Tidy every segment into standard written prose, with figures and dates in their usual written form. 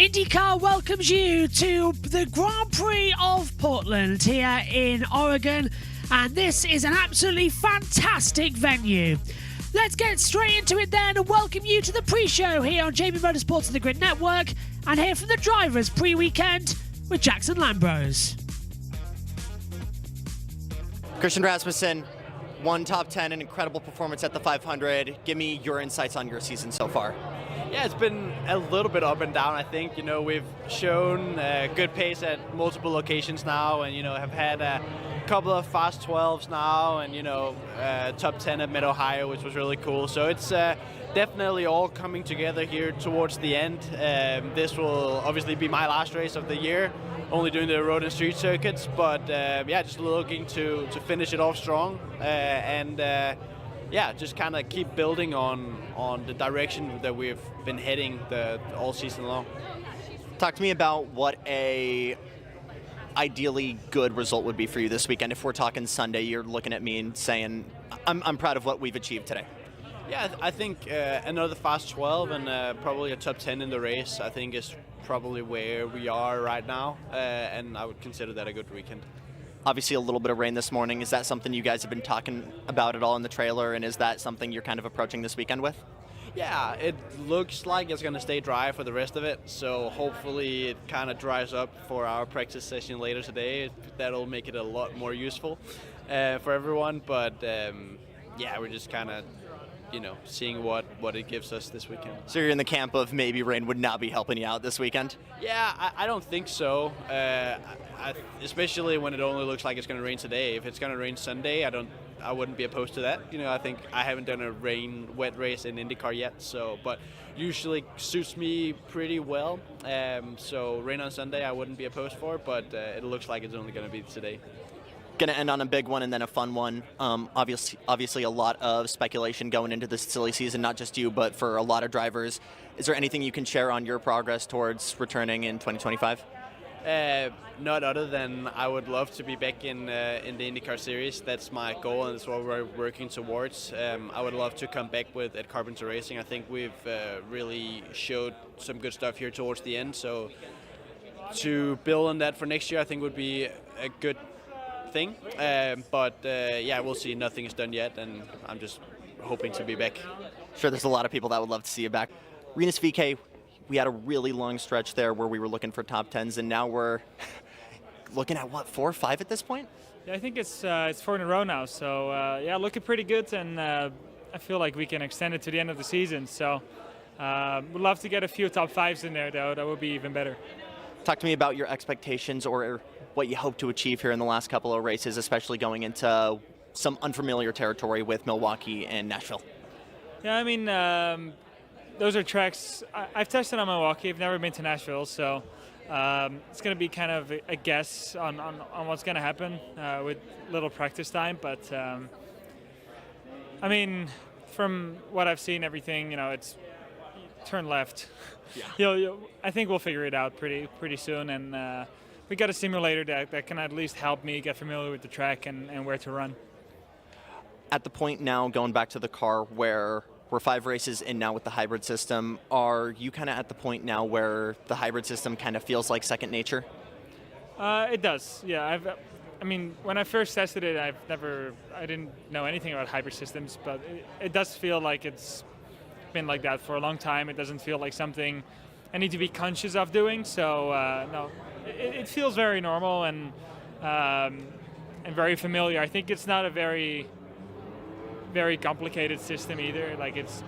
INDYCAR welcomes you to the Grand Prix of Portland here in Oregon, and this is an absolutely fantastic venue. Let's get straight into it then and welcome you to the pre-show here on JBMotorsports and the Grid Network, and hear from the drivers pre-weekend with Jackson Lambros. Christian Rasmussen, one top 10, an incredible performance at the 500. Give me your insights on your season so far. Yeah, it's been a little bit up and down, I think. We've shown good pace at multiple locations now, and, have had a couple of fast 12s now, and, top 10 at Mid-Ohio, which was really cool. So it's definitely all coming together here towards the end. This will obviously be my last race of the year, only doing the road and street circuits, but just looking to finish it off strong just kind of keep building on the direction that we've been heading all season long. Talk to me about what a ideally good result would be for you this weekend. If we're talking Sunday, you're looking at me and saying, I'm proud of what we've achieved today. Yeah, I think another fast 12 and probably a top 10 in the race, I think is probably where we are right now, and I would consider that a good weekend. Obviously a little bit of rain this morning. Is that something you guys have been talking about at all in the trailer, and is that something you're kind of approaching this weekend with? Yeah, it looks like it's going to stay dry for the rest of it, so hopefully it kind of dries up for our practice session later today. That'll make it a lot more useful for everyone, but we're just kind of seeing what it gives us this weekend. So you're in the camp of maybe rain would not be helping you out this weekend? Yeah, I don't think so. Especially when it only looks like it's going to rain today. If it's going to rain Sunday, I wouldn't be opposed to that. I think I haven't done a wet race in INDYCAR yet, but usually suits me pretty well. So rain on Sunday I wouldn't be opposed for, but it looks like it's only going to be today. Going to end on a big one and then a fun one. Obviously a lot of speculation going into this silly season, not just you, but for a lot of drivers. Is there anything you can share on your progress towards returning in 2025? Not other than I would love to be back in the INDYCAR series. That's my goal, and that's what we're working towards. I would love to come back with at Carpenter Racing. I think we've really showed some good stuff here towards the end. So to build on that for next year, I think would be a good thing. We'll see. Nothing is done yet, and I'm just hoping to be back. Sure, there's a lot of people that would love to see you back. Rinus VeeKay, we had a really long stretch there where we were looking for top 10s, and now we're looking at, 4 or 5 at this point? Yeah, I think it's 4 in a row now. So, looking pretty good, and I feel like we can extend it to the end of the season. So, would love to get a few top 5s in there, though. That would be even better. Talk to me about your expectations or what you hope to achieve here in the last couple of races, especially going into some unfamiliar territory with Milwaukee and Nashville. Yeah, I mean, those are tracks. I've tested on Milwaukee. I've never been to Nashville, so it's going to be kind of a guess on what's going to happen with little practice time. But, from what I've seen, everything, it's turn left. Yeah. I think we'll figure it out pretty soon, and we got a simulator that can at least help me get familiar with the track and where to run. At the point now, going back to the car, where we're 5 races in now with the hybrid system, are you kind of at the point now where the hybrid system kind of feels like second nature? It does, yeah. When I first tested it, I didn't know anything about hybrid systems, but it does feel like it's been like that for a long time. It doesn't feel like something I need to be conscious of doing. So no, it feels very normal and very familiar. I think it's not a very complicated system either. Like it's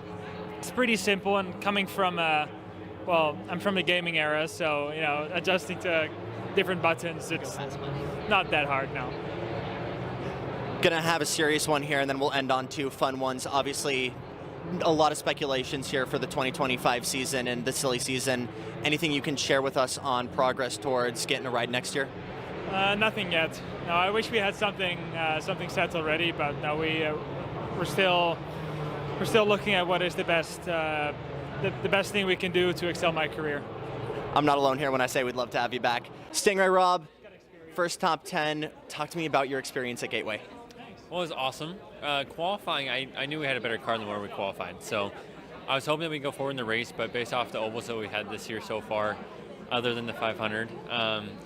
pretty simple, and coming from I'm from the gaming era, so adjusting to different buttons, it's not that hard now. Gonna have a serious one here, and then we'll end on 2 fun ones. Obviously, a lot of speculations here for the 2025 season and the silly season. Anything you can share with us on progress towards getting a ride next year? Nothing yet. No, I wish we had something set already, but no, we're still looking at what is the best thing we can do to excel my career. I'm not alone here when I say we'd love to have you back. Stingray Rob, first top 10. Talk to me about your experience at Gateway. Well, it was awesome. Qualifying, I knew we had a better car the more we qualified. So I was hoping that we could go forward in the race, but based off the ovals that we had this year so far, other than the 500.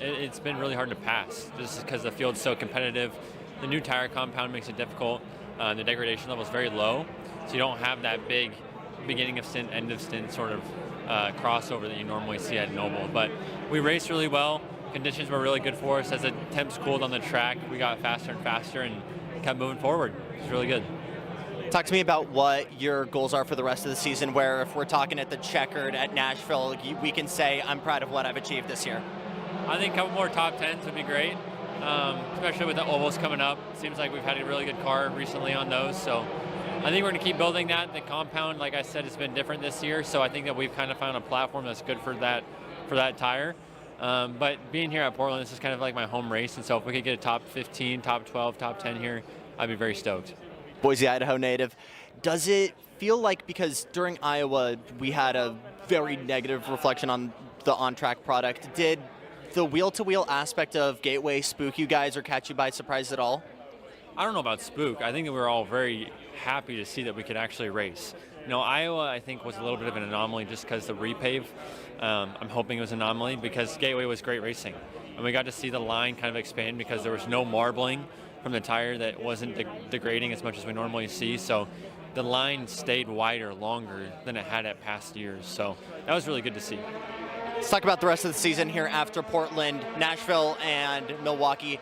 It's been really hard to pass just because the field's so competitive. The new tire compound makes it difficult. The degradation level is very low, so you don't have that big beginning of stint, end of stint sort of crossover that you normally see at Noble. But we raced really well. Conditions were really good for us. As the temps cooled on the track, we got faster and faster and kept moving forward. It was really good. Talk to me about what your goals are for the rest of the season, where if we're talking at the Checkered at Nashville, we can say, I'm proud of what I've achieved this year. I think a couple more top 10s would be great, especially with the ovals coming up. It seems like we've had a really good car recently on those, so I think we're going to keep building that. The compound, like I said, has been different this year, so I think that we've kind of found a platform that's good for that tire. But being here at Portland, this is kind of like my home race, and so if we could get a top 15, top 12, top 10 here, I'd be very stoked. Boise, Idaho native. Does it feel like, because during Iowa we had a very negative reflection on the on-track product, did the wheel-to-wheel aspect of Gateway spook you guys or catch you by surprise at all? I don't know about spook. I think that we were all very happy to see that we could actually race. You know, Iowa, I think, was a little bit of an anomaly just because the repave. I'm hoping it was an anomaly because Gateway was great racing. And we got to see the line kind of expand because there was no marbling from the tire that wasn't degrading as much as we normally see. So the line stayed wider longer than it had at past years. So that was really good to see. Let's talk about the rest of the season here after Portland, Nashville, and Milwaukee.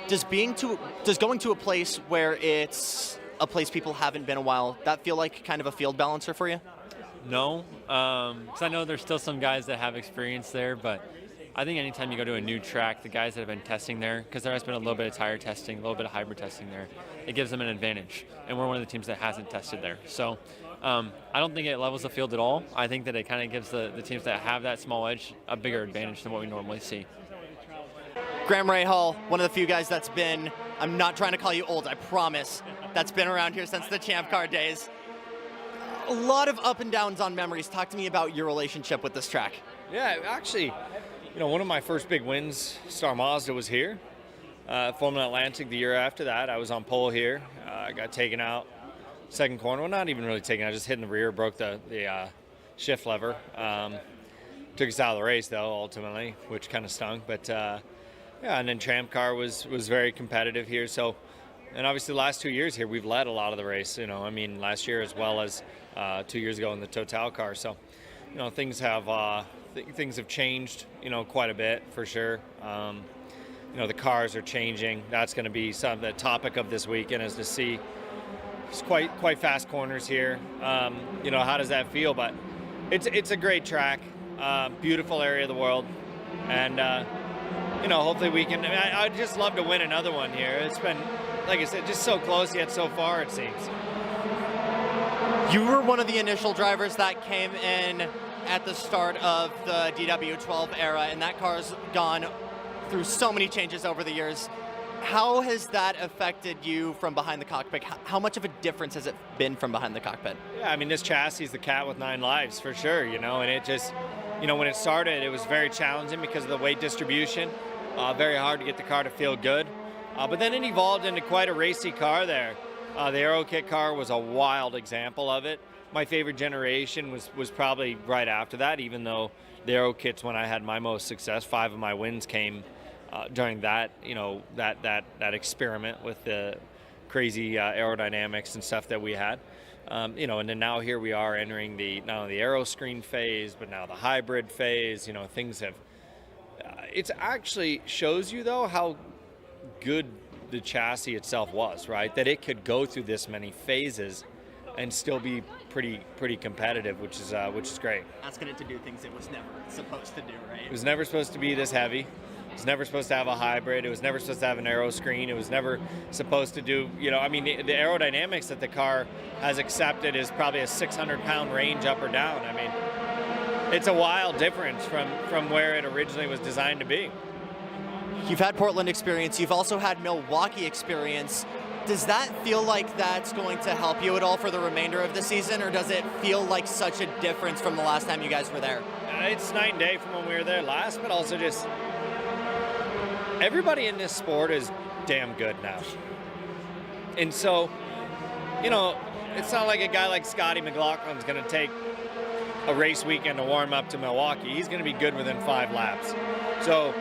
Does going to a place where it's a place people haven't been a while, that feel like kind of a field balancer for you? No, because I know there's still some guys that have experience there, but I think anytime you go to a new track, the guys that have been testing there, because there has been a little bit of tire testing, a little bit of hybrid testing there, it gives them an advantage. And we're one of the teams that hasn't tested there. So I don't think it levels the field at all. I think that it kind of gives the teams that have that small edge a bigger advantage than what we normally see. Graham Rahal, one of the few guys that's been, I'm not trying to call you old, I promise, that's been around here since the Champ Car days. A lot of up and downs on memories. Talk to me about your relationship with this track. Yeah, actually, you know, one of my first big wins, Star Mazda, was here. Formula Atlantic the year after that, I was on pole here. I got taken out second corner. Well, not even really taken out, just hit in the rear, broke the shift lever. Took us out of the race, though, ultimately, which kind of stunk. But, yeah, and then Champ Car was very competitive here. So, and obviously the last 2 years here, we've led a lot of the race. You know, I mean, last year as well as 2 years ago in the Total car. So, you know, things have changed, you know, quite a bit for sure. You know, the cars are changing. That's going to be the topic of this weekend, is to see it's quite fast corners here. You know, how does that feel? But it's a great track, beautiful area of the world, and you know, hopefully we can. I'd just love to win another one here. It's been, like I said, just so close yet so far, it seems. You were one of the initial drivers that came in at the start of the DW12 era, and that car's gone through so many changes over the years. How has that affected you from behind the cockpit? How much of a difference has it been from behind the cockpit? Yeah, I mean, this chassis is the cat with 9 lives for sure, you know, and it just, you know, when it started, it was very challenging because of the weight distribution. Very hard to get the car to feel good. But then it evolved into quite a racy car there. The Aero Kit car was a wild example of it. My favorite generation was probably right after that, even though the Aero Kits, when I had my most success, 5 of my wins came during that, you know, that experiment with the crazy aerodynamics and stuff that we had. You know, and then now here we are entering not only the aero screen phase, but now the hybrid phase. You know, things have, it actually shows you though how good the chassis itself was, right? That it could go through this many phases and still be pretty competitive, which is great. Asking it to do things it was never supposed to do, right? It was never supposed to be this heavy. It was never supposed to have a hybrid. It was never supposed to have an aero screen. It was never supposed to do, you know, I mean, the aerodynamics that the car has accepted is probably a 600-pound range up or down. I mean, it's a wild difference from where it originally was designed to be. You've had Portland experience. You've also had Milwaukee experience. Does that feel like that's going to help you at all for the remainder of the season, or does it feel like such a difference from the last time you guys were there? It's night and day from when we were there last, but also just everybody in this sport is damn good now. And so, you know, it's not like a guy like Scotty McLaughlin's going to take a race weekend to warm up to Milwaukee. He's going to be good within 5 laps. So,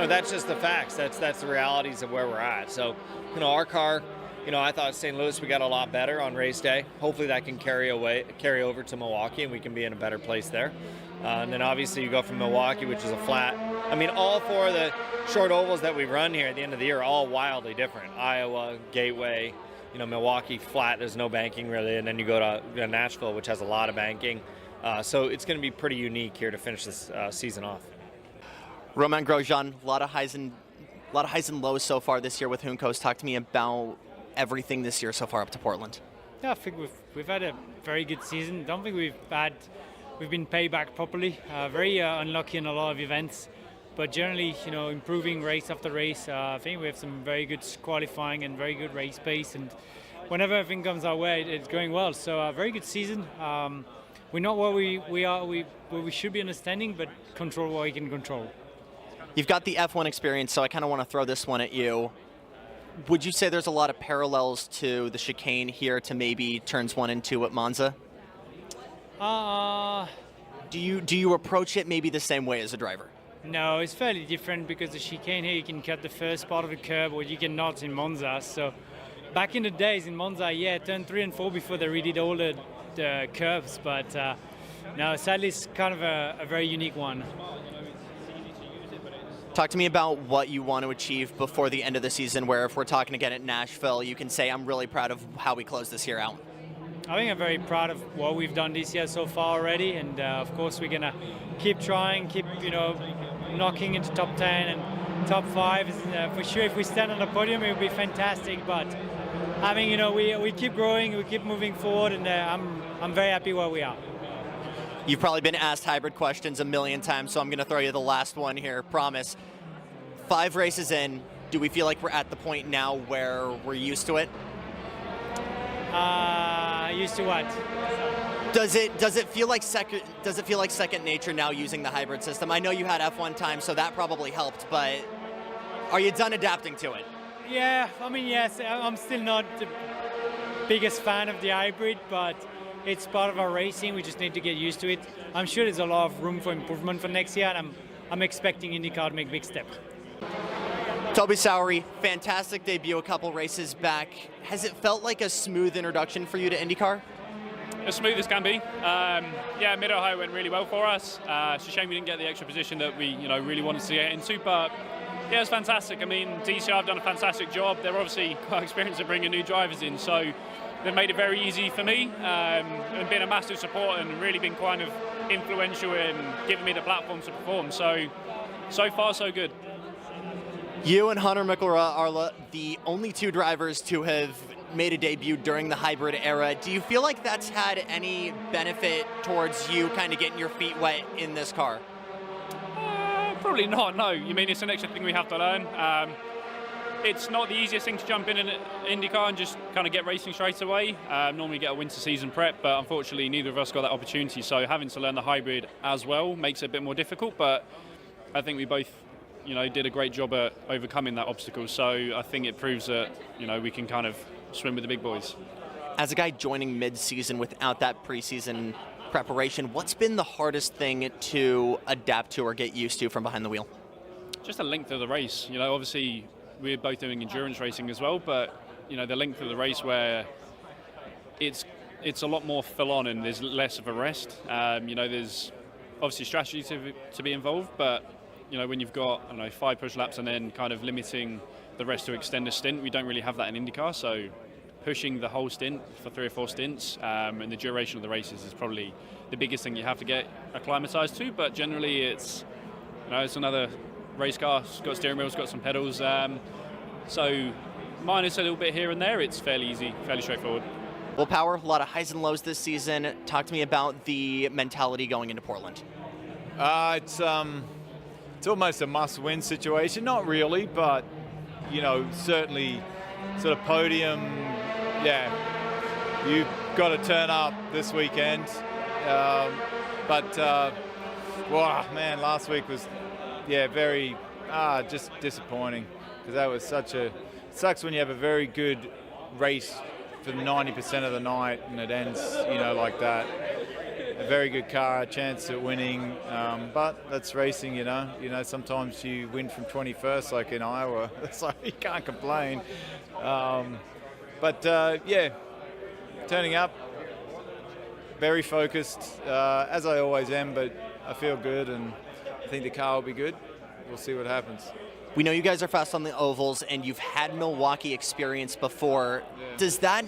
that's just the facts. That's the realities of where we're at. So, our car, I thought St. Louis we got a lot better on race day. Hopefully that can carry over to Milwaukee and we can be in a better place there. And then obviously you go from Milwaukee, which is a flat. I mean, all 4 of the short ovals that we run here at the end of the year are all wildly different. Iowa, Gateway, Milwaukee flat, there's no banking really, and then you go to Nashville, which has a lot of banking. So it's going to be pretty unique here to finish this season off. Romain Grosjean, a lot of highs and lows so far this year with Juncos. Talk to me about everything this year so far up to Portland. Yeah, I think we've had a very good season. Don't think we've been paid back properly. Very unlucky in a lot of events, but generally, improving race after race. I think we have some very good qualifying and very good race pace, and whenever everything comes our way, it's going well. So a very good season. We're not where we should be in the standing, but control what we can control. You've got the F1 experience, so I kind of want to throw this one at you. Would you say there's a lot of parallels to the chicane here to maybe turns 1 and 2 at Monza? Do you approach it maybe the same way as a driver? No, it's fairly different because the chicane here you can cut the first part of the curb, or you cannot in Monza. So back in the days in Monza, yeah, turn 3 and 4 before they redid all the curves, but no, sadly it's kind of a very unique one. Talk to me about what you want to achieve before the end of the season, where if we're talking again at Nashville, you can say, I'm really proud of how we closed this year out. I think I'm very proud of what we've done this year so far already, and of course we're going to keep trying, keep knocking into top 10 and top 5. For sure, if we stand on the podium, it would be fantastic, but I mean, we keep growing, we keep moving forward, and I'm very happy where we are. You've probably been asked hybrid questions a million times, so I'm going to throw you the last one here, promise. 5 races in, do we feel like we're at the point now where we're used to it? Used to what? Does it feel like second nature now using the hybrid system? I know you had F1 time, so that probably helped, but are you done adapting to it? Yeah, I mean, yes, I'm still not the biggest fan of the hybrid, but it's part of our racing. We just need to get used to it. I'm sure there's a lot of room for improvement for next year, and I'm expecting INDYCAR to make big steps. Toby Sowery, fantastic debut a couple races back. Has it felt like a smooth introduction for you to INDYCAR? As smooth as can be. Yeah, Mid-Ohio went really well for us. It's a shame we didn't get the extra position that we really wanted to get into, but yeah, it's fantastic. I mean, DCR have done a fantastic job. They're obviously quite experienced at bringing new drivers in, so they've made it very easy for me and been a massive support and really been kind of influential in giving me the platform to perform. So far, so good. You and Hunter McElrath are the only 2 drivers to have made a debut during the hybrid era. Do you feel like that's had any benefit towards you kind of getting your feet wet in this car? Probably not, no. You mean it's an extra thing we have to learn. It's not the easiest thing to jump in IndyCar and just kind of get racing straight away. Normally get a winter season prep, but unfortunately neither of us got that opportunity. So having to learn the hybrid as well makes it a bit more difficult, but I think we both did a great job at overcoming that obstacle. So I think it proves that, we can kind of swim with the big boys. As a guy joining mid-season without that preseason preparation, what's been the hardest thing to adapt to or get used to from behind the wheel? Just the length of the race. Obviously we're both doing endurance racing as well, but the length of the race where it's a lot more full on and there's less of a rest. There's obviously strategy to be involved, but when you've got 5 push laps and then kind of limiting the rest to extend a stint, we don't really have that in IndyCar. So pushing the whole stint for 3 or 4 stints and the duration of the races is probably the biggest thing you have to get acclimatized to. But generally, it's another race car. It's got steering wheels, got some pedals. So minus a little bit here and there, it's fairly easy, fairly straightforward. Well, Power, a lot of highs and lows this season. Talk to me about the mentality going into Portland. It's almost a must-win situation. Not really, but certainly sort of podium. Yeah, you've got to turn up this weekend. Wow, man, last week was very just disappointing because that was sucks when you have a very good race for 90% of the night and it ends like that. a very good car, a chance at winning, but that's racing, you know. Sometimes you win from 21st, like in Iowa. It's like you can't complain. Yeah, turning up, very focused, as I always am, but I feel good, and I think the car will be good. We'll see what happens. We know you guys are fast on the ovals, and you've had Milwaukee experience before. Yeah. Does that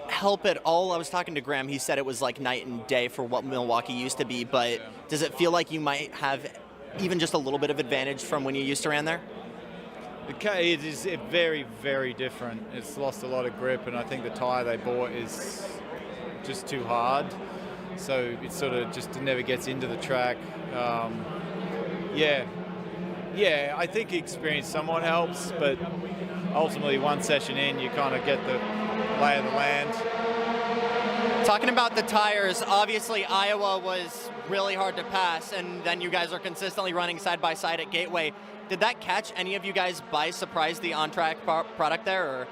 help at all? I was talking to Graham. He said it was like night and day for what Milwaukee used to be, but does it feel like you might have even just a little bit of advantage from when you used to run there? It is very, very different. It's lost a lot of grip, and I think the tyre they bought is just too hard. So it sort of just never gets into the track. Yeah, I think experience somewhat helps, but ultimately one session in, you kind of get the lay of the land. Talking about the tires, obviously Iowa was really hard to pass, and then you guys are consistently running side by side at Gateway. Did that catch any of you guys by surprise, the on-track product there? Or?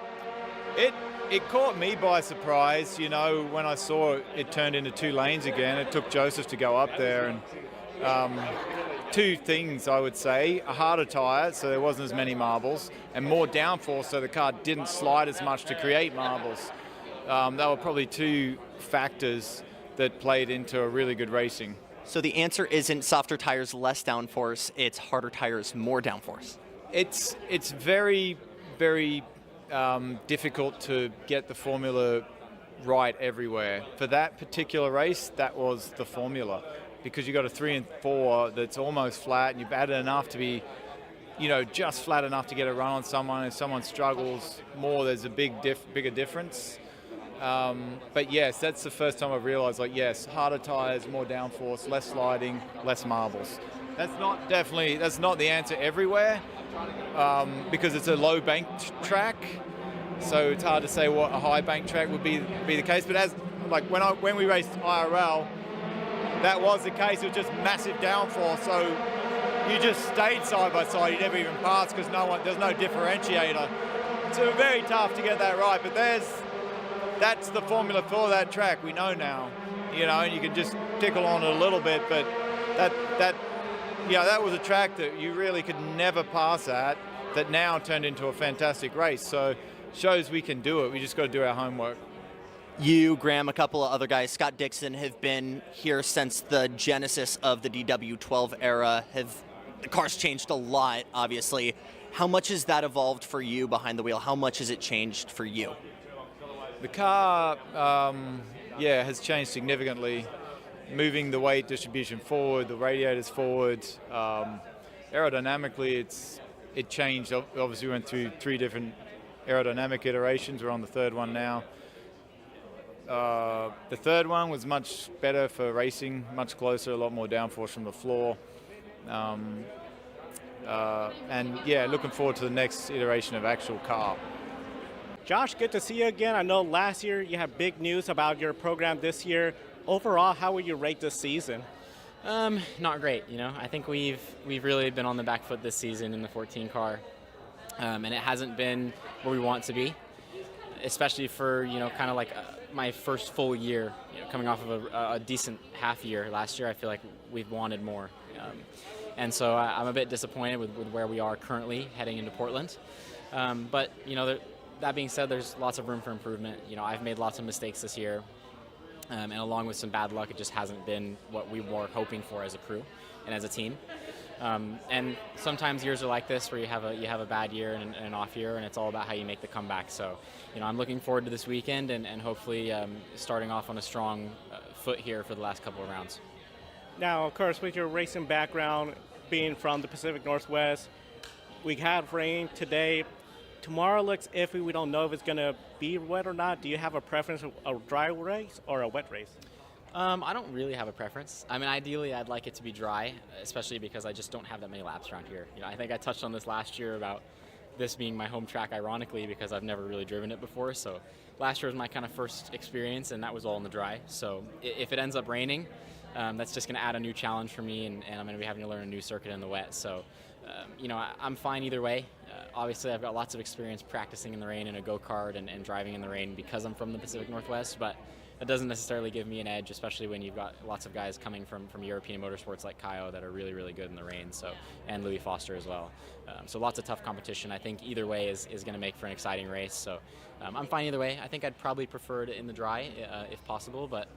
It caught me by surprise. When I saw it turned into 2 lanes again, it took Joseph to go up there. And 2 things, I would say: a harder tyre, so there wasn't as many marbles, and more downforce, so the car didn't slide as much to create marbles. That were probably 2 factors that played into a really good racing. So the answer isn't softer tires, less downforce, it's harder tires, more downforce. It's very, very difficult to get the formula right everywhere. For that particular race, that was the formula, because you got a 3 and 4 that's almost flat, and you've added enough to be, just flat enough to get a run on someone. If someone struggles more, there's a bigger difference. But yes, that's the first time I've realized, yes, harder tires, more downforce, less sliding, less marbles. That's not the answer everywhere, because it's a low bank track, so it's hard to say what a high bank track would be the case. But when we raced IRL, that was the case. It was just massive downforce, so you just stayed side by side. You never even passed because there's no differentiator. So very tough to get that right. But that's the formula for that track. We know now, and you can just tickle on it a little bit. But that was a track that you really could never pass at. That now turned into a fantastic race. So shows we can do it. We just got to do our homework. You, Graham, a couple of other guys, Scott Dixon, have been here since the genesis of the DW12 era. The car's changed a lot, obviously. How much has that evolved for you behind the wheel? How much has it changed for you? The car, has changed significantly. Moving the weight distribution forward, the radiators forward. Aerodynamically, it changed. Obviously, we went through 3 different aerodynamic iterations. We're on the 3rd one now. The 3rd one was much better for racing, much closer, a lot more downforce from the floor. Looking forward to the next iteration of actual car. Josh, good to see you again. I know last year you had big news about your program this year. Overall, how would you rate this season? Not great, I think we've really been on the back foot this season in the 14 car, and it hasn't been where we want to be, especially for kind of like my first full year, coming off of a decent half year last year. I feel like we've wanted more, and so I'm a bit disappointed with where we are currently heading into Portland. But that being said, there's lots of room for improvement. I've made lots of mistakes this year. And along with some bad luck, it just hasn't been what we were hoping for as a crew and as a team. And sometimes years are like this, where you have a bad year and an off year, and it's all about how you make the comeback. So, I'm looking forward to this weekend and hopefully starting off on a strong foot here for the last couple of rounds. Now, of course, with your racing background, being from the Pacific Northwest, we had rain today. Tomorrow looks iffy. We don't know if it's going to be wet or not. Do you have a preference, a dry race or a wet race? I don't really have a preference. I mean, ideally, I'd like it to be dry, especially because I just don't have that many laps around here. I think I touched on this last year about this being my home track, ironically, because I've never really driven it before. So last year was my kind of first experience, and that was all in the dry. So if it ends up raining, that's just going to add a new challenge for me, and I'm going to be having to learn a new circuit in the wet. So, I'm fine either way. Obviously, I've got lots of experience practicing in the rain in a go-kart and driving in the rain because I'm from the Pacific Northwest, but that doesn't necessarily give me an edge, especially when you've got lots of guys coming from European motorsports like Kaio that are really, really good in the rain, and Louis Foster as well. So lots of tough competition. I think either way is going to make for an exciting race. So I'm fine either way. I think I'd probably prefer it in the dry if possible, but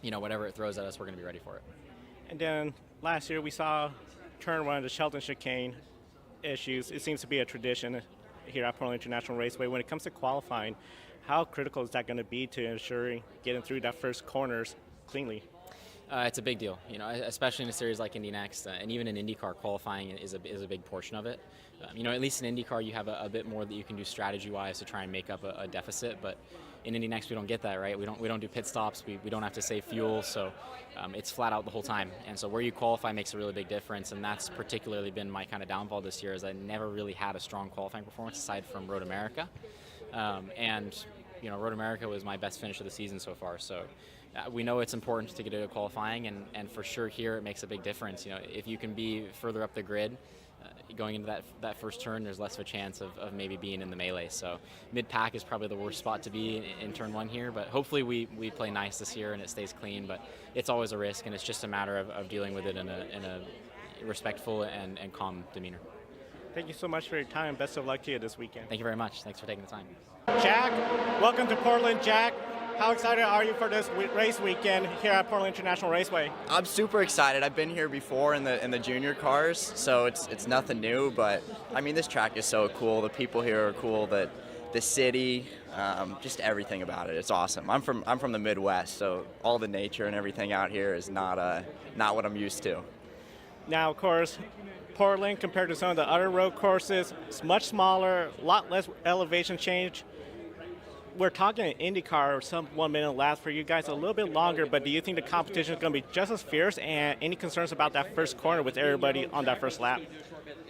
whatever it throws at us, we're going to be ready for it. And then last year we saw turn one of the Shelton chicane issues. It seems to be a tradition here at Portland International Raceway. When it comes to qualifying, how critical is that going to be to ensuring getting through that first corners cleanly? It's a big deal, especially in a series like Indy Next, and even in INDYCAR, qualifying is a big portion of it. At least in INDYCAR you have a bit more that you can do strategy-wise to try and make up a deficit, but in Indy Next we don't get that, right? We don't do pit stops, we don't have to save fuel, so it's flat out the whole time. And so where you qualify makes a really big difference, and that's particularly been my kind of downfall this year, is I never really had a strong qualifying performance aside from Road America. Road America was my best finish of the season so far, so we know it's important to get into qualifying, and for sure here it makes a big difference. If you can be further up the grid, going into that first turn, there's less of a chance of maybe being in the melee. So mid-pack is probably the worst spot to be in turn one here, but hopefully we play nice this year and it stays clean, but it's always a risk, and it's just a matter of dealing with it in a respectful and calm demeanor. Thank you so much for your time. Best of luck to you this weekend. Thank you very much. Thanks for taking the time. Jack, welcome to Portland. Jack, how excited are you for this race weekend here at Portland International Raceway? I'm super excited. I've been here before in the junior cars, so it's nothing new. But I mean, this track is so cool. The people here are cool. The city, just everything about it. It's awesome. I'm from the Midwest, so all the nature and everything out here is not what I'm used to. Now, of course, Portland, compared to some of the other road courses, it's much smaller, a lot less elevation change. We're talking an INDYCAR, some 1 minute laps for you guys, a little bit longer, but do you think the competition is going to be just as fierce, and any concerns about that first corner with everybody on that first lap?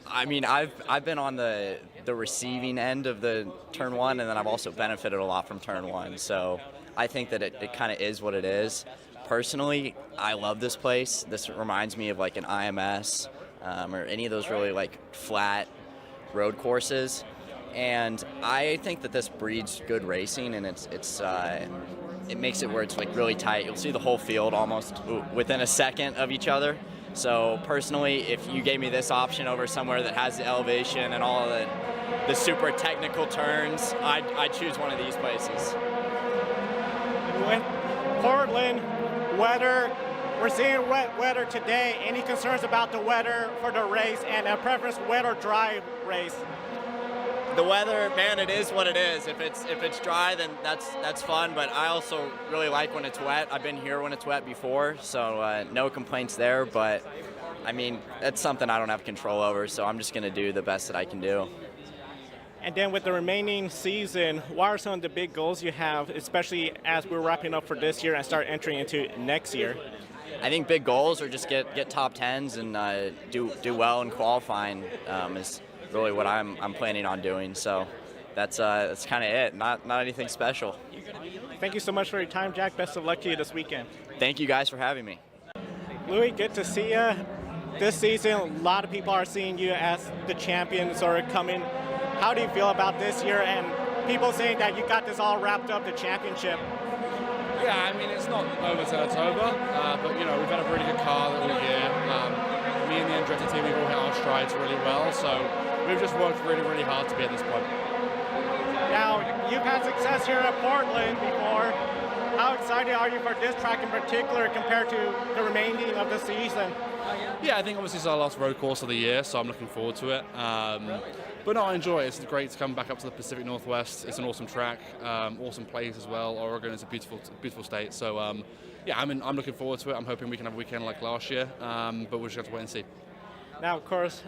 I mean, I've been on the receiving end of the turn one, and then I've also benefited a lot from turn one, so I think that it kind of is what it is. Personally, I love this place. This reminds me of like an IMS or any of those really like flat road courses. And I think that this breeds good racing, and it makes it where it's like really tight. You'll see the whole field almost within a second of each other. So personally, if you gave me this option over somewhere that has the elevation and all of the super technical turns, I'd choose one of these places. With Portland, weather, we're seeing wet weather today. Any concerns about the weather for the race, and a preference wet or dry race? The weather, man, it is what it is. If it's dry, then that's fun. But I also really like when it's wet. I've been here when it's wet before, so no complaints there. But I mean, that's something I don't have control over. So I'm just going to do the best that I can do. And then with the remaining season, what are some of the big goals you have, especially as we're wrapping up for this year and start entering into next year? I think big goals are just get top 10s and do well in qualifying is really what I'm planning on doing. So that's kind of it. Not anything special. Thank you so much for your time, Jack. Best of luck to you this weekend. Thank you guys for having me. Louis, good to see you. This season, a lot of people are seeing you as the champion sort of coming. How do you feel about this year and people saying that you got this all wrapped up, the championship? Yeah, I mean, it's not over till it's over, but you know, we've had a really good car all year. Me and the Andretti team, we've all hit our strides really well, so we've just worked really, really hard to be at this point. Now, you've had success here at Portland before. How excited are you for this track in particular compared to the remaining of the season? Yeah, I think obviously it's our last road course of the year, so I'm looking forward to it. But no, I enjoy it. It's great to come back up to the Pacific Northwest. It's an awesome track, awesome place as well. Oregon is a beautiful state. So yeah, I'm looking forward to it. I'm hoping we can have a weekend like last year, but we'll just have to wait and see. Now, of course,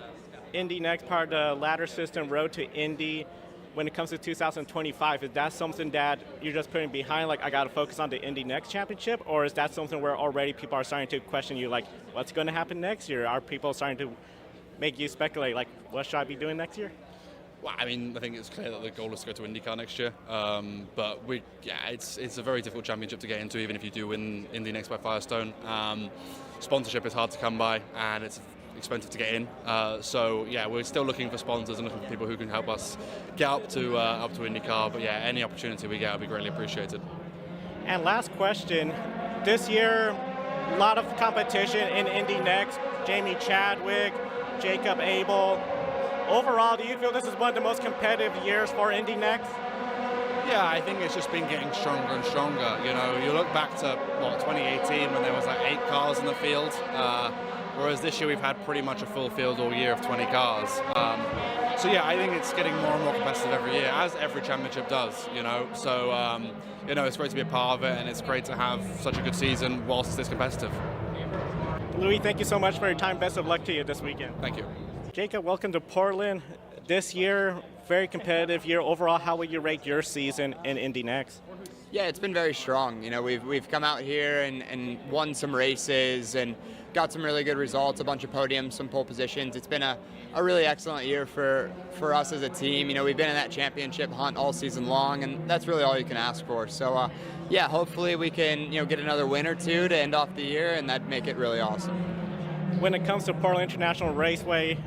Indy Next, part of the ladder system, Road to Indy. When it comes to 2025, is that something that you're just putting behind, like I got to focus on the Indy Next championship, or is that something where already people are starting to question you, like what's going to happen next year? Are people starting to make you speculate, like what should I be doing next year? Well, I mean, I think it's clear that the goal is to go to INDYCAR next year, but it's a very difficult championship to get into, even if you do win Indy Next by Firestone. Sponsorship is hard to come by, and it's expensive to get in. So yeah, we're still looking for sponsors and looking for people who can help us get up to INDYCAR. But yeah, any opportunity we get will be greatly appreciated. And last question, this year, a lot of competition in Indy Next, Jamie Chadwick, Jacob Abel. Overall, do you feel this is one of the most competitive years for Indy Next? Yeah, I think it's just been getting stronger and stronger. You know, you look back to, 2018 when there was like 8 cars in the field, whereas this year we've had pretty much a full field all year of 20 cars. So yeah, I think it's getting more and more competitive every year, as every championship does, you know. So, it's great to be a part of it, and it's great to have such a good season whilst it's this competitive. Louis, thank you so much for your time. Best of luck to you this weekend. Thank you. Jacob, welcome to Portland. This year, very competitive year. Overall, how would you rate your season in Indy Next? Yeah, it's been very strong. You know, we've come out here and won some races and got some really good results, a bunch of podiums, some pole positions. It's been a really excellent year for us as a team. You know, we've been in that championship hunt all season long, and that's really all you can ask for. So, yeah, hopefully we can, get another win or two to end off the year, and that'd make it really awesome. When it comes to Portland International Raceway,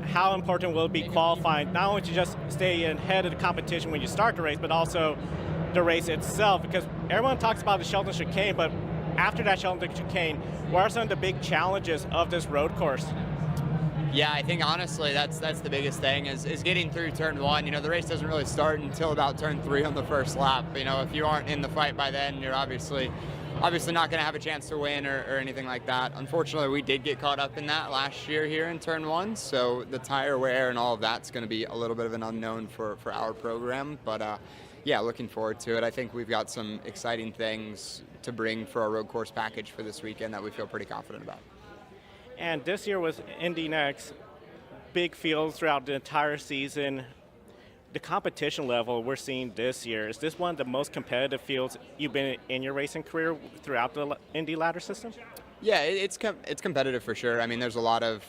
how important will it be qualifying, not only to just stay ahead of the competition when you start the race, but also the race itself? Because everyone talks about the Sheldon Chicane, but after that Sheldon Chicane, what are some of the big challenges of this road course? Yeah, I think honestly that's the biggest thing is getting through turn 1. You know, the race doesn't really start until about turn 3 on the first lap. You know, if you aren't in the fight by then, you're obviously not going to have a chance to win or anything like that. Unfortunately, we did get caught up in that last year here in turn 1, so the tire wear and all of that's going to be a little bit of an unknown for our program. But yeah, looking forward to it. I think we've got some exciting things to bring for our road course package for this weekend that we feel pretty confident about. And this year was Indy Next, big fields throughout the entire season. The competition level we're seeing this year, is this one of the most competitive fields you've been in your racing career throughout the Indy ladder system? Yeah, it's competitive for sure. I mean, there's a lot of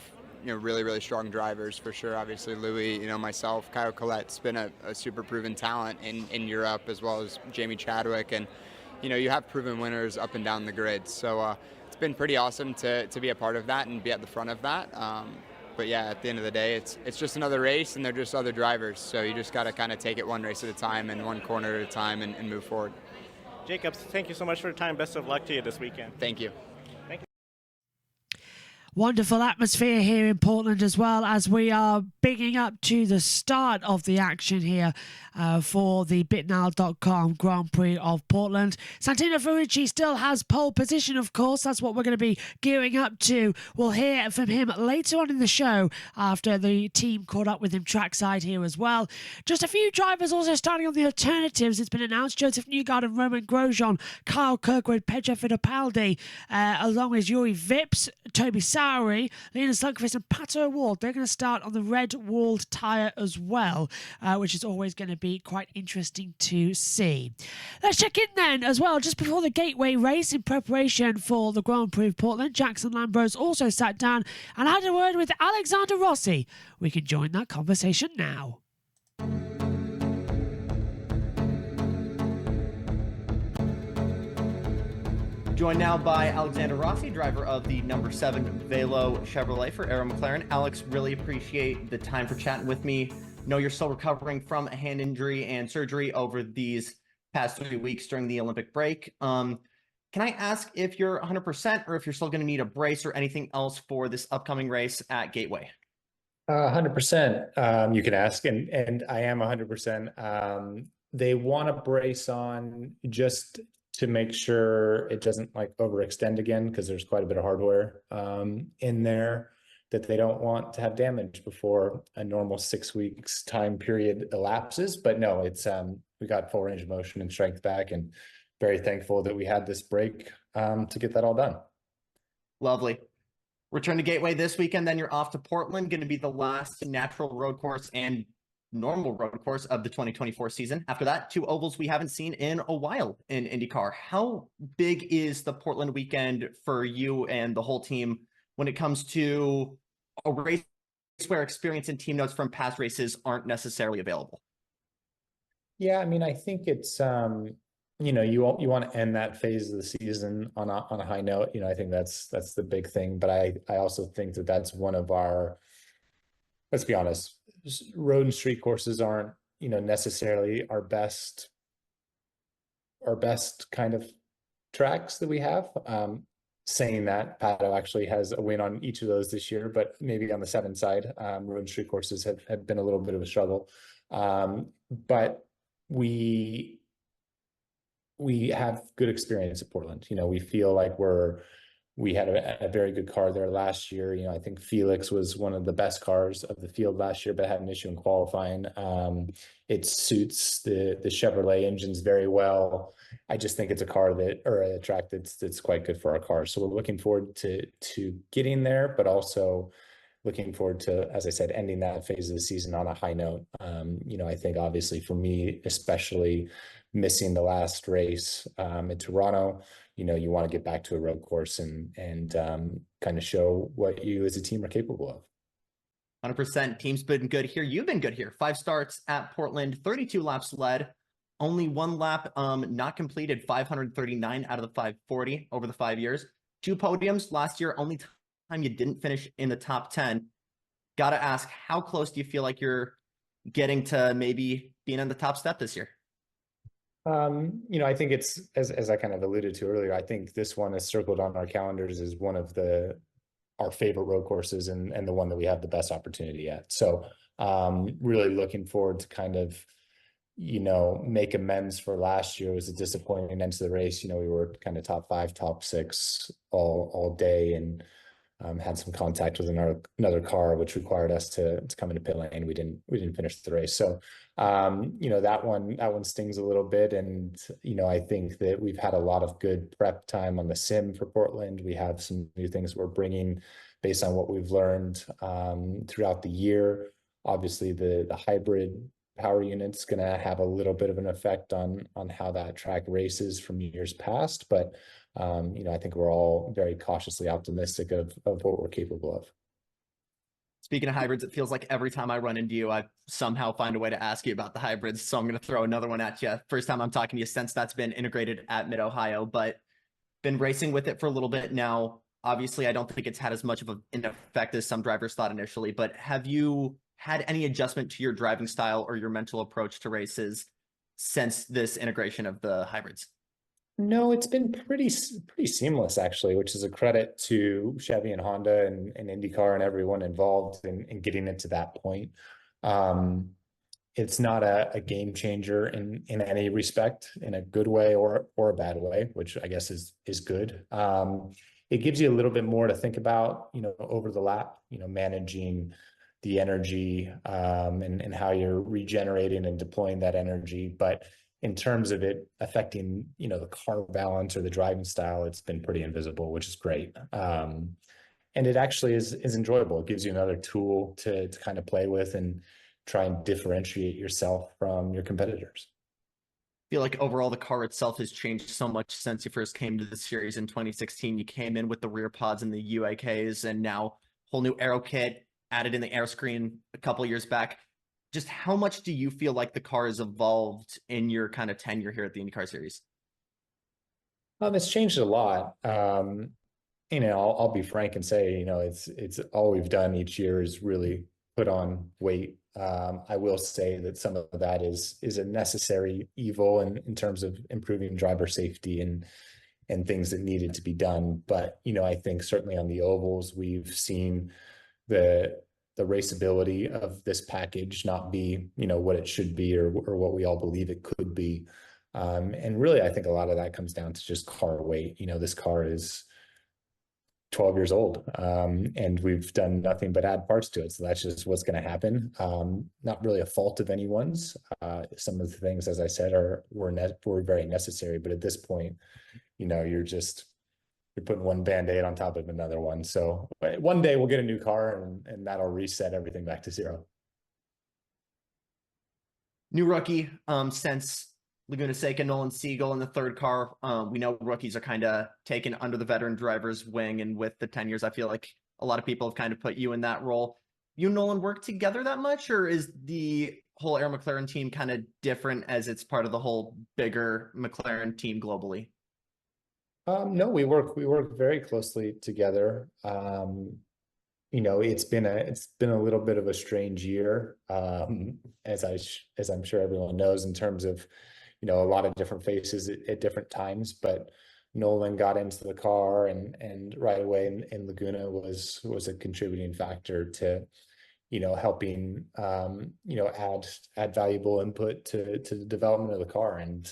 really, really strong drivers for sure. Obviously, Louis, myself, Kyle Collette's been a super proven talent in Europe, as well as Jamie Chadwick. And, you have proven winners up and down the grid. So it's been pretty awesome to be a part of that and be at the front of that. But yeah, at the end of the day, it's just another race, and they're just other drivers. So you just got to kind of take it one race at a time and one corner at a time and move forward. Jacob, thank you so much for your time. Best of luck to you this weekend. Thank you. Wonderful atmosphere here in Portland as well, as we are bigging up to the start of the action here for the bitnow.com Grand Prix of Portland. Santino Ferrucci still has pole position, of course. That's what we're going to be gearing up to. We'll hear from him later on in the show after the team caught up with him trackside here as well. Just a few drivers also starting on the alternatives. It's been announced Joseph Newgarden and Roman Grosjean, Kyle Kirkwood, Pedro Fittipaldi, along with Yuri Vips, Toby Sowery, Linus Lundqvist and Pato O'Ward. They're going to start on the red-walled tyre as well, which is always going to be quite interesting to see. Let's check in then as well, just before the Gateway race in preparation for the Grand Prix of Portland. Jackson Lambros also sat down and had a word with Alexander Rossi. We can join that conversation now. Joined now by Alexander Rossi, driver of the number 7 Velo Chevrolet for Arrow McLaren. Alex, really appreciate the time for chatting with me. Know you're still recovering from a hand injury and surgery over these past 3 weeks during the Olympic break. Can I ask if you're 100% or if you're still going to need a brace or anything else for this upcoming race at Gateway? 100%. You can ask, and I am 100%. They want a brace on just to make sure it doesn't overextend again, because there's quite a bit of hardware in there that they don't want to have damage before a normal 6 weeks time period elapses. But no, it's we got full range of motion and strength back, and very thankful that we had this break to get that all done. Lovely. Return to Gateway this weekend, then you're off to Portland, going to be the last natural road course and normal road course of the 2024 season. After that, 2 ovals we haven't seen in a while in IndyCar. How big is the Portland weekend for you and the whole team when it comes to a race where experience and team notes from past races aren't necessarily available? Yeah, I mean, I think it's you want to end that phase of the season on a high note. I think that's the big thing. But I also think that that's one of our, let's be honest, road and street courses aren't necessarily our best our best kind of tracks that we have. Saying that, Pato actually has a win on each of those this year, but maybe on the 7 side, road and street courses have been a little bit of a struggle. But we have good experience at Portland. You know, we feel like we had a very good car there last year. You know, I think Felix was one of the best cars of the field last year, but had an issue in qualifying. It suits the Chevrolet engines very well. I just think it's a car or a track that's quite good for our cars. So we're looking forward to getting there, but also looking forward to, as I said, ending that phase of the season on a high note. You know, I think obviously for me, especially missing the last race in Toronto, you know, you want to get back to a road course and kind of show what you as a team are capable of. 100%. Team's been good here. You've been good here. 5 starts at Portland, 32 laps led, only 1 lap not completed, 539 out of the 540 over the 5 years. 2 podiums last year, only time you didn't finish in the top 10. Gotta ask, how close do you feel like you're getting to maybe being on the top step this year? You know, I think it's, as I kind of alluded to earlier, I think this one is circled on our calendars as one of our favorite road courses and the one that we have the best opportunity at. So really looking forward to kind of, you know, make amends for last year. It was a disappointing end to the race. You know, we were kind of top 5, top 6 all day, and had some contact with another car, which required us to come into pit lane. We didn't finish the race. So, you know, that one stings a little bit. And, you know, I think that we've had a lot of good prep time on the sim for Portland. We have some new things we're bringing based on what we've learned throughout the year. Obviously, the hybrid power unit's going to have a little bit of an effect on how that track races from years past. But you know, I think we're all very cautiously optimistic of what we're capable of. Speaking of hybrids, it feels like every time I run into you, I somehow find a way to ask you about the hybrids. So I'm going to throw another one at you. First time I'm talking to you since that's been integrated at Mid-Ohio, but been racing with it for a little bit now. Obviously, I don't think it's had as much of an effect as some drivers thought initially, but have you had any adjustment to your driving style or your mental approach to races since this integration of the hybrids? No, it's been pretty seamless, actually, which is a credit to Chevy and Honda and INDYCAR and everyone involved in getting it to that point. It's not a game changer in any respect, in a good way or a bad way, which I guess is good. It gives you a little bit more to think about, you know, over the lap, you know, managing the energy and how you're regenerating and deploying that energy. But in terms of it affecting, you know, the car balance or the driving style, it's been pretty invisible, which is great. And it actually is enjoyable. It gives you another tool to kind of play with and try and differentiate yourself from your competitors. I feel like overall the car itself has changed so much since you first came to the series in 2016. You came in with the rear pods and the UAKs, and now whole new aero kit added in the air screen a couple years back. Just how much do you feel like the car has evolved in your kind of tenure here at the IndyCar series? It's changed a lot. You know, I'll be frank and say, you know, it's all we've done each year is really put on weight. I will say that some of that is a necessary evil in terms of improving driver safety and things that needed to be done. But, you know, I think certainly on the ovals, we've seen the raceability of this package not be, you know, what it should be or what we all believe it could be. And really, I think a lot of that comes down to just car weight. You know, this car is 12 years old, and we've done nothing but add parts to it. So that's just what's going to happen. Not really a fault of anyone's. Some of the things, as I said, were very necessary. But at this point, you know, you're putting one Band-Aid on top of another one. So one day we'll get a new car and that'll reset everything back to zero. New rookie since Laguna Seca, Nolan Siegel in the third car. We know rookies are kind of taken under the veteran driver's wing, and with the 10 years, I feel like a lot of people have kind of put you in that role. You and Nolan work together that much, or is the whole Air McLaren team kind of different as it's part of the whole bigger McLaren team globally? No, we work very closely together. You know, it's been a little bit of a strange year, as I'm sure everyone knows, in terms of, a lot of different faces at different times, but Nolan got into the car and right away in Laguna was a contributing factor to, helping, add valuable input to the development of the car. And,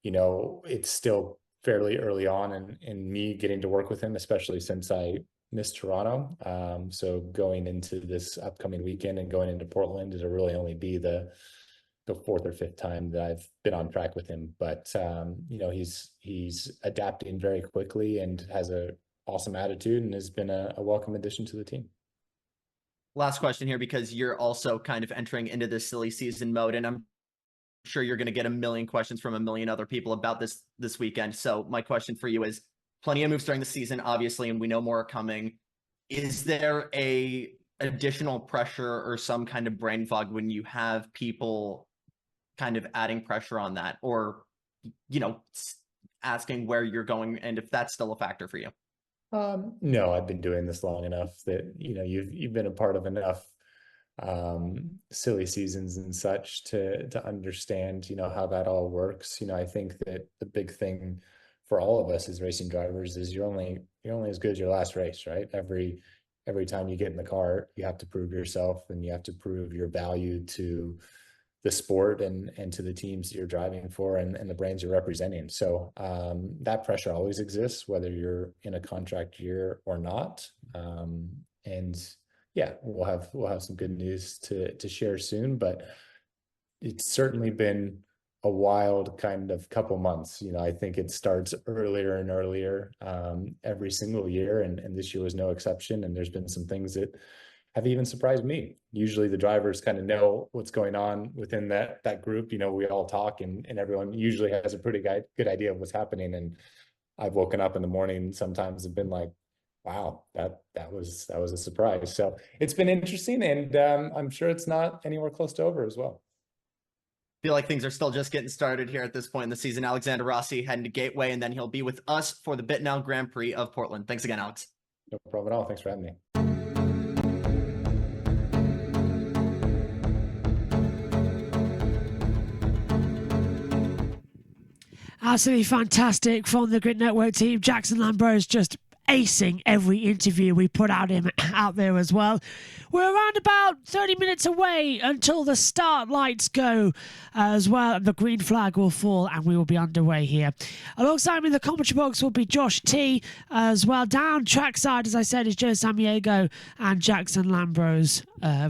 it's still fairly early on in me getting to work with him, especially since I missed Toronto. So going into this upcoming weekend and going into Portland, it'll really only be the fourth or fifth time that I've been on track with him. But he's adapting very quickly and has a awesome attitude and has been a welcome addition to the team. Last question here, because you're also kind of entering into this silly season mode, and I'm sure you're going to get a million questions from a million other people about this weekend. So my question for you is, plenty of moves during the season, obviously, and we know more are coming. Is there a additional pressure or some kind of brain fog when you have people kind of adding pressure on that, or, asking where you're going and if that's still a factor for you? No, I've been doing this long enough that, you've been a part of enough silly seasons and such to understand, how that all works. I think that the big thing for all of us as racing drivers is you're only as good as your last race, right? Every time you get in the car, you have to prove yourself and you have to prove your value to the sport and to the teams that you're driving for and the brands you're representing. So that pressure always exists, whether you're in a contract year or not. And yeah, we'll have some good news to share soon, but it's certainly been a wild kind of couple months. I think it starts earlier and earlier every single year, and this year was no exception. And there's been some things that have even surprised me. Usually the drivers kind of know what's going on within that group. We all talk and everyone usually has a pretty good idea of what's happening. And I've woken up in the morning sometimes and been like, wow, that was a surprise. So it's been interesting, and I'm sure it's not anywhere close to over as well. Feel like things are still just getting started here at this point in the season. Alexander Rossi heading to Gateway, and then he'll be with us for the BitNow Grand Prix of Portland. Thanks again, Alex. No problem at all. Thanks for having me. Absolutely fantastic from the Grid Network team. Jackson Lambrose just acing every interview we put out there as well. We're around about 30 minutes away until the start lights go as well, and the green flag will fall and we will be underway here. Alongside me in the commentary box will be Josh T as well. Down trackside, as I said, is Joe Samaniego and Jackson Lambrose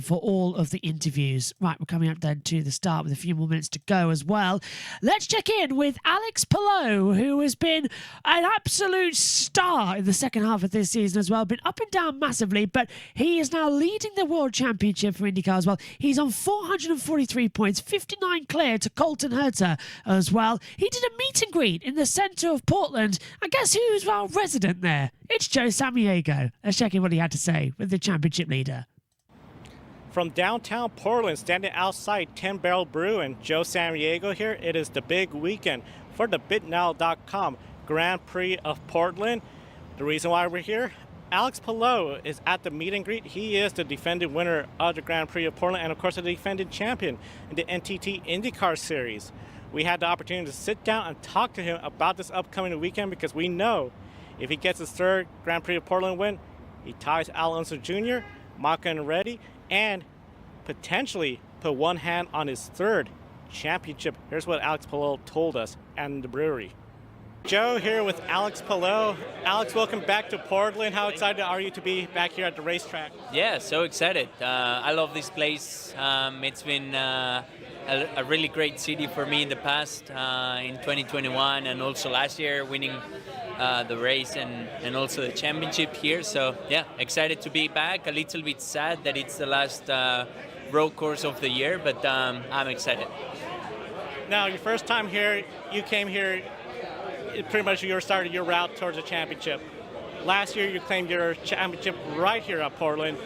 for all of the interviews. Right, we're coming up then to the start with a few more minutes to go as well. Let's check in with Alex Palou, who has been an absolute star in the second half of this season as well. Been up and down massively, but he is now leading the World Championship for INDYCAR as well. He's on 443 points, 59 clear to Colton Herter as well. He did a meet and greet in the centre of Portland, and guess who's our resident there? It's Joe Samaniego. Let's check in what he had to say with the championship leader. From downtown Portland, standing outside 10 Barrel Brew and Joe Samaniego here, it is the big weekend for the BitNow.com Grand Prix of Portland. The reason why we're here, Alex Palou is at the meet and greet. He is the defending winner of the Grand Prix of Portland and, of course, the defending champion in the NTT INDYCAR Series. We had the opportunity to sit down and talk to him about this upcoming weekend because we know if he gets his third Grand Prix of Portland win, he ties Alonso Jr., Maka and Reddy, and potentially put one hand on his third championship. Here's what Alex Palou told us and the brewery. Joe here with Alex Palou. Alex, welcome back to Portland. How excited are you to be back here at the racetrack? Yeah, so excited. I love this place. It's been a really great city for me in the past, in 2021 and also last year, winning the race and also the championship here. So yeah, excited to be back. A little bit sad that it's the last road course of the year, but I'm excited. Now, your first time here, you came here, pretty much you started your route towards the championship. Last year, you claimed your championship right here at Portland.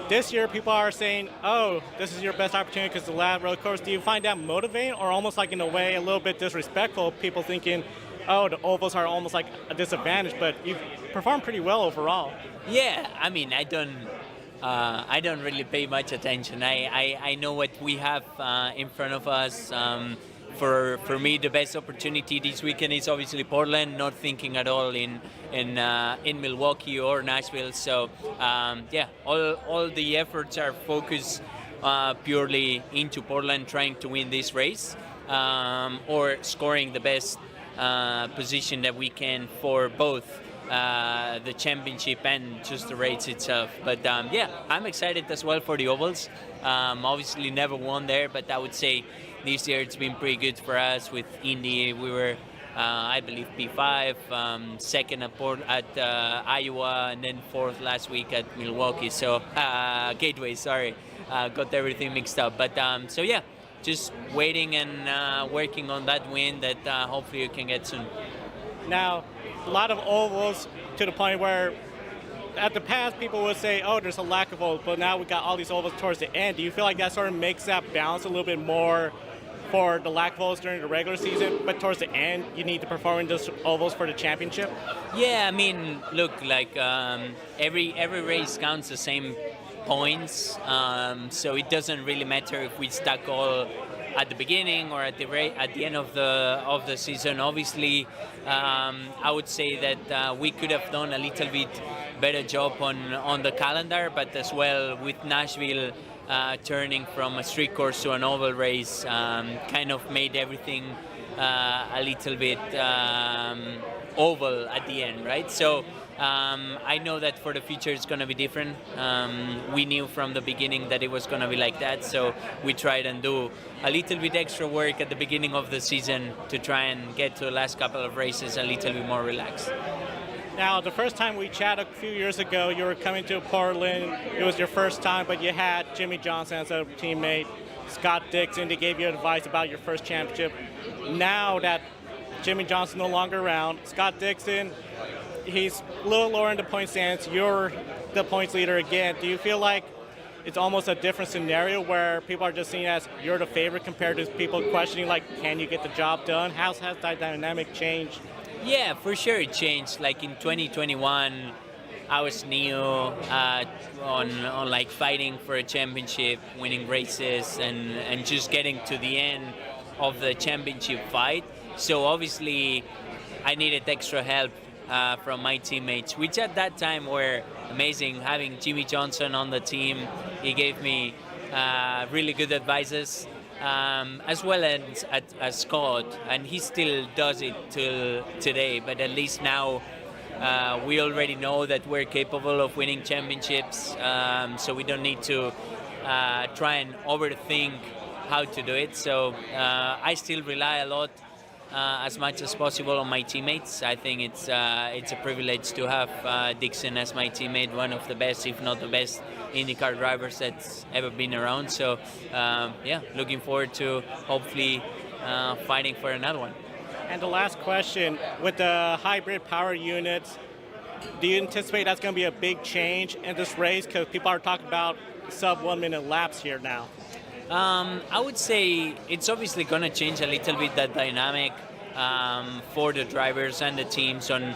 This year, people are saying, oh, this is your best opportunity because the last road course. Do you find that motivating or almost like in a way a little bit disrespectful, people thinking, oh, the ovals are almost like a disadvantage, but you've performed pretty well overall? Yeah, I mean, I don't really pay much attention. I know what we have in front of us. for me, the best opportunity this weekend is obviously Portland. Not thinking at all in Milwaukee or Nashville. So all the efforts are focused purely into Portland, trying to win this race or scoring the best position that we can for both the championship and just the race itself. But I'm excited as well for the ovals. Obviously never won there, but I would say this year it's been pretty good for us. With Indy, we were I believe P5, second at Iowa, and then fourth last week at Milwaukee. So Gateway, sorry, got everything mixed up. But just waiting and working on that win that hopefully you can get soon. Now, a lot of ovals to the point where at the past people would say, oh, there's a lack of ovals, but now we got all these ovals towards the end. Do you feel like that sort of makes that balance a little bit more for the lack of ovals during the regular season, but towards the end you need to perform in those ovals for the championship? Yeah, I mean, look, like every race counts the same points, so it doesn't really matter if we stack all at the beginning or at the end of the season. Obviously, I would say that we could have done a little bit better job on the calendar, but as well with Nashville turning from a street course to an oval race, kind of made everything a little bit oval at the end, right? So I know that for the future it's going to be different. We knew from the beginning that it was going to be like that, so we tried and do a little bit extra work at the beginning of the season to try and get to the last couple of races a little bit more relaxed. Now, the first time we chatted a few years ago, you were coming to Portland. It was your first time, but you had Jimmy Johnson as a teammate, Scott Dixon. They gave you advice about your first championship. Now that Jimmy Johnson no longer around, Scott Dixon, he's a little lower in the point stands. You're the points leader again. Do you feel like it's almost a different scenario where people are just seeing as you're the favorite compared to people questioning, like, can you get the job done? How has that dynamic changed? Yeah, for sure it changed. Like in 2021, I was new on like fighting for a championship, winning races, and just getting to the end of the championship fight. So obviously, I needed extra help from my teammates, which at that time were amazing. Having Jimmy Johnson on the team, he gave me really good advices. As well as Scott, and he still does it till today, but at least now we already know that we're capable of winning championships, so we don't need to try and overthink how to do it. So I still rely a lot as much as possible on my teammates. I think it's a privilege to have Dixon as my teammate, one of the best, if not the best, INDYCAR drivers that's ever been around. So looking forward to hopefully fighting for another one. And the last question, with the hybrid power units, do you anticipate that's going to be a big change in this race? Because people are talking about sub 1 minute laps here now. I would say it's obviously going to change a little bit that dynamic for the drivers and the teams on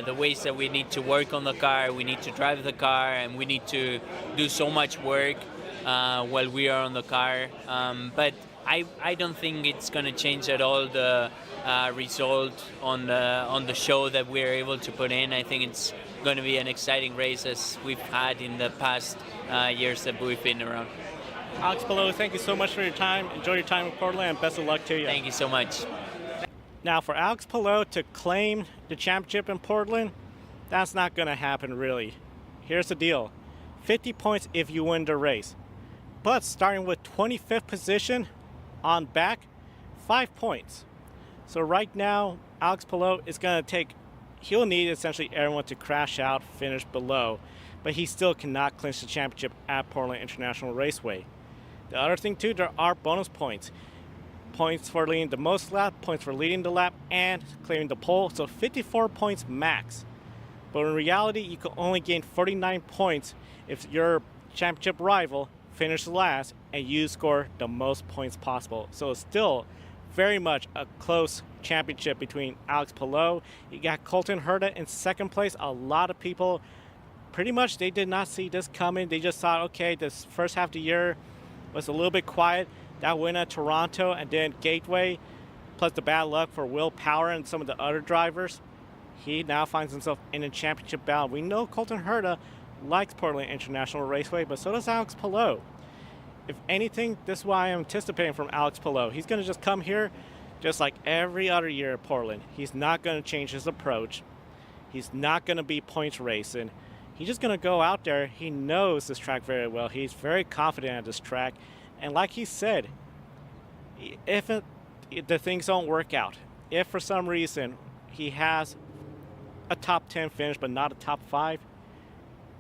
the ways that we need to work on the car, we need to drive the car, and we need to do so much work while we are on the car. But I don't think it's going to change at all the result on the show that we're able to put in. I think it's going to be an exciting race as we've had in the past years that we've been around. Alex Palou, thank you so much for your time. Enjoy your time in Portland, and best of luck to you. Thank you so much. Now, for Alex Palou to claim the championship in Portland, that's not going to happen, really. Here's the deal. 50 points if you win the race. But starting with 25th position on back, 5 points. So right now, Alex Palou is going to take, he'll need essentially everyone to crash out, finish below, but he still cannot clinch the championship at Portland International Raceway. The other thing too, there are bonus points. Points for leading the most lap, points for leading the lap, and clearing the pole, so 54 points max. But in reality, you can only gain 49 points if your championship rival finishes last and you score the most points possible. So it's still very much a close championship between Alex Palou. You got Colton Herta in second place. A lot of people, pretty much, they did not see this coming. They just thought, okay, this first half of the year was a little bit quiet. that win at Toronto and then Gateway, plus the bad luck for Will Power and some of the other drivers, he now finds himself in a championship battle. We know Colton Herta likes Portland International Raceway, but so does Alex Palou. If anything, this is what I am anticipating from Alex Palou. He's going to just come here just like every other year at Portland. He's not going to change his approach. He's not going to be points racing. He's just going to go out there. He knows this track very well. He's very confident at this track. And like he said, if the things don't work out, if for some reason he has a top 10 finish but not a top 5,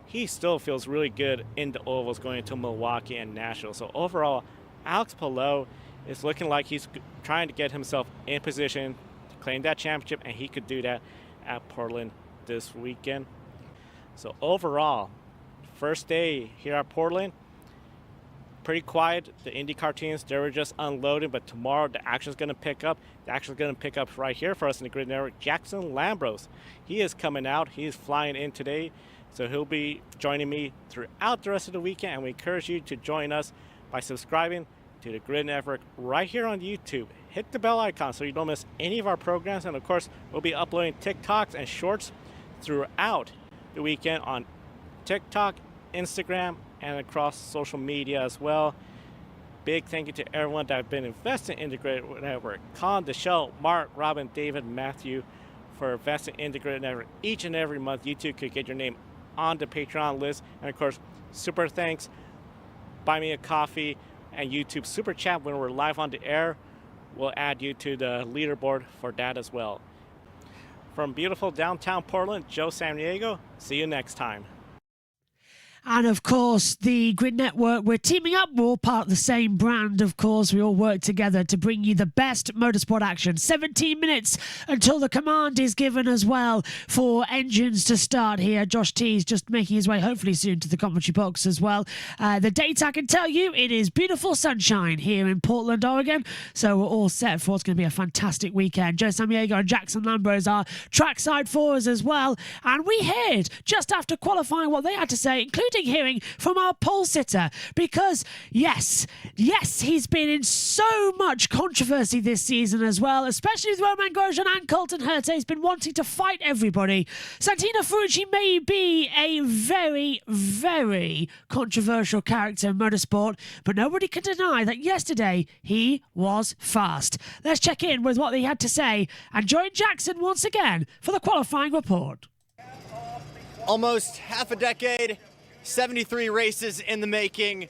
he still feels really good in the ovals going into Milwaukee and Nashville. So overall, Alex Palou is looking like he's trying to get himself in position to claim that championship, and he could do that at Portland this weekend. So overall, first day here at Portland, pretty quiet. The IndyCar teams, they were just unloading, but tomorrow the action's going to pick up. The action's going to pick up right here for us in the Grid Network. Jackson Lambros, he is coming out. He is flying in today. So he'll be joining me throughout the rest of the weekend, and we encourage you to join us by subscribing to the Grid Network right here on YouTube. Hit the bell icon so you don't miss any of our programs, and of course, we'll be uploading TikToks and Shorts throughout the weekend on TikTok, Instagram, and across social media as well. Big thank you to everyone that have been investing in the Grid Network. Colin, Deshelle, Mark, Robin, David, Matthew, for investing in the Grid Network each and every month. You too could get your name on the Patreon list. And of course, super thanks, Buy Me a Coffee and YouTube Super Chat when we're live on the air. We'll add you to the leaderboard for that as well. From beautiful downtown Portland, Joe Samaniego, see you next time. And of course, the Grid Network, we're teaming up. We're all part of the same brand, of course. We all work together to bring you the best motorsport action. 17 minutes until the command is given as well for engines to start here. Josh T is just making his way, hopefully soon, to the commentary box as well. The date, I can tell you, it is beautiful sunshine here in Portland, Oregon. So we're all set for what's going to be a fantastic weekend. Joe Samaniego and Jackson Lambros are trackside for us as well. And we heard just after qualifying what they had to say, including hearing from our pole sitter, because yes, he's been in so much controversy this season as well, especially with Romain Grosjean and Colton Herta. He's been wanting to fight everybody. Santino Ferrucci may be a very, very controversial character in motorsport, but nobody can deny that yesterday he was fast. Let's check in with what he had to say and join Jackson once again for the qualifying report. Almost half a decade, 73 races in the making.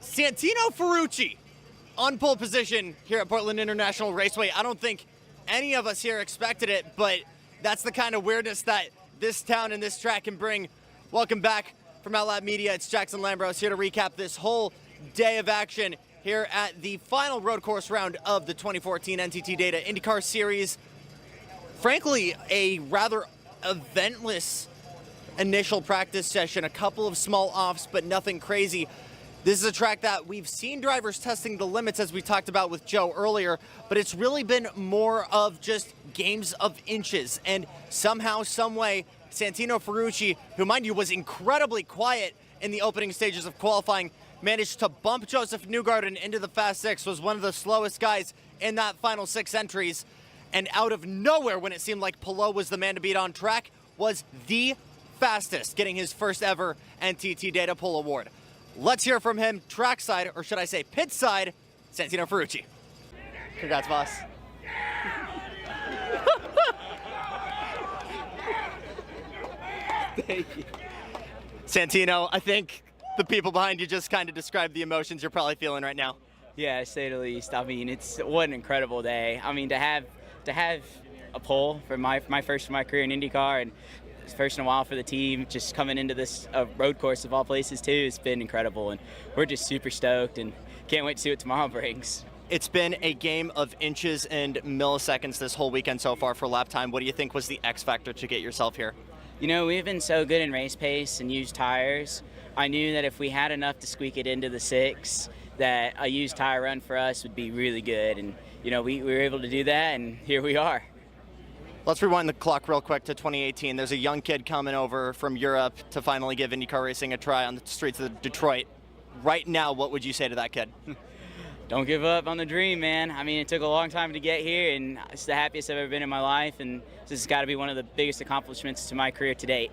Santino Ferrucci on pole position here at Portland International Raceway. I don't think any of us here expected it, but that's the kind of weirdness that this town and this track can bring. Welcome back from Outlap Media. It's Jackson Lambros here to recap this whole day of action here at the final road course round of the 2014 NTT Data IndyCar Series. Frankly, a rather eventless initial practice session, a couple of small offs, but nothing crazy. This is a track that we've seen drivers testing the limits, as we talked about with Joe earlier, but it's really been more of just games of inches. And somehow, some way, Santino Ferrucci, who mind you was incredibly quiet in the opening stages of qualifying, managed to bump Joseph Newgarden into the Fast Six, was one of the slowest guys in that final 6 entries. And out of nowhere, when it seemed like Palou was the man to beat on track, was the fastest, getting his first ever NTT Data Pole Award. Let's hear from him trackside, or should I say pit side, Santino Ferrucci. Congrats, boss. Thank you. Santino, I think the people behind you just kind of described the emotions you're probably feeling right now. Yeah, to say the least. I mean, what an incredible day. I mean, to have a pole for my first of my career in IndyCar, and first in a while for the team, just coming into this road course of all places too, it's been incredible, and we're just super stoked and can't wait to see what tomorrow brings. It's been a game of inches and milliseconds this whole weekend so far for lap time. What do you think was the X factor to get yourself here? You know, we've been so good in race pace and used tires. I knew that if we had enough to squeak it into the 6, that a used tire run for us would be really good, and you know, we were able to do that, and here we are. Let's rewind the clock real quick to 2018. There's a young kid coming over from Europe to finally give IndyCar racing a try on the streets of Detroit. Right now, what would you say to that kid? don't give up on the dream, man. I mean, it took a long time to get here, and it's the happiest I've ever been in my life, and this has got to be one of the biggest accomplishments to my career to date.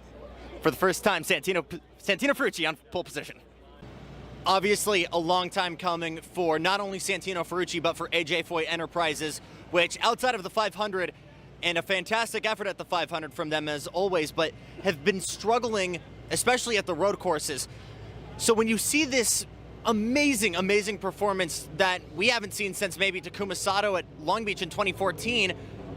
For the first time, Santino Ferrucci on pole position. Obviously, a long time coming for not only Santino Ferrucci, but for AJ Foyt Enterprises, which outside of the 500, and a fantastic effort at the 500 from them as always, but have been struggling, especially at the road courses. So when you see this amazing, amazing performance that we haven't seen since maybe Takuma Sato at Long Beach in 2014,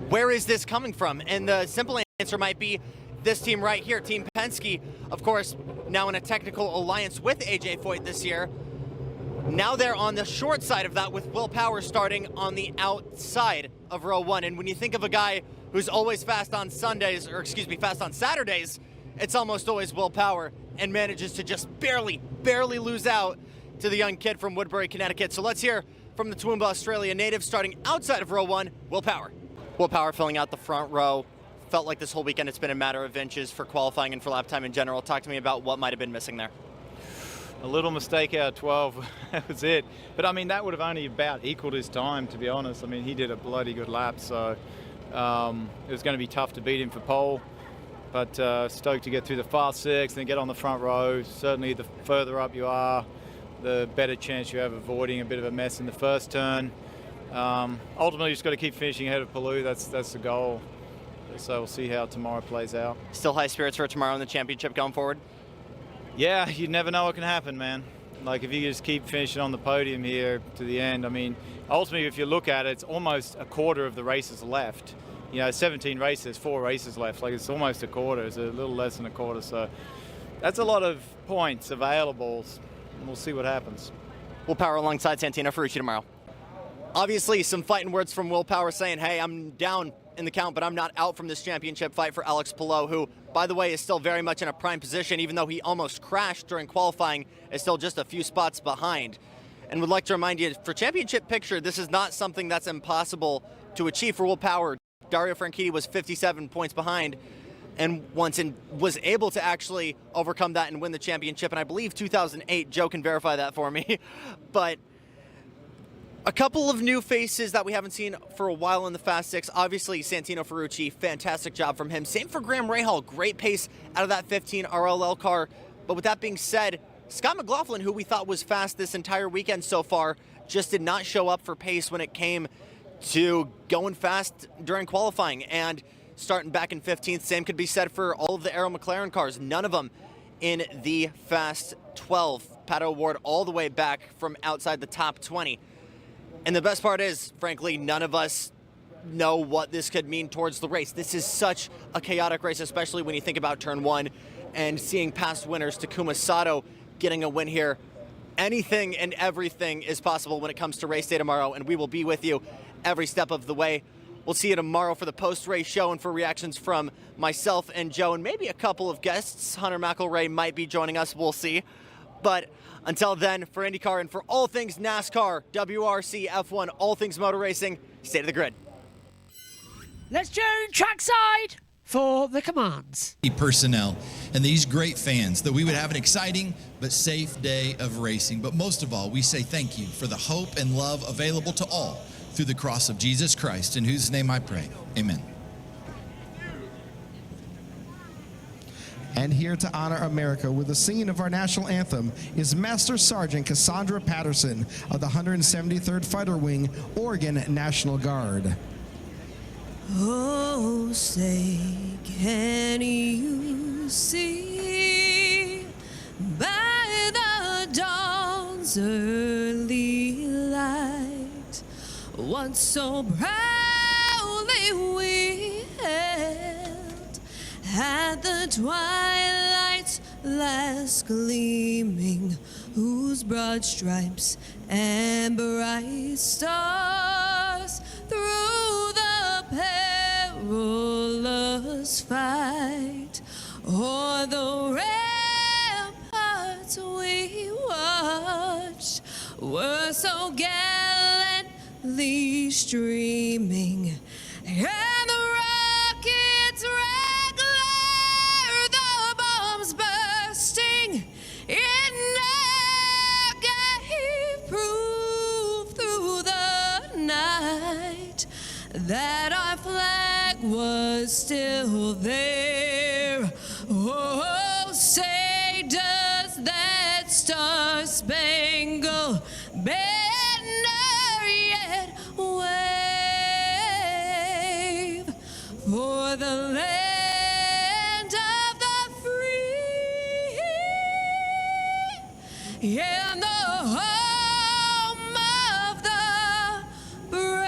where is this coming from? And the simple answer might be this team right here, Team Penske, of course, now in a technical alliance with AJ Foyt this year. Now they're on the short side of that with Will Power starting on the outside of row 1. And when you think of a guy who's always fast on Sundays, or excuse me, fast on Saturdays, it's almost always Will Power, and manages to just barely lose out to the young kid from Woodbury, Connecticut. So let's hear from the Toowoomba, Australia native starting outside of row 1, Will Power. Will Power filling out the front row. Felt like this whole weekend it's been a matter of inches for qualifying and for lap time in general. Talk to me about what might have been missing there. A little mistake out of 12, that was it. But I mean, that would have only about equaled his time, to be honest. I mean, he did a bloody good lap, so it was going to be tough to beat him for pole. But stoked to get through the fast 6 and get on the front row. Certainly the further up you are, the better chance you have of avoiding a bit of a mess in the first turn. Ultimately, you just got to keep finishing ahead of Palou. That's the goal. So we'll see how tomorrow plays out. Still high spirits for tomorrow in the championship going forward? Yeah, you never know what can happen, man. Like if you just keep finishing on the podium here to the end, I mean, ultimately if you look at it, it's almost a quarter of the races left. You know, 17 races, 4 races left. Like it's almost a quarter. It's a little less than a quarter. So that's a lot of points available. And we'll see what happens. Will Power alongside Santino Ferrucci tomorrow. Obviously, some fighting words from Will Power saying, hey, I'm down in the count, but I'm not out from this championship fight for Alex Palou, who, by the way, is still very much in a prime position, even though he almost crashed during qualifying, is still just a few spots behind. And would like to remind you, for championship picture, this is not something that's impossible to achieve for Will Power. Dario Franchitti was 57 points behind and was able to actually overcome that and win the championship. And I believe 2008, Joe can verify that for me. But a couple of new faces that we haven't seen for a while in the Fast 6. Obviously, Santino Ferrucci, fantastic job from him. Same for Graham Rahal, great pace out of that 15 RLL car. But with that being said, Scott McLaughlin, who we thought was fast this entire weekend so far, just did not show up for pace when it came to going fast during qualifying and starting back in 15th. Same could be said for all of the Arrow McLaren cars. None of them in the Fast 12. Pato Ward all the way back from outside the top 20. And the best part is, frankly, none of us know what this could mean towards the race. This is such a chaotic race, especially when you think about turn 1 and seeing past winners, Takuma Sato getting a win here. Anything and everything is possible when it comes to race day tomorrow, and we will be with you every step of the way. We'll see you tomorrow for the post-race show and for reactions from myself and Joe, and maybe a couple of guests. Hunter McElroy might be joining us, we'll see. But until then, for INDYCAR and for all things NASCAR, WRC, F1, all things motor racing, stay to the grid. Let's join trackside for the commands. Personnel and these great fans, that we would have an exciting but safe day of racing. But most of all, we say thank you for the hope and love available to all through the cross of Jesus Christ, in whose name I pray. Amen. And here to honor America with the singing of our national anthem is Master Sergeant Cassandra Patterson of the 173rd Fighter Wing, Oregon National Guard. Oh, say, can you see by the dawn's early light what so proudly we held at the twilight's last gleaming, whose broad stripes and bright stars through the perilous fight o'er the ramparts we watched were so gallantly streaming, and the rockets regular, the bombs bursting in our gave proof through yet, that our flag was still there. Oh, say does that star-spangled banner yet wave for the land of the free and the home of the brave.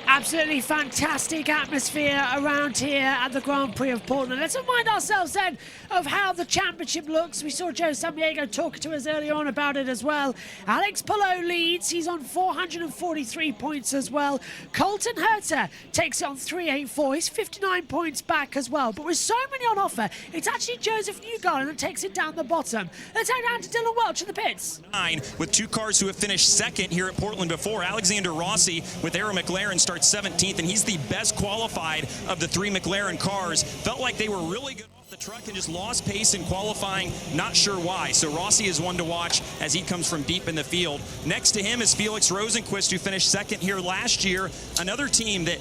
Absolutely fantastic atmosphere around here at the Grand Prix of Portland. Let's remind ourselves then of how the championship looks. We saw Joe Sambiego talking to us earlier on about it as well. Alex Palou leads. He's on 443 points as well. Colton Herter takes it on 384. He's 59 points back as well. But with so many on offer, it's actually Joseph Newgarden that takes it down the bottom. Let's head down to Dylan Welch in the pits. With two cars who have finished second here at Portland before. Alexander Rossi with Arrow McLaren starts 17th, and he's the best qualified of the three McLaren cars. Felt like they were really good off the truck and just lost pace in qualifying, not sure why. So Rossi is one to watch as he comes from deep in the field. Next to him is Felix Rosenquist, who finished second here last year. Another team that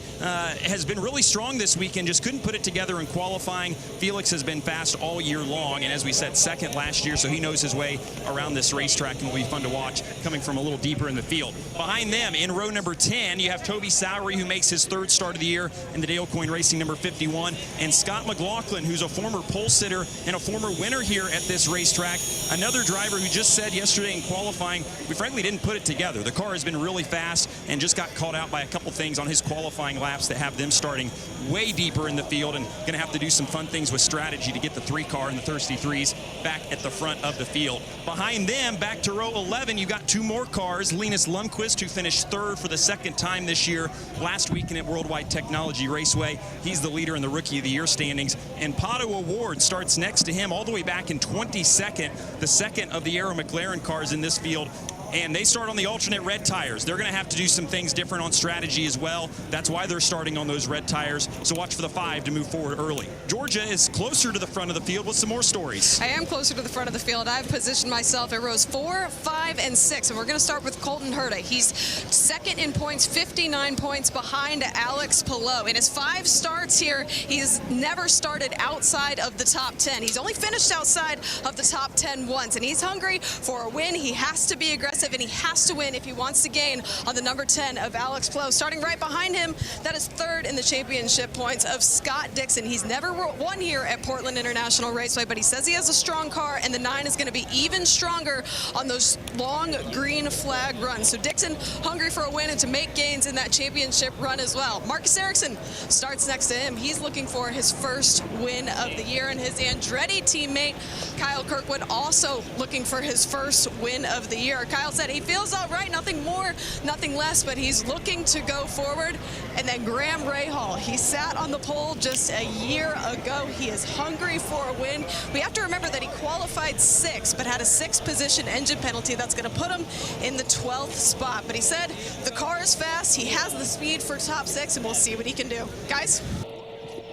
has been really strong this weekend, just couldn't put it together in qualifying. Felix has been fast all year long, and as we said, second last year, so he knows his way around this racetrack and will be fun to watch coming from a little deeper in the field. Behind them, in row number 10, you have Toby Sowery, who makes his third start of the year in the Dale Coyne Racing number 51, and Scott McLaughlin, who's a former pole sitter and a former winner here at this racetrack. Another driver who just said yesterday in qualifying, we frankly didn't put it together. The car has been really fast and just got caught out by a couple things on his qualifying laps that have them starting way deeper in the field and going to have to do some fun things with strategy to get the three car and the Thirsty Threes back at the front of the field. Behind them, back to row 11, you got two more cars. Linus Lundqvist, who finished third for the second time this year, last weekend at Worldwide Technology Raceway. He's the leader in the Rookie of the Year standings. And Pato Award starts next to him all the way back in 22nd, the second of the Arrow McLaren cars in this field. And they start on the alternate red tires. They're going to have to do some things different on strategy as well. That's why they're starting on those red tires. So watch for the 5 to move forward early. Georgia is closer to the front of the field with some more stories. I am closer to the front of the field. I've positioned myself at rows 4, 5, and 6. And we're going to start with Colton Herta. He's second in points, 59 points behind Alex Palou. In his 5 starts here, he's never started outside of the top 10. He's only finished outside of the top 10 once. And he's hungry for a win. He has to be aggressive, and he has to win if he wants to gain on the number 10 of Alex Palou. Starting right behind him, that is third in the championship points of Scott Dixon. He's never won here at Portland International Raceway, but he says he has a strong car, and the 9 is going to be even stronger on those long green flag runs. So Dixon hungry for a win and to make gains in that championship run as well. Marcus Ericsson starts next to him. He's looking for his first win of the year, and his Andretti teammate Kyle Kirkwood also looking for his first win of the year. Kyle said he feels all right, nothing more, nothing less, but he's looking to go forward. And then Graham Rahal, he sat on the pole just a year ago. He is hungry for a win. We have to remember that he qualified 6th, but had a 6th position engine penalty that's going to put him in the 12th spot. But he said the car is fast, he has the speed for top 6, and we'll see what he can do. Guys?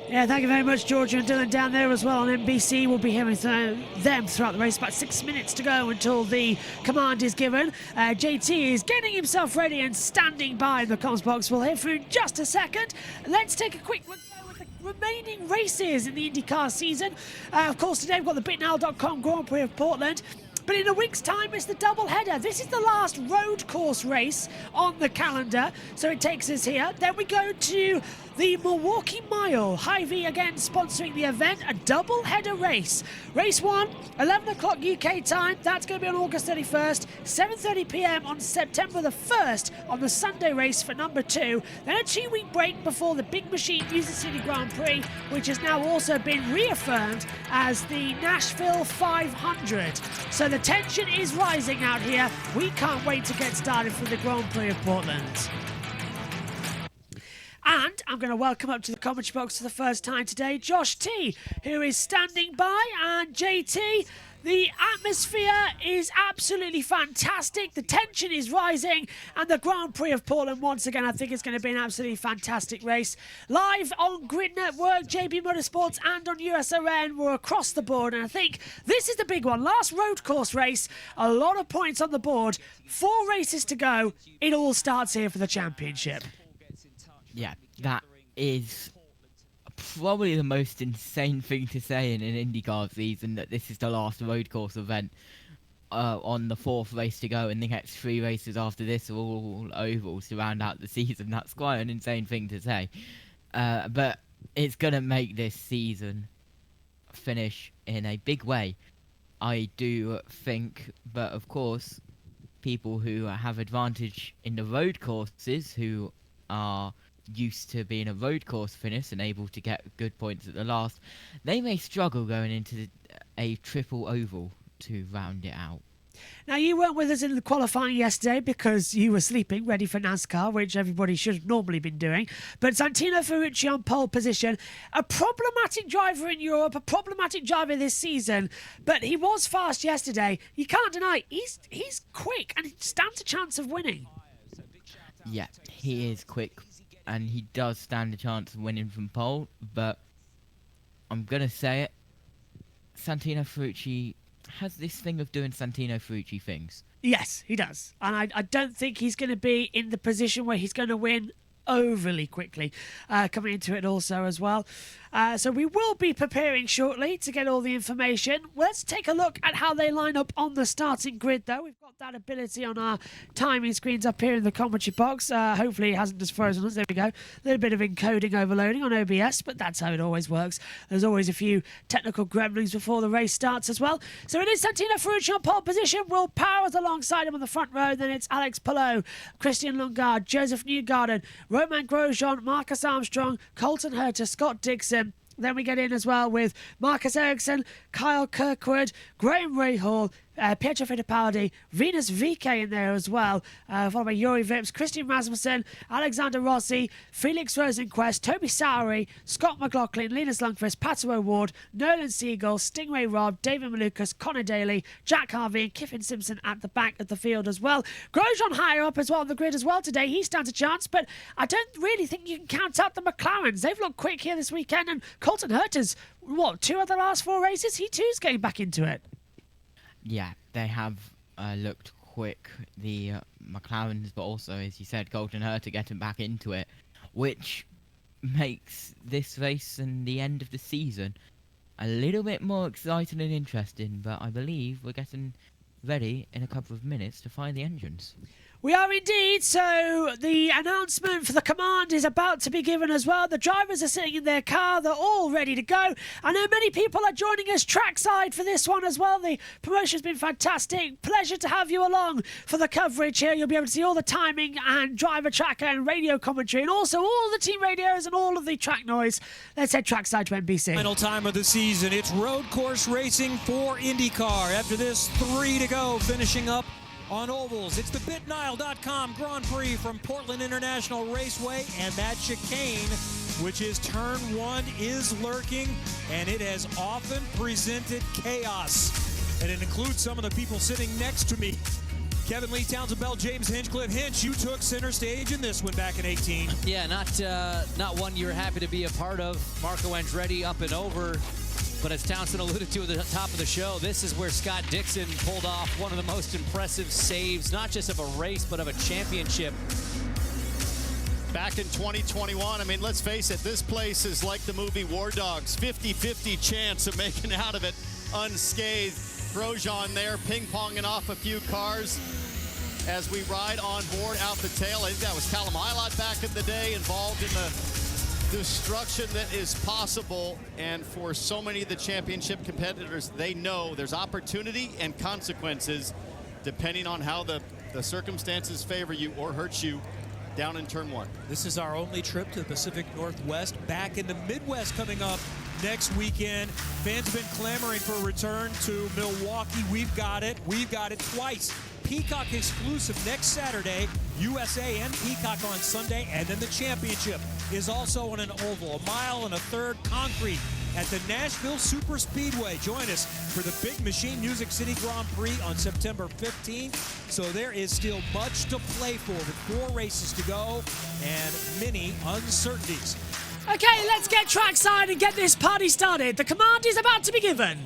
Yeah, thank you very much, Georgia and Dylan down there as well on NBC. We'll be hearing them throughout the race. About 6 minutes to go until the command is given. JT is getting himself ready and standing by in the comms box. We'll hear from him in just a second. Let's take a quick look at the remaining races in the IndyCar season. Of course, today we've got the BitNow.com Grand Prix of Portland. But in a week's time, it's the double-header. This is the last road course race on the calendar, so it takes us here. Then we go to the Milwaukee Mile. Hy-Vee again sponsoring the event, a double-header race. Race 1, 11 o'clock UK time. That's going to be on August 31st, 7:30 p.m. on September the 1st on the Sunday race for number 2. Then a 2-week break before the Big Machine Music City Grand Prix, which has now also been reaffirmed as the Nashville 500. So the tension is rising out here. We can't wait to get started for the Grand Prix of Portland. And I'm going to welcome up to the commentary box for the first time today, Josh T, who is standing by. And JT, The atmosphere is absolutely fantastic. The tension is rising, and the Grand Prix of Portland, once again, I think it's going to be an absolutely fantastic race. Live on Grid Network, JB Motorsports, and on USON, we're across the board, and I think this is the big one. Last road course race, a lot of points on the board, 4 races to go. It all starts here for the championship. Yeah, that is probably the most insane thing to say in an IndyCar season, that this is the last road course event on the 4th race to go, and the next 3 races after this are all ovals to round out the season. That's quite an insane thing to say. But it's going to make this season finish in a big way, I do think. But of course, people who have advantage in the road courses, who are used to being a road course finish and able to get good points at the last, they may struggle going into a triple oval to round it out. Now, you weren't with us in the qualifying yesterday because you were sleeping, ready for NASCAR, which everybody should have normally been doing. But Santino Ferrucci on pole position, a problematic driver in Europe, a problematic driver this season, but he was fast yesterday. You can't deny he's quick and he stands a chance of winning. Yeah, he is quick, and he does stand a chance of winning from pole, but I'm going to say it, Santino Ferrucci has this thing of doing Santino Ferrucci things. Yes, he does. And I don't think he's going to be in the position where he's going to win overly quickly coming into it also as well. So we will be preparing shortly to get all the information. Let's take a look at how they line up on the starting grid, though. We've got that ability on our timing screens up here in the commentary box. Hopefully it hasn't just frozen us. There we go. A little bit of encoding overloading on OBS, but that's how it always works. There's always a few technical gremlins before the race starts as well. So it is Santino Ferrucci on pole position. Will Powers alongside him on the front row. Then it's Alex Palou, Christian Lundgaard, Joseph Newgarden, Romain Grosjean, Marcus Armstrong, Colton Herta, Scott Dixon. Then we get in as well with Marcus Ericsson, Kyle Kirkwood, Graham Rahal, Pietro Fittipaldi, Venus VK in there as well, followed by Yuri Vips, Christian Rasmussen, Alexander Rossi, Felix Rosenquist, Toby Sowery, Scott McLaughlin, Linus Lundqvist, Pato O'Ward, Nolan Siegel, Stingray Robb, David Malukas, Connor Daly, Jack Harvey, and Kiffin Simpson at the back of the field as well. Grosjean higher up as well on the grid as well today. He stands a chance, but I don't really think you can count out the McLarens. They've looked quick here this weekend, and Colton Herta's, 2 of the last 4 races? He too's getting back into it. Yeah, they have looked quick, the McLarens, but also, as you said, Colton Herta getting back into it, which makes this race and the end of the season a little bit more exciting and interesting. But I believe we're getting ready in a couple of minutes to fire the engines. We are indeed, so the announcement for the command is about to be given as well. The drivers are sitting in their car, they're all ready to go. I know many people are joining us trackside for this one as well. The promotion's been fantastic. Pleasure to have you along for the coverage here. You'll be able to see all the timing and driver tracker and radio commentary, and also all the team radios and all of the track noise. Let's head trackside to NBC. Final time of the season. It's road course racing for IndyCar. After this, 3 to go, finishing up on ovals. It's the BitNile.com Grand Prix from Portland International Raceway, and that chicane, which is turn 1, is lurking, and it has often presented chaos. And it includes some of the people sitting next to me. Kevin Lee, Townsend Bell, James Hinchcliffe. Hinch, you took center stage in this one back in 18. Yeah, not one you're happy to be a part of. Marco Andretti up and over. But as Townsend alluded to at the top of the show, this is where Scott Dixon pulled off one of the most impressive saves, not just of a race, but of a championship. Back in 2021, I mean, let's face it, this place is like the movie War Dogs. 50-50 chance of making out of it unscathed. Grosjean there ping-ponging off a few cars as we ride on board out the tail. I think that was Callum Eilert back in the day, involved in the destruction that is possible. And for so many of the championship competitors, they know there's opportunity and consequences depending on how the circumstances favor you or hurt you down in turn 1. This is our only trip to the Pacific Northwest. Back in the Midwest coming up next weekend. Fans have been clamoring for a return to Milwaukee. We've got it. We've got it twice. Peacock exclusive next Saturday, USA and Peacock on Sunday, and then the championship is also on an oval, 1.3 miles concrete at the Nashville Super Speedway. Join us for the Big Machine Music City Grand Prix on September 15th. So there is still much to play for with 4 races to go and many uncertainties. Okay, let's get trackside and get this party started. The command is about to be given.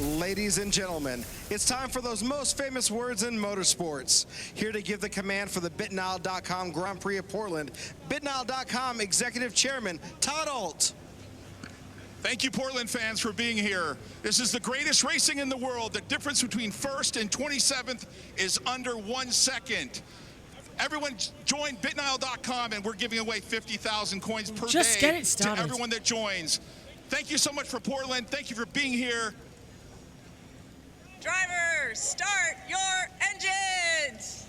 Ladies and gentlemen, it's time for those most famous words in motorsports. Here to give the command for the BitNile.com Grand Prix of Portland, BitNile.com Executive Chairman Todd Alt. Thank you, Portland fans, for being here. This is the greatest racing in the world. The difference between 1st and 27th is under 1 second. Everyone join BitNile.com, and we're giving away 50,000 coins per day to everyone that joins. Thank you so much for Portland. Thank you for being here. Drivers, start your engines!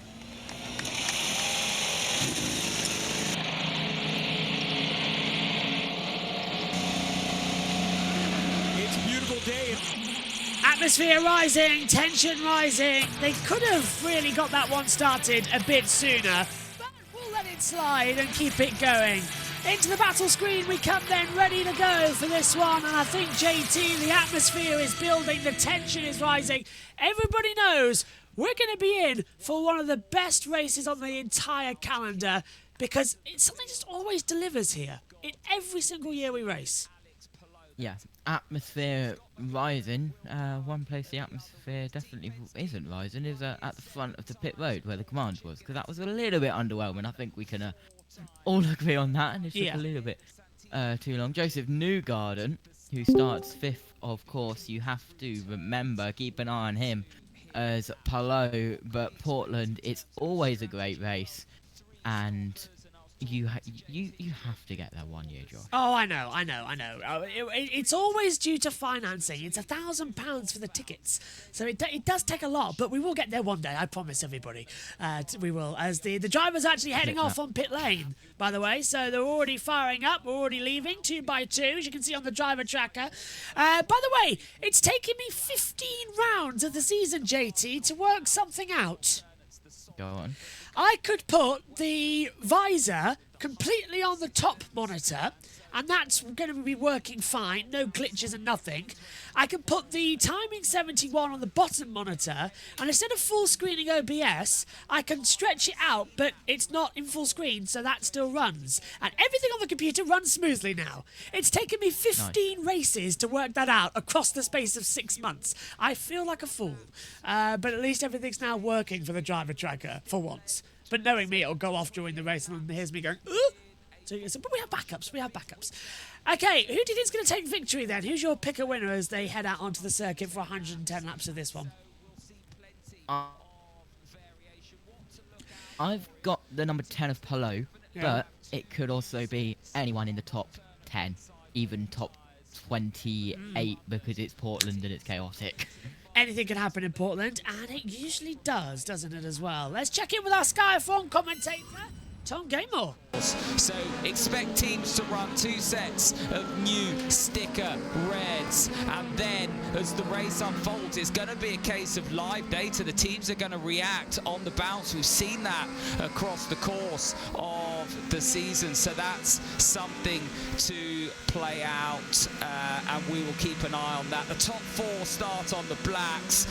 It's a beautiful day. Atmosphere rising, tension rising. They could have really got that one started a bit sooner, but we'll let it slide and keep it going. Into the battle screen we come then, ready to go for this one. And I think, JT, the atmosphere is building, the tension is rising. Everybody knows we're going to be in for one of the best races on the entire calendar, because it's something just always delivers here in every single year we race. Yeah, atmosphere rising. One place the atmosphere definitely isn't rising is at the front of the pit road where the command was, because that was a little bit underwhelming. I think we can all agree on that, and it took a little bit too long. Joseph Newgarden, who starts 5th, of course, you have to remember, keep an eye on him as Palou, but Portland, it's always a great race, and you have to get that 1 year, Josh. Oh, I know. It's always due to financing. It's £1,000 for the tickets, so it does take a lot. But we will get there one day. I promise everybody. We will. As the drivers are actually heading off on pit lane, by the way, so they're already firing up. We're already leaving 2 by 2, as you can see on the driver tracker. By the way, it's taken me 15 rounds of the season, JT, to work something out. Go on. I could put the visor completely on the top monitor, and that's going to be working fine, no glitches and nothing. I can put the timing 71 on the bottom monitor, and instead of full screening OBS, I can stretch it out, but it's not in full screen, so that still runs. And everything on the computer runs smoothly now. It's taken me 15 races to work that out across the space of 6 months. I feel like a fool, but at least everything's now working for the driver tracker, for once. But knowing me, it'll go off during the race, and then here's me going, ooh! So, but we have backups. Okay, who do you think is going to take victory then? Who's your pick a winner as they head out onto the circuit for 110 laps of this one? I've got the number 10 of Palou, but it could also be anyone in the top 10, even top 28, because it's Portland and it's chaotic. Anything can happen in Portland, and it usually does, doesn't it, as well? Let's check in with our Sky F1 commentator, Tom Gaymore. So expect teams to run 2 sets of new sticker reds, and then as the race unfolds, it's going to be a case of live data. The teams are going to react on the bounce. We've seen that across the course of the season, so that's something to play out, and we will keep an eye on that. The top 4 start on the blacks.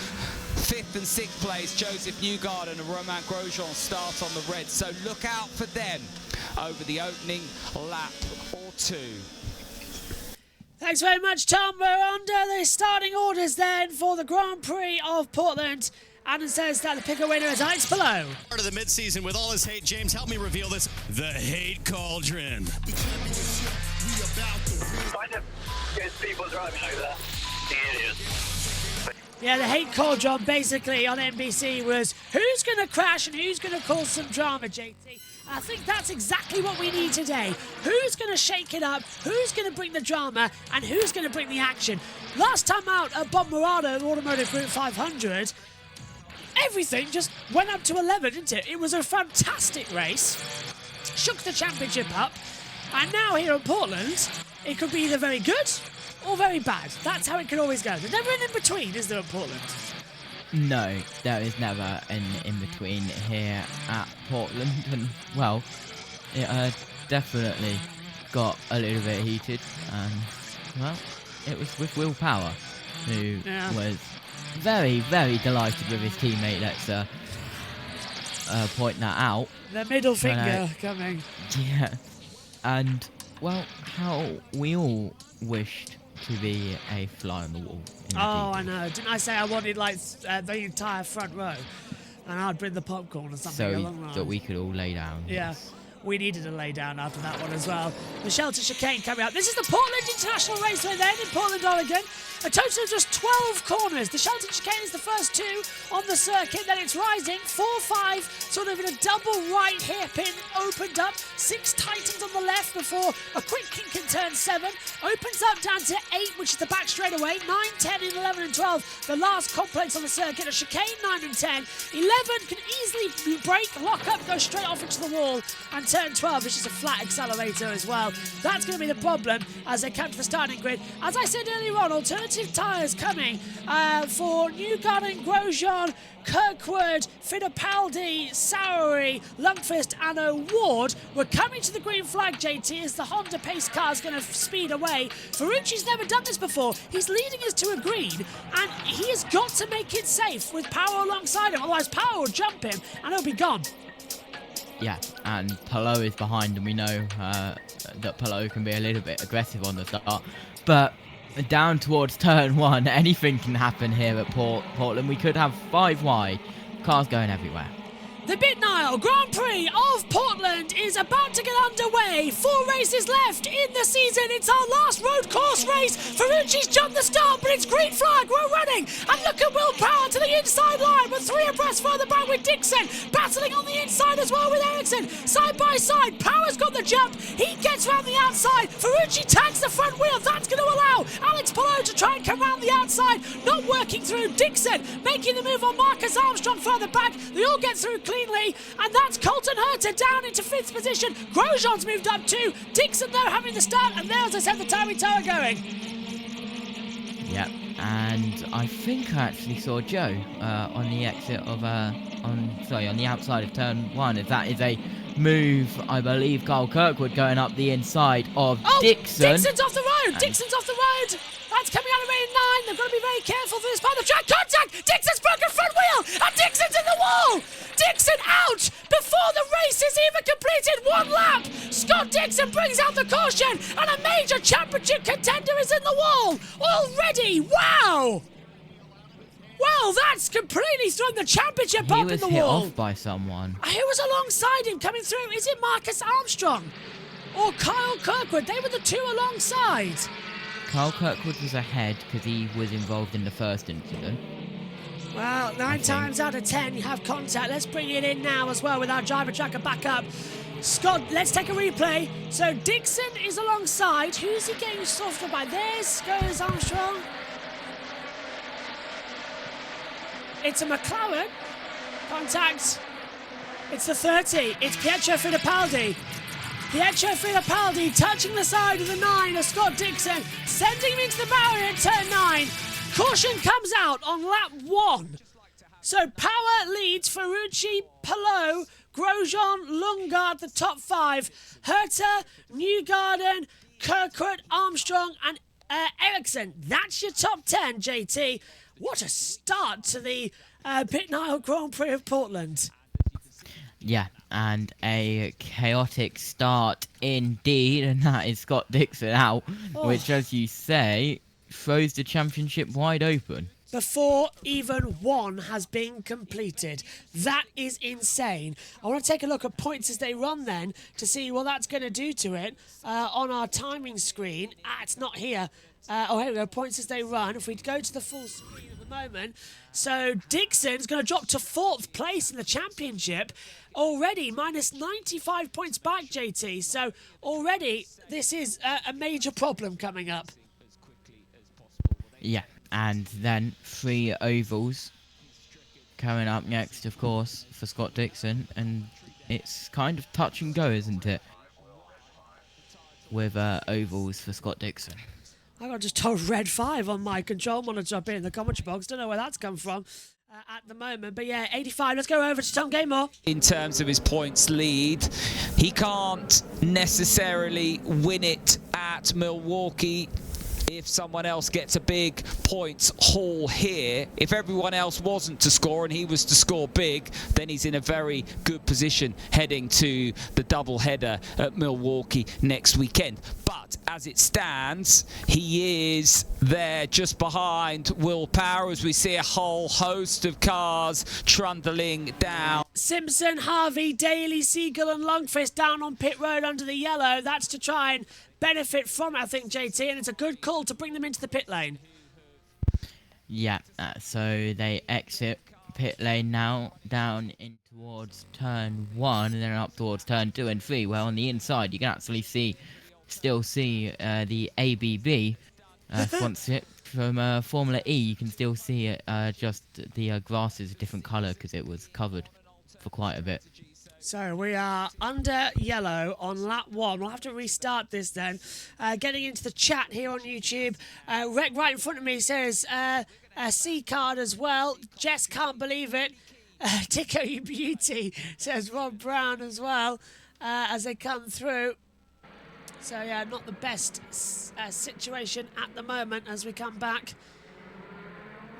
5th and 6th place, Joseph Newgarden and Romain Grosjean start on the reds, so look out for them over the opening lap or 2. Thanks very much, Tom. We're under the starting orders then for the Grand Prix of Portland. Adam says that the picker winner is Alex Palou. Part of the midseason with all his hate. James, help me reveal this. The Hate Cauldron. Find them people driving over there. Idiots. Yeah, the hate cauldron basically on NBC was who's going to crash and who's going to cause some drama, JT. I think that's exactly what we need today. Who's going to shake it up, who's going to bring the drama, and who's going to bring the action. Last time out at Bob Morado Automotive Group 500, everything just went up to 11, didn't it? It was a fantastic race, shook the championship up, and now here in Portland, it could be either very good or very bad. That's how it can always go. There's never an in-between, is there, in Portland? No, there is never an in-between here at Portland. And, well, it definitely got a little bit heated. And, well, it was with Will Power, who was very, very delighted with his teammate. Let's point that out. The middle finger coming. Yeah, and well, how we all wished to be a fly on the wall. Oh, I know. Didn't I say I wanted like the entire front row, and I'd bring the popcorn or something along those. So that we could all lay down. Yeah. We needed a lay down after that one as well. The Shelter Chicane coming up. This is the Portland International Raceway then in Portland, Oregon. A total of just 12 corners. The Shelter Chicane is the first two on the circuit. Then it's rising. 4-5, sort of in a double right hairpin, opened up. 6 tightens on the left before a quick kink in turn 7. Opens up down to 8, which is the back straightaway. 9, 10, and 11 and 12. The last complex on the circuit. A chicane 9 and 10. 11 can easily break, lock up, go straight off into the wall. And turn 12, which is a flat accelerator as well. That's going to be the problem as they come to the starting grid. As I said earlier on, alternative tyres coming for Newgarden, Grosjean, Kirkwood, Fittipaldi, Sowery, Lundqvist and O'Ward. We're coming to the green flag, JT, as the Honda pace car is going to speed away. Ferrucci's never done this before. He's leading us to a green, and he has got to make it safe with Power alongside him, otherwise Power will jump him and he'll be gone. Yeah, and Palou is behind, and we know that Palou can be a little bit aggressive on the start. But down towards turn 1, anything can happen here at Portland. We could have 5 wide, cars going everywhere. The BitNile Grand Prix of Portland is about to get underway. 4 races left in the season. It's our last road course race. Ferrucci's jumped the start, but it's green flag. We're running. And look at Will Power to the inside line. With 3 abreast further back with Dixon. Battling on the inside as well with Ericsson. Side by side. Power's got the jump. He gets round the outside. Ferrucci tags the front wheel. That's going to allow Alex Palou to try and come round the outside. Not working through. Dixon making the move on Marcus Armstrong further back. They all get through cleanly, and that's Colton Herta down into 5th position. Grosjean's moved up too. Dixon though having the start, and there, as I said, the Tommy Tower going. Yep, and I think I actually saw Joe on the exit of on the outside of turn 1. If that is a move, I believe Kyle Kirkwood going up the inside of Dixon. Dixon's off the road. Dixon's off the road. That's coming out of lane 9. They've got to be very careful for this part of the track. Contact! Dixon's broken front wheel! And Dixon's in the wall! Dixon out before the race is even completed. 1 lap. Scott Dixon brings out the caution, and a major championship contender is in the wall already. Wow! Well, that's completely thrown the championship up in the wall. He was hit off by someone. Who was alongside him coming through? Is it Marcus Armstrong or Kyle Kirkwood? They were the 2 alongside. Kyle Kirkwood was ahead because he was involved in the first incident. Well, 9 times out of 10 you have contact. Let's bring it in now as well with our driver tracker back up. Scott, let's take a replay. So Dixon is alongside. Who's he getting softened by? There's goes Armstrong. It's a McLaren. Contact. It's the 30. It's Pietro Fittipaldi. Pietro Fittipaldi touching the side of the 9 of Scott Dixon, sending him into the barrier at turn 9. Caution comes out on lap 1. So Power leads Ferrucci, Palou, Grosjean, Lundgaard, the top 5. Herta, Newgarden, Kirkwood, Armstrong, and Ericsson. That's your top 10, JT. What a start to the BitNile Grand Prix of Portland. Yeah, and a chaotic start indeed, and that is Scott Dixon out, which, as you say, throws the championship wide open. Before even 1 has been completed. That is insane. I want to take a look at points as they run then to see what that's going to do to it on our timing screen. It's not here. Here we go, points as they run. If we go to the full screen at the moment, so Dixon's going to drop to 4th place in the championship. Already minus 95 points back, JT. So already this is a major problem coming up. Yeah, and then 3 ovals coming up next, of course, for Scott Dixon. And it's kind of touch and go, isn't it? With ovals for Scott Dixon. I got just told red 5 on my control monitor up here in the commentary box. Don't know where that's come from at the moment. But yeah, 85. Let's go over to Tom Gaymore. In terms of his points lead, he can't necessarily win it at Milwaukee. if someone else gets a big points haul here. If everyone else wasn't to score and he was to score big, then he's in a very good position heading to the double-header at Milwaukee next weekend. But as it stands, he is there just behind Will Power as we see a whole host of cars trundling down. Simpson, Harvey, Daly, Siegel and Lundqvist down on pit road under the yellow. That's to try and benefit from it, I think, JT, and it's a good call to bring them into the pit lane. Yeah, so they exit pit lane now, down in towards turn 1 and then up towards turn 2 and 3, where on the inside you can actually still see the ABB sponsorship from Formula E. You can still see it, just the grass is a different colour because it was covered for quite a bit. So we are under yellow on lap 1. We'll have to restart this then. Getting into the chat here on YouTube. Rec right in front of me says a C card as well. Jess can't believe it. Tico, you beauty, says Rob Brown as well as they come through. So yeah, not the best situation at the moment as we come back.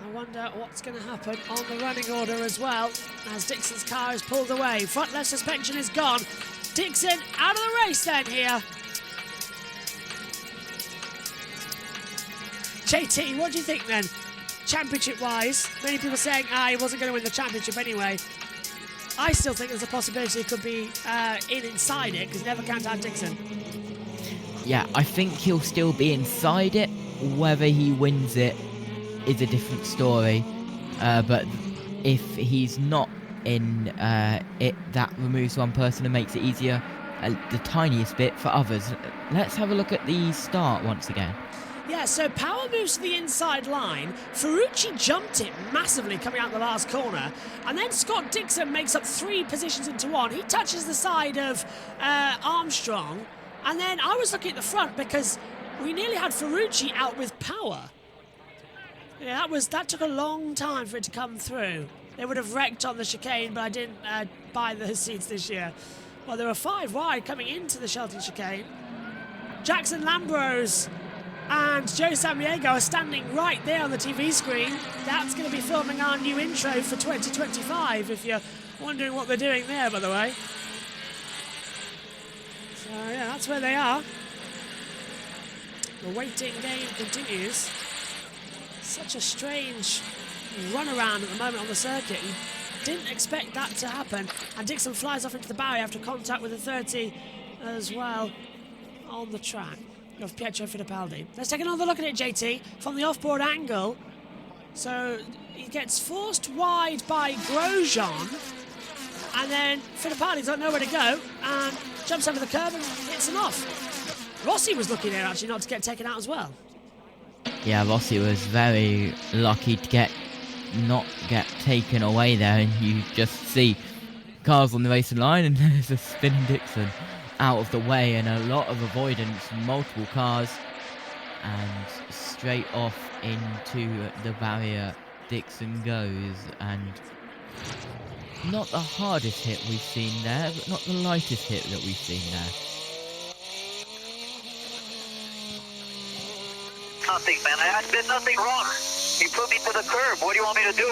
I wonder what's going to happen on the running order as well as Dixon's car is pulled away. Front left suspension is gone. Dixon out of the race then here. JT, what do you think then? Championship-wise, many people saying he wasn't going to win the championship anyway. I still think there's a possibility it could be inside it because never count out Dixon. Yeah, I think he'll still be inside it. Whether he wins it is a different story, but if he's not in it, that removes one person and makes it easier the tiniest bit for others. Let's have a look at the start once again. Yeah, so Power moves to the inside line. Ferrucci jumped it massively coming out the last corner, and then Scott Dixon makes up 3 positions into 1. He touches the side of Armstrong, and then I was looking at the front because we nearly had Ferrucci out with Power. Yeah, that took a long time for it to come through. They would have wrecked on the chicane, but I didn't buy those seats this year. Well, there were 5 wide coming into the Shelton chicane. Jackson Lambrose and Joe Sammiego are standing right there on the TV screen. That's going to be filming our new intro for 2025, if you're wondering what they're doing there, by the way. So, yeah, that's where they are. The waiting game continues. Such a strange runaround at the moment on the circuit. You didn't expect that to happen. And Dixon flies off into the barrier after contact with the 30 as well on the track of Pietro Fittipaldi. Let's take another look at it, JT, from the off-board angle. So he gets forced wide by Grosjean, and then Fittipaldi's got nowhere to go and jumps over the curb and hits him off. Rossi was lucky there actually not to get taken out as well. Yeah, Rossi was very lucky to not get taken away there, and you just see cars on the racing line and there's a spinning Dixon out of the way and a lot of avoidance, multiple cars, and straight off into the barrier Dixon goes, and not the hardest hit we've seen there, but not the lightest hit that we've seen there. Nothing, man. I did nothing wrong. You put me to the curb. What do you want me to do?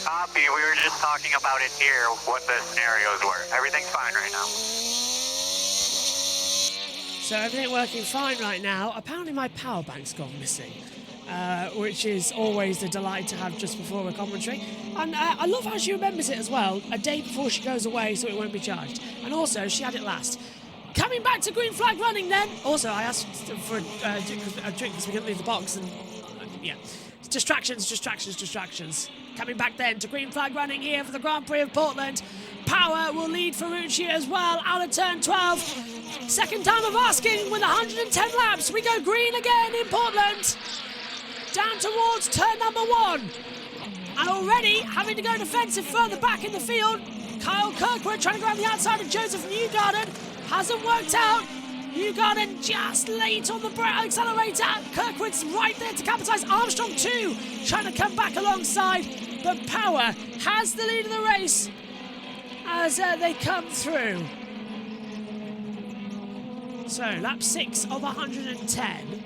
Copy. We were just talking about it here, what the scenarios were. Everything's fine right now. So everything working fine right now. Apparently my power bank's gone missing, which is always a delight to have just before a commentary. And I love how she remembers it as well, a day before she goes away so it won't be charged. And also, she had it last. Coming back to green flag running then. Also, I asked for a drink because we couldn't leave the box. And yeah, distractions. Coming back then to green flag running here for the Grand Prix of Portland. Power will lead Ferrucci as well out of turn 12. Second time of asking with 110 laps. We go green again in Portland. Down towards turn number 1. And already having to go defensive further back in the field. Kyle Kirkwood trying to go around the outside of Joseph Newgarden. Hasn't worked out. Newgarden just late on the accelerator. Kirkwood's right there to capitalise. Armstrong too, trying to come back alongside. But Power has the lead of the race as they come through. So lap 6 of 110.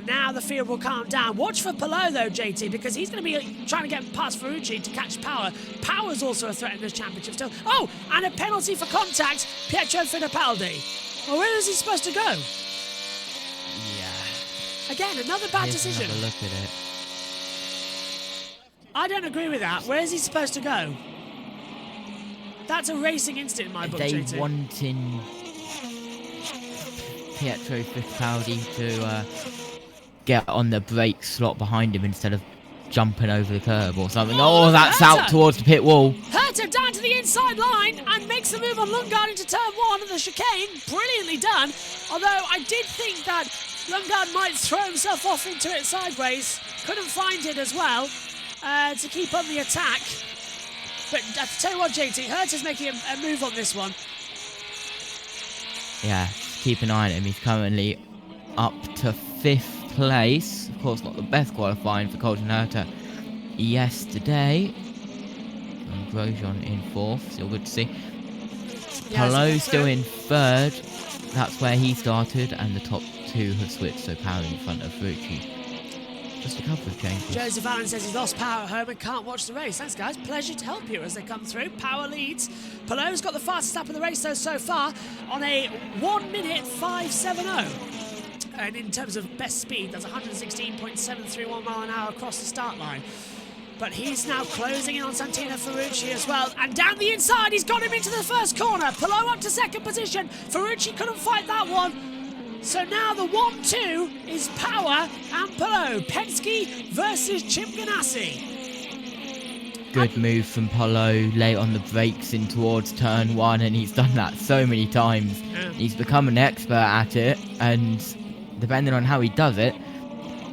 And now the field will calm down. Watch for Palou though, JT, because he's going to be trying to get past Ferrucci to catch Power. Power's also a threat in this championship still. Oh, and a penalty for contact, Pietro Fittipaldi. Well, where is he supposed to go? Yeah. Again, another bad decision. Have a look at it. I don't agree with that. Where is he supposed to go? That's a racing incident in my book, They JT. wanting Pietro Fittipaldi to get on the brake slot behind him instead of jumping over the curb or something. Oh, that's out towards the pit wall. Herta down to the inside line and makes the move on Lundgaard into turn 1 of the chicane. Brilliantly done. Although I did think that Lundgaard might throw himself off into it sideways. Couldn't find it as well to keep on the attack. But I tell you what, JT, Herta's making a move on this one. Yeah, keep an eye on him. He's currently up to 5th place. Of course, not the best qualifying for Colton Herta yesterday. And Grosjean in 4th, still good to see. Palou still in 3rd. That's where he started, and the top 2 have switched, so Power in front of Ferrucci. Just a couple of changes. Joseph Allen says he's lost Power at home and can't watch the race. Thanks, guys. Pleasure to help you as they come through. Power leads. Palou's got the fastest lap of the race so far on a 1 minute 5.70. And in terms of best speed, that's 116.731 mile an hour across the start line. But he's now closing in on Santino Ferrucci as well. And down the inside, he's got him into the first corner. Palou up to 2nd position. Ferrucci couldn't fight that one. So now the 1-2 is Power and Palou. Penske versus Chip Ganassi. Good move from Palou, late on the brakes in towards turn 1, and he's done that so many times. Yeah. He's become an expert at it, and depending on how he does it,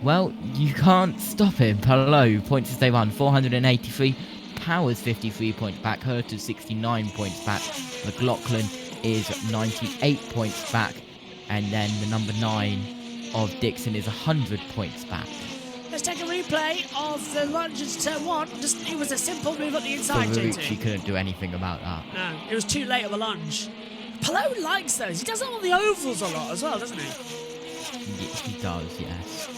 well, you can't stop him. Palou, points to stay on, 483. Power's 53 points back. Herta's 69 points back. McLaughlin is 98 points back. And then the number 9 of Dixon is 100 points back. Let's take a replay of the lunge into turn 1. It was a simple move up the inside, JT. She couldn't do anything about that. No, it was too late on the lunge. Palou likes those. He does it on the ovals a lot as well, doesn't he? He does, yes.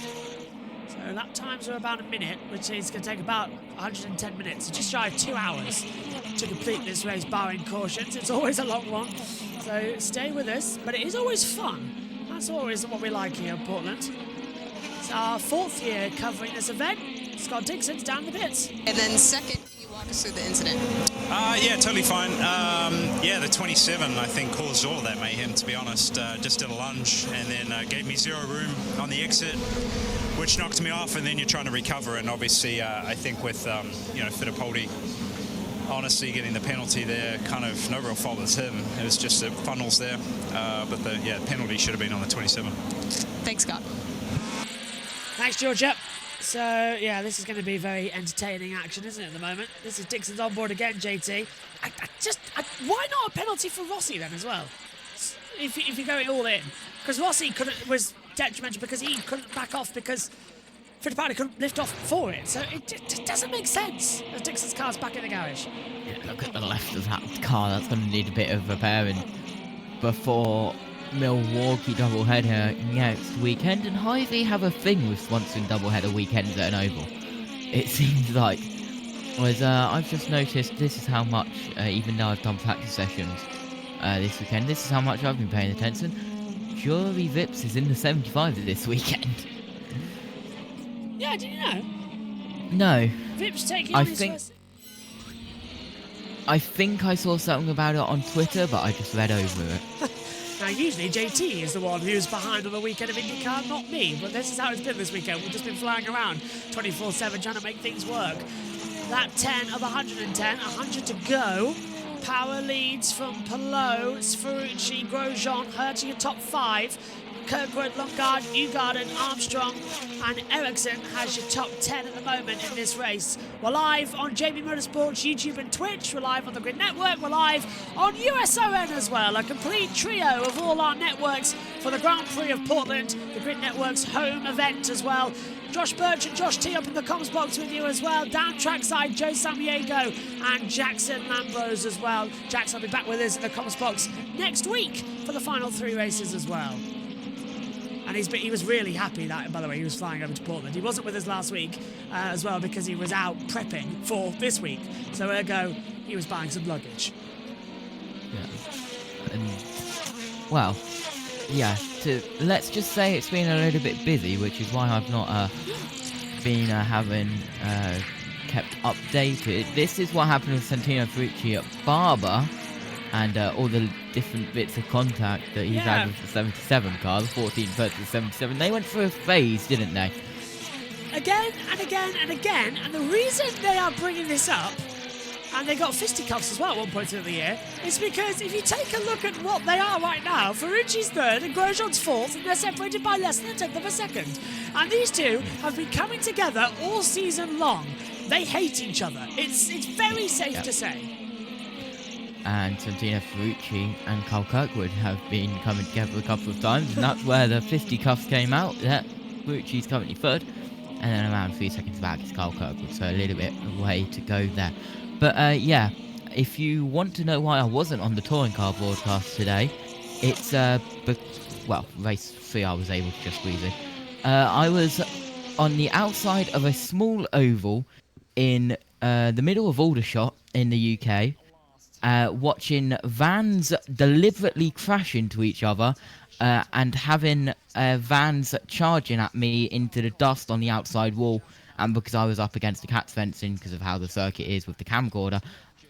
So lap times are about a minute, which is going to take about 110 minutes, so just shy of 2 hours to complete this race, barring cautions. It's always a long one, so stay with us. But it is always fun. That's always what we like here in Portland. It's our 4th year covering this event. Scott Dixon's down the pits. And then second, can you walk us through the incident? Yeah, totally fine. Yeah, the 27, I think, caused all of that mayhem, to be honest. Just did a lunge and then gave me 0 room on the exit, which knocked me off, and then you're trying to recover. And obviously, I think with, Fittipaldi, honestly, getting the penalty there, kind of no real fault with him. It was just the funnels there. But the penalty should have been on the 27. Thanks, Scott. Thanks, Georgia. So, yeah, this is going to be very entertaining action, isn't it, at the moment? This is Dixon's on board again, JT. Why not a penalty for Rossi then as well? If you're going all in. Because Rossi was detrimental because he couldn't back off because Fittipaldi couldn't lift off for it. So it doesn't make sense as Dixon's car's back in the garage. Yeah, look at the left of that car. That's going to need a bit of repairing before Milwaukee doubleheader next weekend. And Hy-Vee have a thing with sponsoring doubleheader weekends at an oval. It seems like. Whereas I've just noticed this is how much, even though I've done practice sessions this weekend, this is how much I've been paying attention. Jury Vips is in the 75 this weekend. Yeah, did you know? No. Vips taking on his first... I think I saw something about it on Twitter, but I just read over it. Now, usually JT is the one who's behind on the weekend of IndyCar, not me. But this is how it's been this weekend. We've just been flying around 24/7 trying to make things work. Lap 10 of 110, 100 to go. Power leads from Palou, Ferrucci, Grosjean, Herta your top 5. Kirkwood, Lundgaard, Newgarden, Armstrong and Ericsson has your top 10 at the moment in this race. We're live on JBMotorsports, YouTube and Twitch. We're live on the Grid Network. We're live on USON as well. A complete trio of all our networks for the Grand Prix of Portland, the Grid Network's home event as well. Josh Burch and Josh T up in the comms box with you as well. Down trackside, Joe Sammiego and Jackson Lambros as well. Jackson will be back with us in the comms box next week for the final 3 races as well. And he was really happy that, by the way, he was flying over to Portland. He wasn't with us last week as well because he was out prepping for this week. So ergo, he was buying some luggage. Yeah. And, well, yeah, let's just say it's been a little bit busy, which is why I've not been having kept updated. This is what happened with Santino Ferrucci at Barber, and all the different bits of contact that he's had with the 77 car, the 14 versus 77. They went through a phase, didn't they? Again and again and again, and the reason they are bringing this up, and they got fisticuffs as well at one point of the year, is because if you take a look at what they are right now, Ferrucci's third and Grosjean's fourth, and they're separated by less than a tenth of a second. And these two have been coming together all season long. They hate each other. It's very safe to say. And Santino Ferrucci and Carl Kirkwood have been coming together a couple of times, and that's where the fisticuffs came out. That Ferrucci's currently third, and then around 3 seconds back is Carl Kirkwood, so a little bit of a way to go there. But yeah, if you want to know why I wasn't on the touring car broadcast today, it's well, race 3 I was able to just squeeze in. I was on the outside of a small oval in the middle of Aldershot in the UK, watching vans deliberately crash into each other and having vans charging at me into the dust on the outside wall. And because I was up against the cat's fencing because of how the circuit is with the camcorder,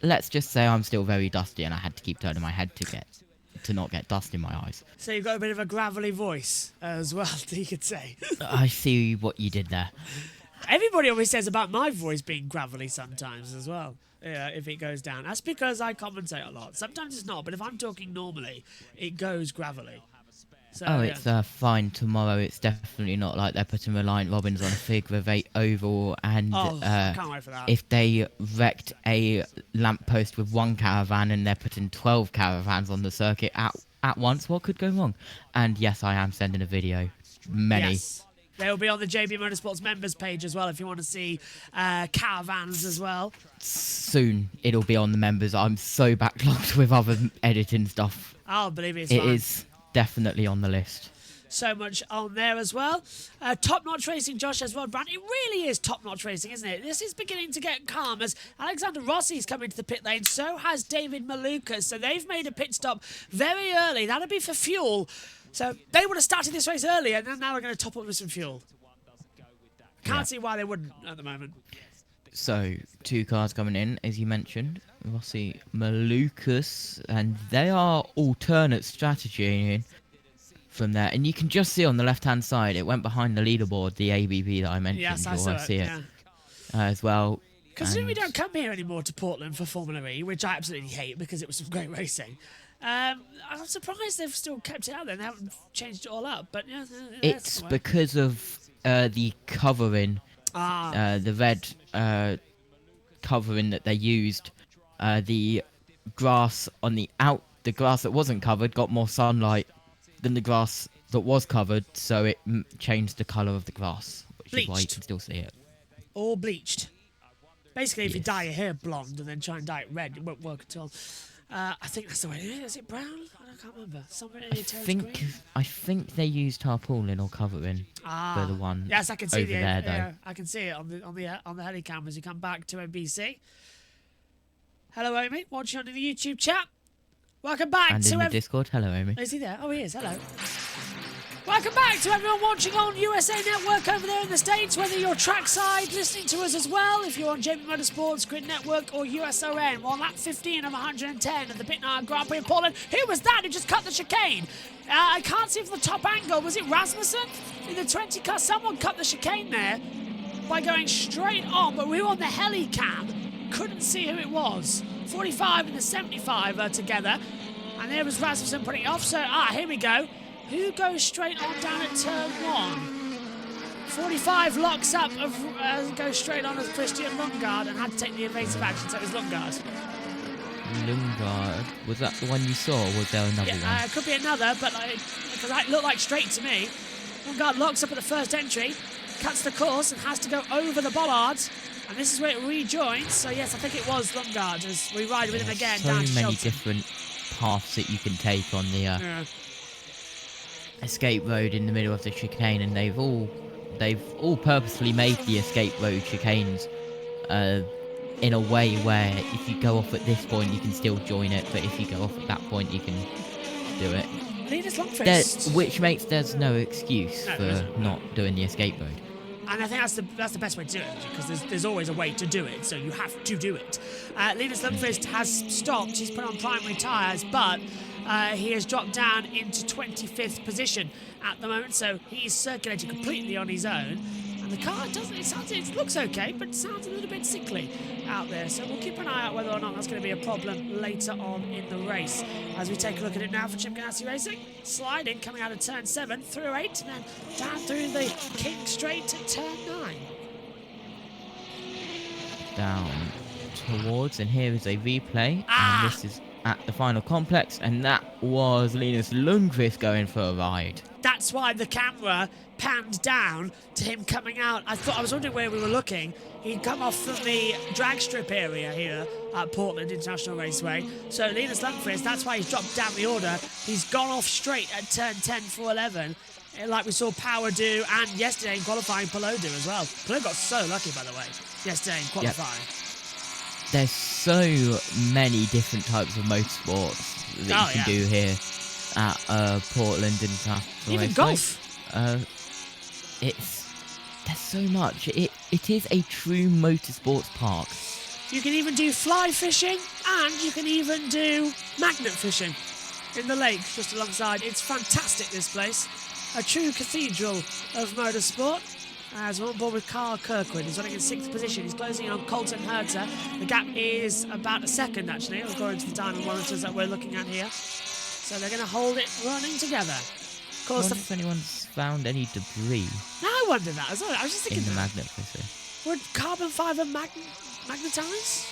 let's just say I'm still very dusty, and I had to keep turning my head to not get dust in my eyes. So you've got a bit of a gravelly voice as well, you could say. I see what you did there. Everybody always says about my voice being gravelly sometimes as well, if it goes down. That's because I commentate a lot. Sometimes it's not, but if I'm talking normally, it goes gravelly. So, it's fine tomorrow. It's definitely not like they're putting Reliant Robins on a figure of 8 oval, and can't wait for that. If they wrecked a lamppost with one caravan and they're putting 12 caravans on the circuit at once, what could go wrong? And yes, I am sending a video. Many. Yes. They'll be on the JB Motorsports members page as well if you want to see caravans as well. Soon it'll be on the members. I'm so backlogged with other editing stuff. I'll believe it. It is definitely on the list. So much on there as well. Top-notch racing, Josh says, well, Brand, it really is top-notch racing, isn't it? This is beginning to get calm as Alexander Rossi's coming to the pit lane. So has David Malukas. So they've made a pit stop very early. That'll be for fuel. So they would have started this race earlier, and then now we're going to top up with some fuel. Can't see why they wouldn't at the moment. So 2 cars coming in, as you mentioned. Rossi, Malukas, and they are alternate strategy from there. And you can just see on the left-hand side, it went behind the leaderboard, the ABB that I mentioned. Yes, I saw see it, as well. Considering we don't come here anymore to Portland for Formula E, which I absolutely hate because it was some great racing, I'm surprised they've still kept it out there and they haven't changed it all up. But yeah, it's because of the covering, the red covering that they used. The grass on the grass that wasn't covered got more sunlight than the grass that was covered, so it changed the colour of the grass, which is why you can still see it. Or bleached. Basically, if you dye your hair blonde and then try and dye it red, it won't work at all. I think that's the way it is. Is it brown? I can't remember. I think they used tarpaulin or covering for the one. Yes, I can see over there, though. I can see it on the helicam as you come back to NBC. Hello, Amy, watching on the YouTube chat. Welcome back and to in the Discord. Hello, Amy. Is he there? Oh, he is. Hello. Welcome back to everyone watching on USA Network over there in the States, whether you're trackside listening to us as well, if you're on JB Motorsports, Grid Network, or USON. Well, lap 15 of 110 of the Pitnard Grand Prix of Portland. Who was that who just cut the chicane? I can't see from the top angle. Was it Rasmussen in the 20 car? Someone cut the chicane there by going straight on, but we were on the heli cam. Couldn't see who it was. 45 and the 75 are together. And there was Rasmussen putting it off. So, here we go. Who goes straight on down at turn 1? 45 locks up, goes straight on as Christian Lundgaard and had to take the evasive action, so it was Lundgaard. Lundgaard, was that the one you saw, or was there another one? It could be another, but because it looked like straight to me. Lundgaard locks up at the first entry, cuts the course and has to go over the bollards, and this is where it rejoins. So yes, I think it was Lundgaard as we ride with him again down to So many Shelton. different paths that you can take on the escape road in the middle of the chicane, and they've all purposely made the escape road chicanes in a way where if you go off at this point you can still join it, but if you go off at that point you can do it. Linus Lundqvist. Which makes there's no excuse for not doing the escape road. And I think that's the best way to do it, because there's always a way to do it, so you have to do it. Linus Lundqvist has stopped. He's put on primary tyres, but he has dropped down into 25th position at the moment, so he's circulating completely on his own. And the car it looks okay, but it sounds a little bit sickly out there. So we'll keep an eye out whether or not that's going to be a problem later on in the race. As we take a look at it now for Chip Ganassi Racing, sliding, coming out of turn 7, through 8, and then down through the King Straight to turn 9. Down towards, and here is a replay, and this is at the final complex, and that was Linus Lundqvist going for a ride. That's why the camera panned down to him coming out. I was wondering where we were looking. He'd come off from the drag strip area here at Portland International Raceway. So Linus Lundqvist, that's why he's dropped down the order. He's gone off straight at turn 10 for 11, like we saw Power do, and yesterday in qualifying Pelot do as well. Pelot got so lucky, by the way, yesterday in qualifying. Yep. There's so many different types of motorsports that you can do here at Portland International Raceway. Even golf. There's so much. It is a true motorsports park. You can even do fly fishing, and you can even do magnet fishing in the lake just alongside. It's fantastic, this place. A true cathedral of motorsport. As we're on board with Carl Kirkwood, he's running in 6th position. He's closing in on Colton Herter. The gap is about a second, actually, according to the dyno monitors that we're looking at here. So they're going to hold it running together. Of course, I wonder if anyone's found any debris. I wondered that as well. I was just thinking in the magnet fishing. Would carbon fiber magnetise?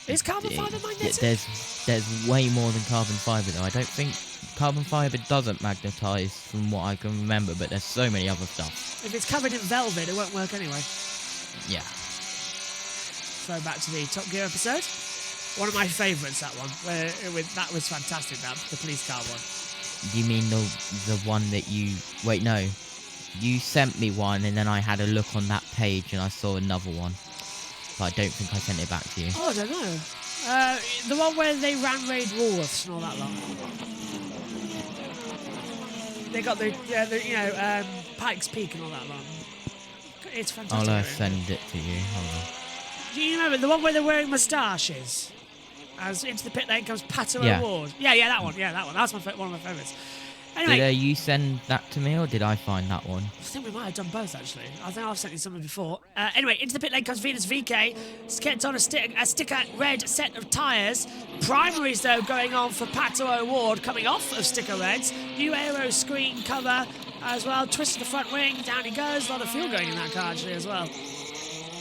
Is carbon fiber magnetic? There's way more than carbon fiber though. I don't think carbon fiber doesn't magnetise from what I can remember, but there's so many other stuff. If it's covered in velvet, it won't work anyway. Yeah. Throw back to the Top Gear episode. One of my favourites, that one. That was fantastic, the police car one. You mean the one that you... Wait, no. You sent me one, and then I had a look on that page, and I saw another one. But I don't think I sent it back to you. Oh, I don't know. The one where they ran raid Woolworths and all that lot. They got the Pikes Peak and all that lot. It's fantastic. I'll send it to you. Hold on. Do you remember the one where they're wearing moustaches? As into the pit lane comes Pato O'Ward. Yeah, that one. That's one of my favourites. Anyway, did you send that to me, or did I find that one? I think we might have done both, actually. I think I've sent you something before. Anyway, into the pit lane comes Venus VK. Gets on a sticker red set of tyres. Primaries, though, going on for Pato O'Ward, coming off of sticker reds. New aero screen cover as well. Twist to the front wing. Down he goes. A lot of fuel going in that car, actually, as well.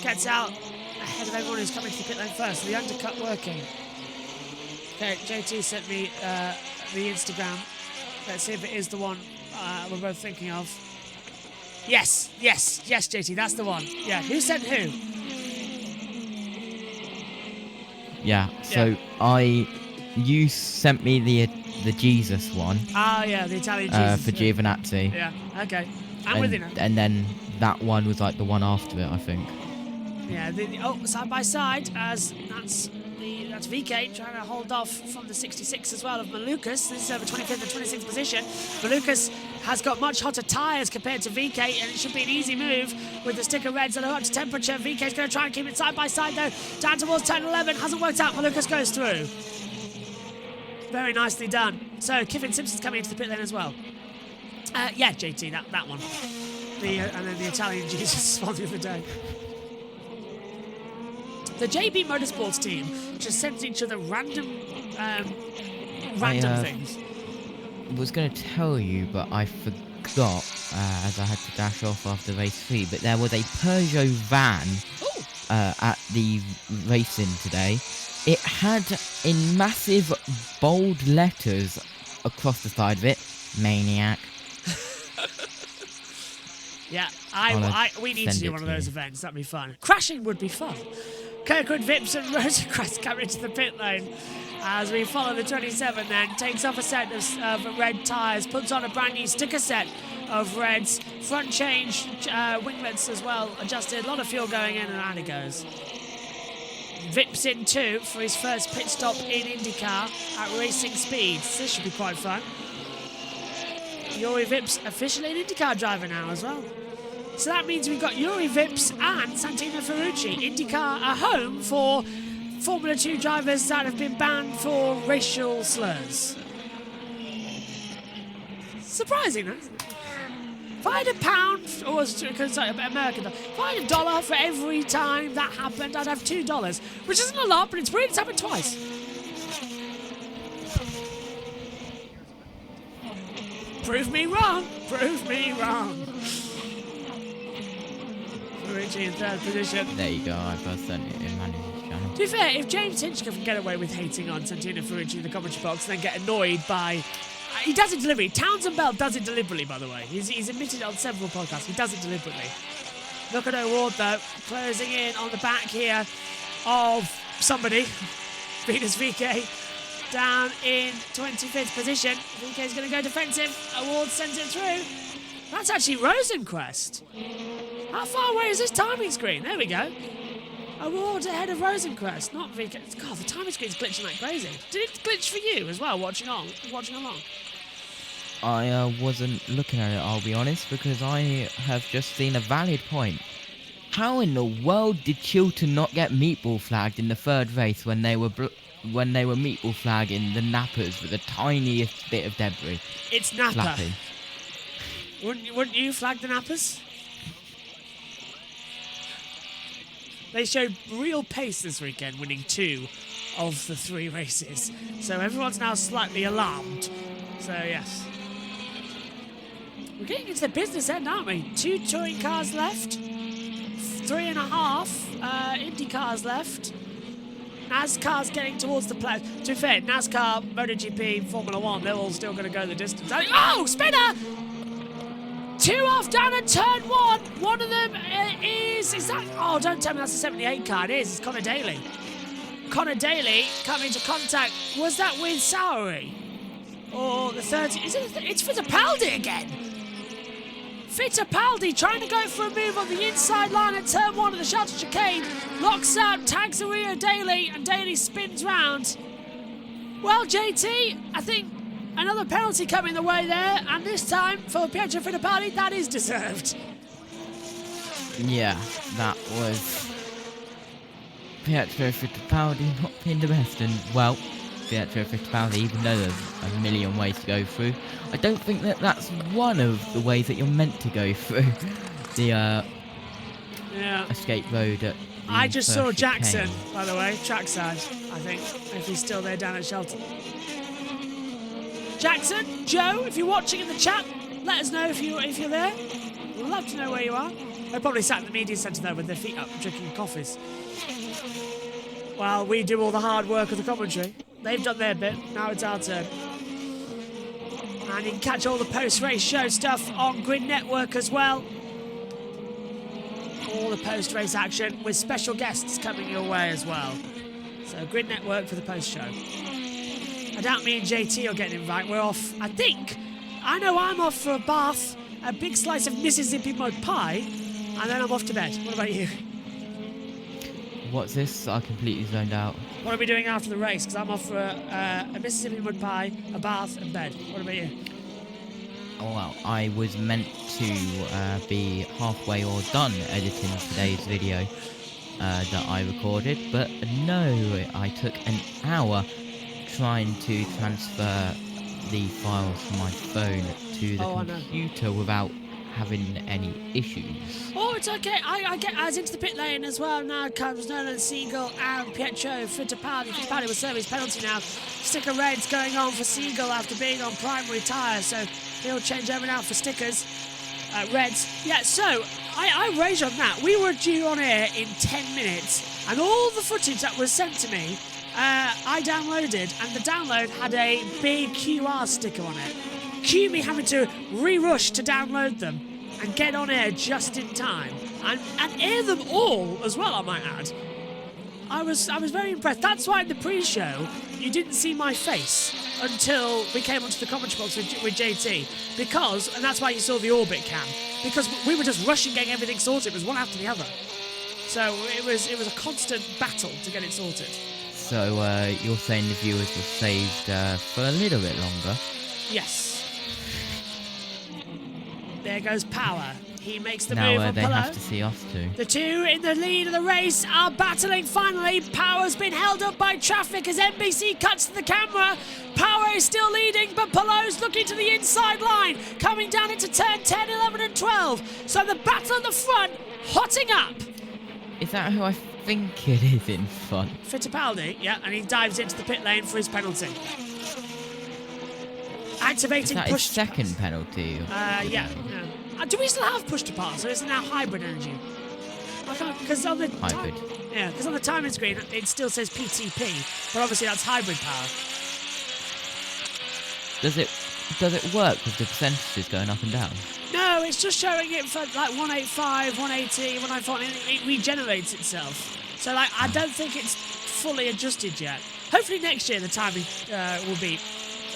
Gets out ahead of everyone who's coming to the pit lane first. The undercut working. Okay, JT sent me the Instagram. Let's see if it is the one we're both thinking of. Yes, JT, that's the one. Yeah, who sent who? Yeah, so you sent me the Jesus one. Oh yeah, the Italian Jesus. For Giovinazzi. Yeah, okay. I'm with you now. And then that one was like the one after it, I think. Yeah, side by side, as that's VK trying to hold off from the 66 as well of Malukas. This is over 25th and 26th position. Malukas has got much hotter tyres compared to VK, and it should be an easy move with the sticker reds that are up to temperature. VK's going to try and keep it side by side though. Down towards turn 11, hasn't worked out. Malukas goes through. Very nicely done. So Kiffin Simpson's coming into the pit lane as well. Yeah, JT, that one. And then the Italian Jesus sponsor of the day. The JB Motorsports team just sends each other random things. I was going to tell you, but I forgot as I had to dash off after race 3. But there was a Peugeot van at the racing today. It had in massive bold letters across the side of it, "Maniac." Yeah, we need to do one of those events. That'd be fun. Crashing would be fun. Kirkwood, Vips and Rosecrest come into the pit lane. as we follow the 27 then, takes off a set of red tyres, puts on a brand new sticker set of reds, front change, winglets as well, adjusted, a lot of fuel going in, and out it goes. Vips in 2 for his first pit stop in IndyCar at racing speeds. This should be quite fun. Yuri Vips officially an IndyCar driver now as well. So that means we've got Yuri Vips and Santino Ferrucci. IndyCar a home for Formula 2 drivers that have been banned for racial slurs. Surprising, isn't it? If I had £1, or sorry, American dollar, if I had $1 for every time that happened, I'd have $2, which isn't a lot, but it's weird it's happened twice. Prove me wrong. Prove me wrong. Ferrucci in 3rd position. There you go, I've sent it in Manu's channel. To be fair, if James Hinchcliffe can get away with hating on Santino Ferrucci in the commentary box and then get annoyed by... he does it deliberately. Townsend Bell does it deliberately, by the way. He's admitted it on several podcasts. He does it deliberately. Look at O'Ward, though, closing in on the back here of somebody. Venus VK down in 25th position. VK's going to go defensive. O'Ward sends it through. That's actually Rosenquist. How far away is this timing screen? There we go. O'Ward ahead of Rosenquist, not VK. God, the timing screen's glitching like crazy. Did it glitch for you as well, watching along? I wasn't looking at it, I'll be honest, because I have just seen a valid point. How in the world did Chilton not get meatball flagged in the 3rd race when they were meatball flagging the nappers with the tiniest bit of debris? It's napper. Flapping. Wouldn't you flag the nappers? They showed real pace this weekend, winning 2 of the 3 races. So everyone's now slightly alarmed. So, yes. We're getting into the business end, aren't we? 2 touring cars left. 3.5 Indy cars left. NASCAR's getting towards the play. To be fair, NASCAR, MotoGP, Formula 1, they're all still going to go the distance. Oh, spinner! 2 off down at turn 1. One of them is that... Oh, don't tell me that's a 78 car. It is. It's Connor Daly. Connor Daly coming into contact. Was that with Sowery? Or the 30... It's Fittipaldi again. Fittipaldi trying to go for a move on the inside line at turn 1 of the Shelter Chicane. Locks out, tags Rio Daly, and Daly spins round. Well, JT, I think another penalty coming the way there, and this time for Pietro Fittipaldi, that is deserved. Yeah, that was Pietro Fittipaldi not being the best, and well, Pietro Fittipaldi, even though there's a million ways to go through, I don't think that that's one of the ways that you're meant to go through the escape road at I just saw Jackson, by the way, trackside, I think, if he's still there down at Shelton. Jackson, Joe, if you're watching in the chat, let us know if you're there. We'd love to know where you are. They're probably sat in the media centre there with their feet up, drinking coffees. While we do all the hard work of the commentary. They've done their bit, now it's our turn. And you can catch all the post-race show stuff on Grid Network as well. All the post-race action with special guests coming your way as well. So Grid Network for the post-show. I doubt me and JT will get an invite. We're off, I know I'm off for a bath, a big slice of Mississippi mud pie, and then I'm off to bed. What about you? What's this? I completely zoned out. What are we doing after the race? Because I'm off for a Mississippi mud pie, a bath, and bed. What about you? Oh, well, I was meant to be halfway or done editing today's video that I recorded, but no, I took an hour trying to transfer the files from my phone to the computer without having any issues. Oh, it's okay. I get us into the pit lane as well. Now comes Nolan Siegel and Pietro Fittipaldi. Fittipaldi will serve his penalty now. Sticker reds going on for Siegel after being on primary tyres, so he'll change over now for stickers. Reds. Yeah, so I rage on that. We were due on air in 10 minutes, and all the footage that was sent to me, I downloaded, and the download had a big QR sticker on it. Cue me having to re-rush to download them and get on air just in time. And air them all as well, I might add. I was very impressed. That's why in the pre-show you didn't see my face until we came onto the commentary box with JT, and that's why you saw the orbit cam, because we were just rushing getting everything sorted. It was one after the other, so it was a constant battle to get it sorted. So you're saying the viewers were saved for a little bit longer? Yes. There goes Power. He makes the now move on they Pillow. have to see us too. The two in the lead of the race are battling finally. Power's been held up by traffic as NBC cuts to the camera. Power is still leading, but Pillow's looking to the inside line, coming down into turn 10, 11 and 12. So the battle at the front, hotting up. Is that who I think it is in front? Fittipaldi, yeah, and he dives into the pit lane for his penalty. Activating Is that push. his second penalty? Yeah. Do we still have push to pass, or is it now hybrid energy? I can't, because on the hybrid. Yeah, because on the timing screen it still says PTP, but obviously that's hybrid power. Does it work with the percentages going up and down? No, it's just showing it for like 185, 180, 194, and it regenerates itself. So like I don't think it's fully adjusted yet. Hopefully next year the timing will be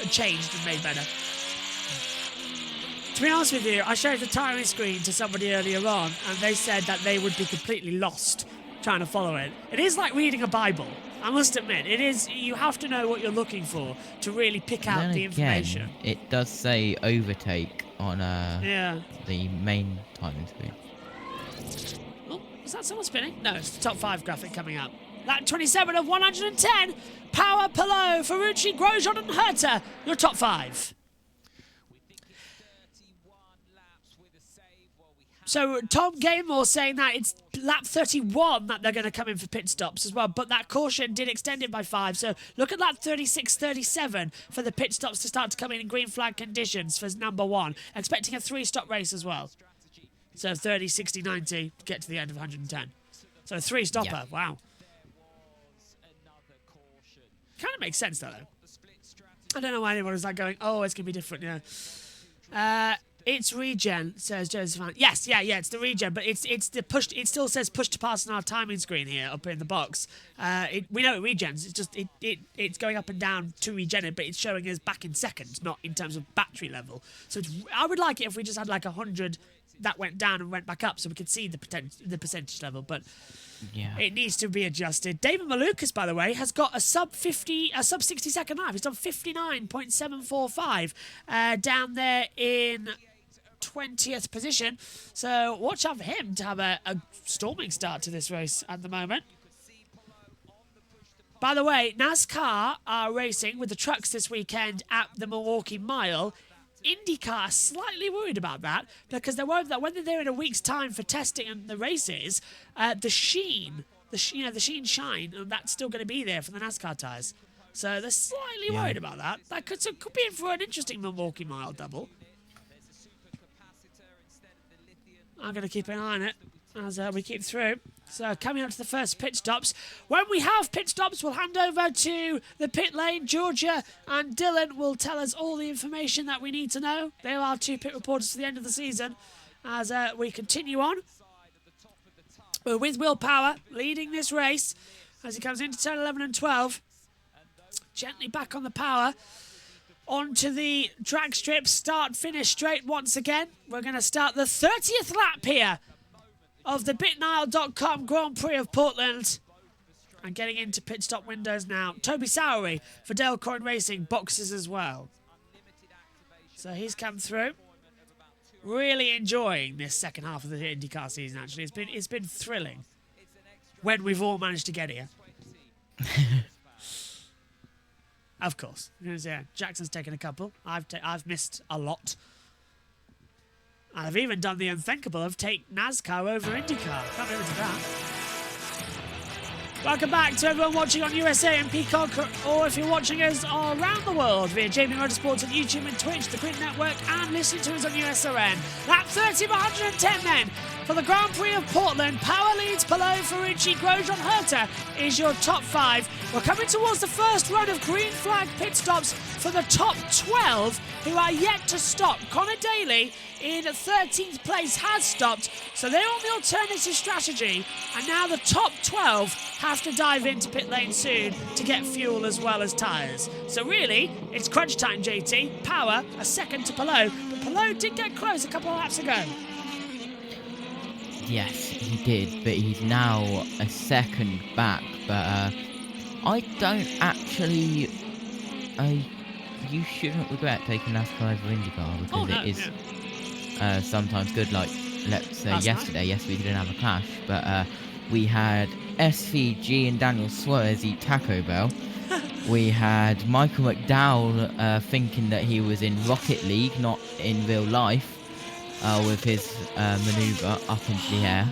changed and made better. To be honest with you, I showed the timing screen to somebody earlier on, and they said that they would be completely lost trying to follow it. It is like reading a Bible. I must admit, it is. You have to know what you're looking for to really pick out Then the information. Again, it does say overtake on the main timing screen. Oh, is that someone spinning? No, it's the top 5 graphic coming up. Lap 27 of 110. Power, Pillow, Ferrucci, Grosjean and Herta. Your top 5. So Tom Gamemore saying that it's lap 31 that they're going to come in for pit stops as well, but that caution did extend it by 5. So look at lap 36, 37 for the pit stops to start to come in green flag conditions for number 1. Expecting a 3-stop race as well. So 30, 60, 90 to get to the end of 110. So a 3-stopper, yeah. Wow. Kind of makes sense though. I don't know why anyone was like going, oh, it's going to be different, yeah. It's regen, says Josephine. Yes, yeah, it's the regen, but it's the push. It still says push to pass on our timing screen here up in the box. We know it regens. It's just it's going up and down to regen it, but it's showing us back in seconds, not in terms of battery level. So I would like it if we just had like 100 that went down and went back up, so we could see the percentage level. But yeah, it needs to be adjusted. David Malukas, by the way, has got a sub 60 second lap. He's done 59.745 down there in 20th position, so watch out for him to have a storming start to this race at the moment. By the way, NASCAR are racing with the trucks this weekend at the Milwaukee Mile. INDYCAR are slightly worried about that because they're worried that when they're in a week's time for testing and the races, the sheen shine, and that's still going to be there for the NASCAR tyres. So they're slightly worried about that. That could be in for an interesting Milwaukee Mile double. I'm going to keep an eye on it as we keep through. So coming up to the first pit stops. When we have pit stops, we'll hand over to the pit lane. Georgia and Dylan will tell us all the information that we need to know. They are 2 pit reporters for the end of the season as we continue on. We're with Will Power leading this race as he comes into turn 11 and 12. Gently back on the power. Onto the drag strip, start-finish straight once again. We're going to start the 30th lap here of the BitNile.com Grand Prix of Portland. And getting into pit stop windows now. Toby Sowery for Dale Coyne Racing, boxes as well. So he's come through. Really enjoying this second half of the IndyCar season, actually. It's been thrilling when we've all managed to get here. Of course. Yeah, Jackson's taken a couple. I've missed a lot. I've even done the unthinkable of take NASCAR over IndyCar. Can't be able to do that. Welcome back to everyone watching on USA and Peacock, or if you're watching us all around the world via JBMotorsports on YouTube and Twitch, the Grid Network, and listening to us on USRN. Lap 30 of 110 then For the Grand Prix of Portland, Power leads below Ferrucci, Grosjean, Herta is your top 5. We're coming towards the first run of green flag pit stops for the top 12 who are yet to stop. Connor Daly in 13th place has stopped, so they're on the alternative strategy, and now the top 12 have to dive into pit lane soon to get fuel as well as tyres. So really, it's crunch time, JT. Power a second to Palou, but Palou did get close a couple of laps ago. Yes, he did, but he's now a second back. But I don't actually. You shouldn't regret taking NASCAR over INDYCAR because it is sometimes good. Like, let's say yesterday, yes, we didn't have a clash, but we had SVG and Daniel Suarez eat Taco Bell. We had Michael McDowell thinking that he was in Rocket League, not in real life, with his manoeuvre up into the air.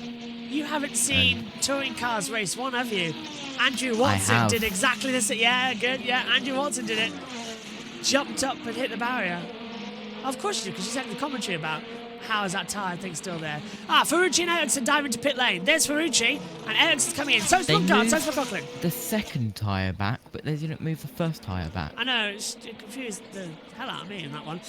You haven't seen touring cars race one, have you? Andrew Watson did exactly this. Yeah, good. Yeah, Andrew Watson did it. Jumped up and hit the barrier. Of course you do, because you said in the commentary about how is that tyre thing still there. Ferrucci and Ericsson dive into pit lane. There's Ferrucci, and Ericsson's coming in. So's Lundgaard, so's McLaughlin. The second tyre back, but they didn't move the first tyre back. I know, it confused the hell out of me in that one.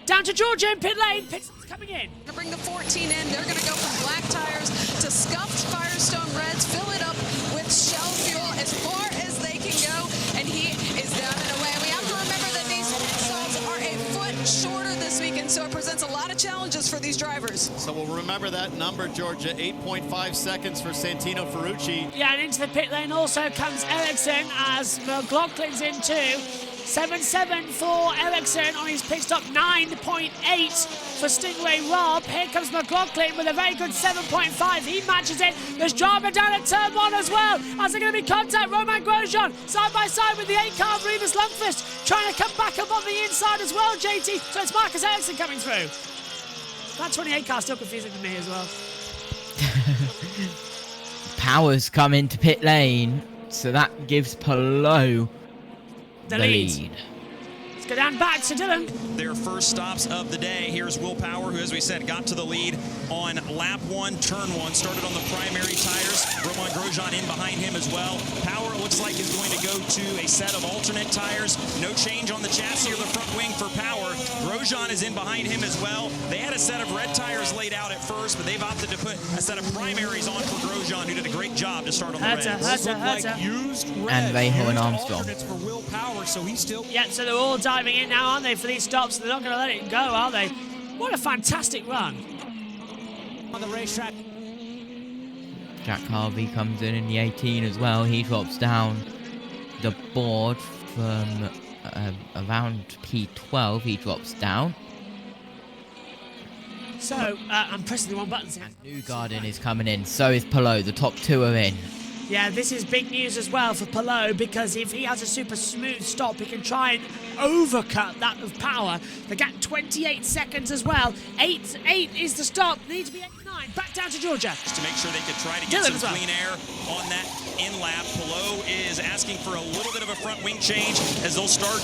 Down to Georgia in pit lane. Pitson's coming in. To bring the 14 in, they're going to go from black tires to scuffed Firestone Reds, fill it up with Shell fuel as far as they can go, and he is down and away. We have to remember that these stalls are a foot shorter this weekend, so it presents a lot of challenges for these drivers. So we'll remember that number, Georgia, 8.5 seconds for Santino Ferrucci. Yeah, and into the pit lane also comes Ericsson as McLaughlin's in too. 7.7 for Ericsson on his pit stop, 9.8 for Stingray Rob. Here comes McLaughlin with a very good 7.5. He matches it. There's drama down at turn 1 as well. As they're going to be contact, Romain Grosjean side by side with the 8-car of Remus Lundqvist trying to come back up on the inside as well, JT. So it's Marcus Ericsson coming through. That 28 car still confusing to me as well. Power's come into pit lane, so that gives Palou the lead. Let's go down back to Dylan. Their first stops of the day. Here's Will Power, who, as we said, got to the lead on lap 1, turn 1. Started on the primary tires. Romain Grosjean in behind him as well. Power looks like is going to go to a set of alternate tires. No change on the chassis or the front wing for Power. Grosjean is in behind him as well. They had a set of red tires laid out at first, but they've opted to put a set of primaries on for Grosjean, who did a great job to start on the reds. And Rahal and Armstrong. For Will Power, so he's still. Yeah, so they're all diving in now, aren't they, for these stops? They're not going to let it go, are they? What a fantastic run. On the racetrack. Jack Harvey comes in the 18 as well. He drops down the board from around P12. He drops down. So, I'm pressing the wrong buttons here. Newgarden is coming in. So is Palou. The top 2 are in. Yeah, this is big news as well for Palou, because if he has a super smooth stop, he can try and overcut that of Power. They got 28 seconds as well. 8 is the stop. Need to be 8-9. Back down to Georgia. Just to make sure they could try to get some clean air on that in-lap. Palou is asking for a little bit of a front wing change as they'll start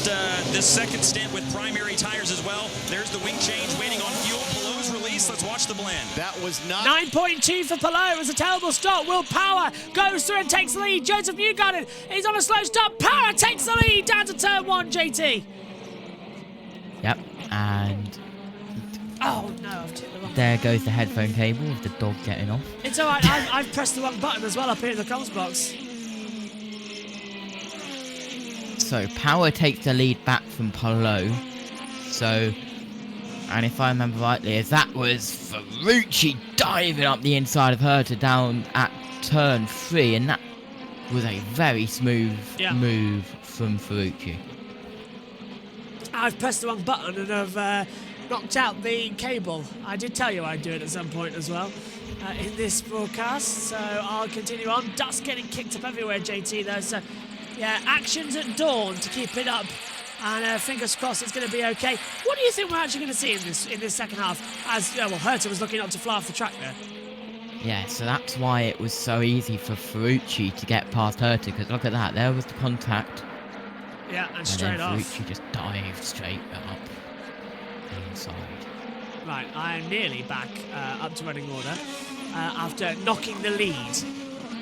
this second stint with primary tires as well. There's the wing change waiting on fuel. Palou's release. Let's watch the blend. That was not 9.2 for Palou. It was a terrible stop. Will Power goes through and takes the lead. Joseph Newgarden is on a slow stop. Power takes the lead down to turn 1, JT. Yep, and oh no, I've tipped the wrong. There goes the headphone cable with the dog getting off. It's alright, I've pressed the wrong button as well up here in the comms box. So Power takes the lead back from Palou. So, and if I remember rightly, as that was Ferrucci diving up the inside of her to down at turn 3, and that was a very smooth move from Ferrucci. I've pressed the wrong button and I've knocked out the cable. I did tell you I'd do it at some point as well in this broadcast, so I'll continue on. Dust getting kicked up everywhere, JT, though, so yeah, actions at dawn to keep it up, and fingers crossed it's going to be okay. What do you think we're actually going to see in this second half? As well, Herta was looking up to fly off the track there. Yeah, so that's why it was so easy for Ferrucci to get past Herta, because look at that, there was the contact. Yeah, and straight off. Ferrucci just dived straight up the inside. Right, I'm nearly back up to running order. after knocking the lead.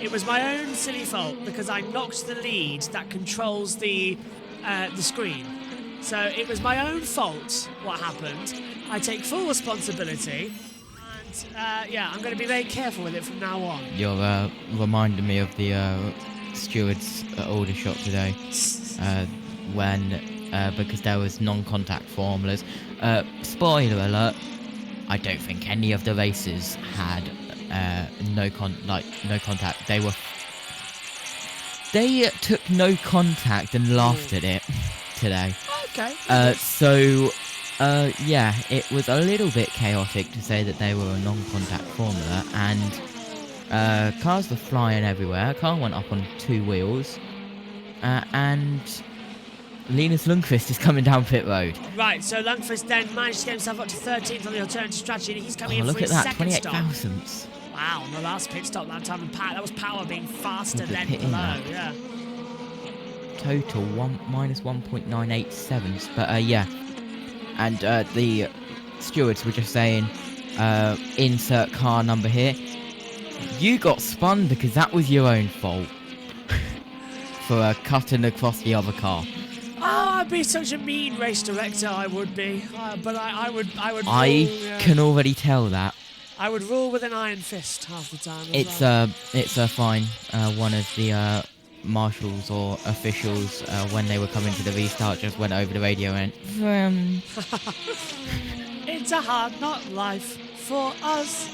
It was my own silly fault because I knocked the lead that controls the screen. So it was my own fault what happened. I take full responsibility. And yeah, I'm going to be very careful with it from now on. You're reminding me of the stewards at Aldershot today when because there was non-contact formulas. Spoiler alert, I don't think any of the races had no contact. They took no contact and laughed at it today. Okay. Yeah, it was a little bit chaotic to say that they were a non-contact formula, and cars were flying everywhere. A car went up on 2 wheels, and Linus Lundqvist is coming down pit road. Right, so Lundqvist then managed to get himself up to 13th on the alternative strategy, and he's coming in look for at his that, second 28 stop. thousandths. Wow, on the last pit stop that time, that was power being faster than pit below, in yeah. Total minus 1.987, but yeah. And the stewards were just saying, insert car number here. You got spun because that was your own fault for cutting across the other car. Oh, I'd be such a mean race director, I would be. But I would Can already tell that. I would rule with an iron fist half the time. It's a fine. One of the marshals or officials when they were coming to the restart just went over the radio and It's a hard knock life for us.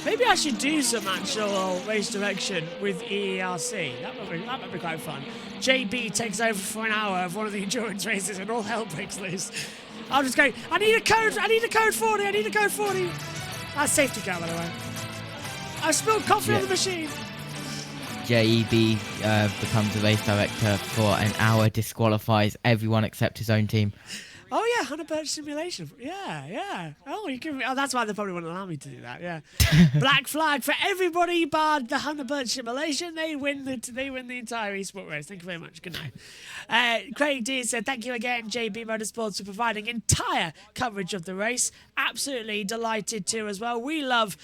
Maybe I should do some actual race direction with EERC. That might be quite fun. JB takes over for an hour of one of the endurance races and all hell breaks loose. I'm just going, I need a code 40, I need a code 40. That's safety car, by the way. I spilled coffee on the machine. JEB becomes a race director for an hour, disqualifies everyone except his own team. Oh yeah, Hannah Burch simulation. Yeah. Oh, you can. Oh, that's why they probably wouldn't allow me to do that. Yeah. Black flag for everybody, barred the Hannah Burch simulation. They win the entire eSport race. Thank you very much. Good night. Craig D said, "Thank you again, JB Motorsports, for providing entire coverage of the race. Absolutely delighted to as well. We love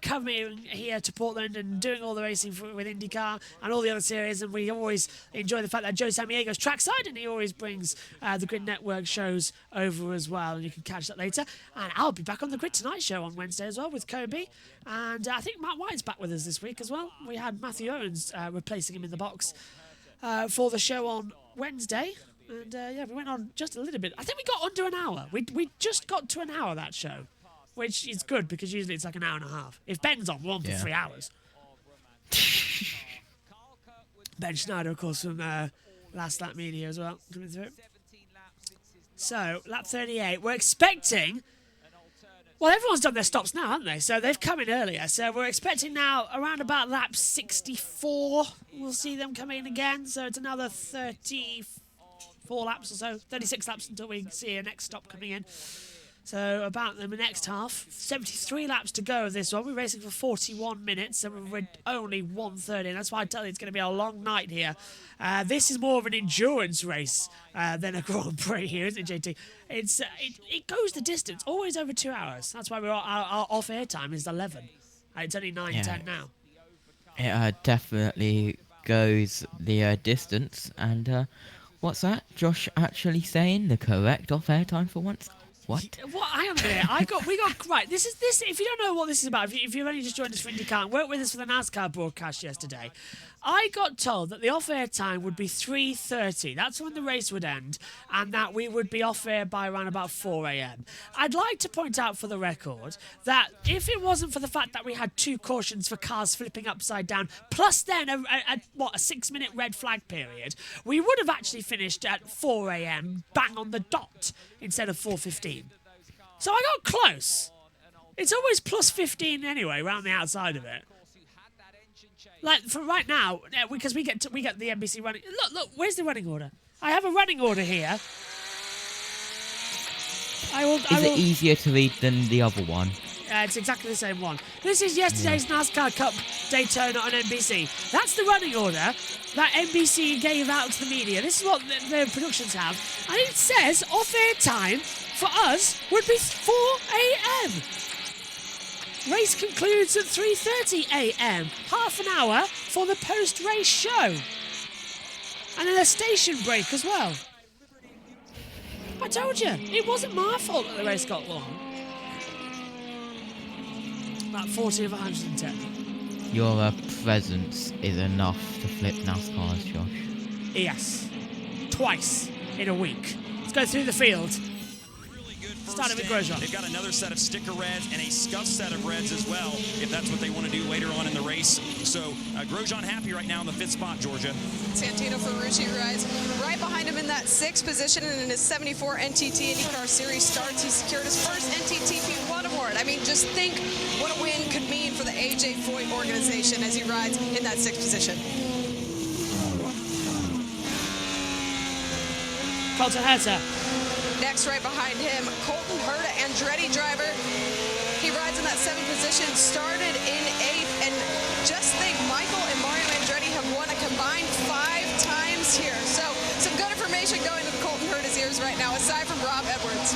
coming here to Portland and doing all the racing with INDYCAR and all the other series, and we always enjoy the fact that Joe Samiego's trackside, and he always brings the Grid Network shows over as well, and you can catch that later. And I'll be back on the Grid Tonight show on Wednesday as well with Kobe, and I think Matt White's back with us this week as well. We had Matthew Owens replacing him in the box for the show on Wednesday. And yeah, we went on just a little bit. I think we got under an hour. We just got to an hour that show, which is good because usually it's like an hour and a half. If Ben's on, we're on for 3 hours. Ben Schneider, of course, from Last Lap Media as well, coming through. So, lap 38. We're expecting... Well, everyone's done their stops now, haven't they? So they've come in earlier. So we're expecting now around about lap 64. We'll see them come in again. So it's another 34 laps or so. 36 laps until we see a next stop coming in. So about the next half. 73 laps to go of this one. We're racing for 41 minutes. And we're only 1:30. And that's why I tell you it's going to be a long night here. This is more of an endurance race than a Grand Prix here, isn't it, JT? It goes the distance, always over 2 hours. That's why our off-air time is 11. It's only 9:10 now. It definitely goes the distance. And what's that? Josh actually saying the correct off-air time for once? What? What? Hang on a minute. We got right. This. If you don't know what this is about, if you've only just joined us for IndyCar and worked with us for the NASCAR broadcast yesterday, I got told that the off-air time would be 3:30. That's when the race would end, and that we would be off-air by around about 4 a.m. I'd like to point out for the record that if it wasn't for the fact that we had 2 cautions for cars flipping upside down, plus then a 6-minute red flag period, we would have actually finished at 4 a.m. bang on the dot instead of 4:15. So I got close. It's always plus 15 anyway, around the outside of it. Like for right now, because we get the NBC running. Look, where's the running order? I have a running order here. Is it easier to read than the other one? It's exactly the same one. This is yesterday's NASCAR Cup Daytona on NBC. That's the running order that NBC gave out to the media. This is what the productions have. And it says off-air time for us would be 4 a.m. Race concludes at 3:30 a.m. Half an hour for the post-race show. And then a station break as well. I told you, it wasn't my fault that the race got long. About 40 of 110. Your presence is enough to flip NASCARs, Josh. Yes. Twice in a week. Let's go through the field. Starting with Grosjean. They've got another set of sticker reds and a scuff set of reds as well, if that's what they want to do later on in the race. So Grosjean happy right now in the 5th spot, Georgia. Santino Ferrucci rides right behind him in that 6th position, and in his 74 NTT IndyCar Series starts, he secured his first NTTP1 award. I mean, just think what a win could mean for the AJ Foyt organization as he rides in that 6th position. Colton Herta. Next, right behind him, Colton Herta, Andretti driver. He rides in that 7th position, started in 8th, and just think, Michael and Mario Andretti have won a combined 5 times here. So, some good information going to Colton Herta's ears right now, aside from Rob Edwards.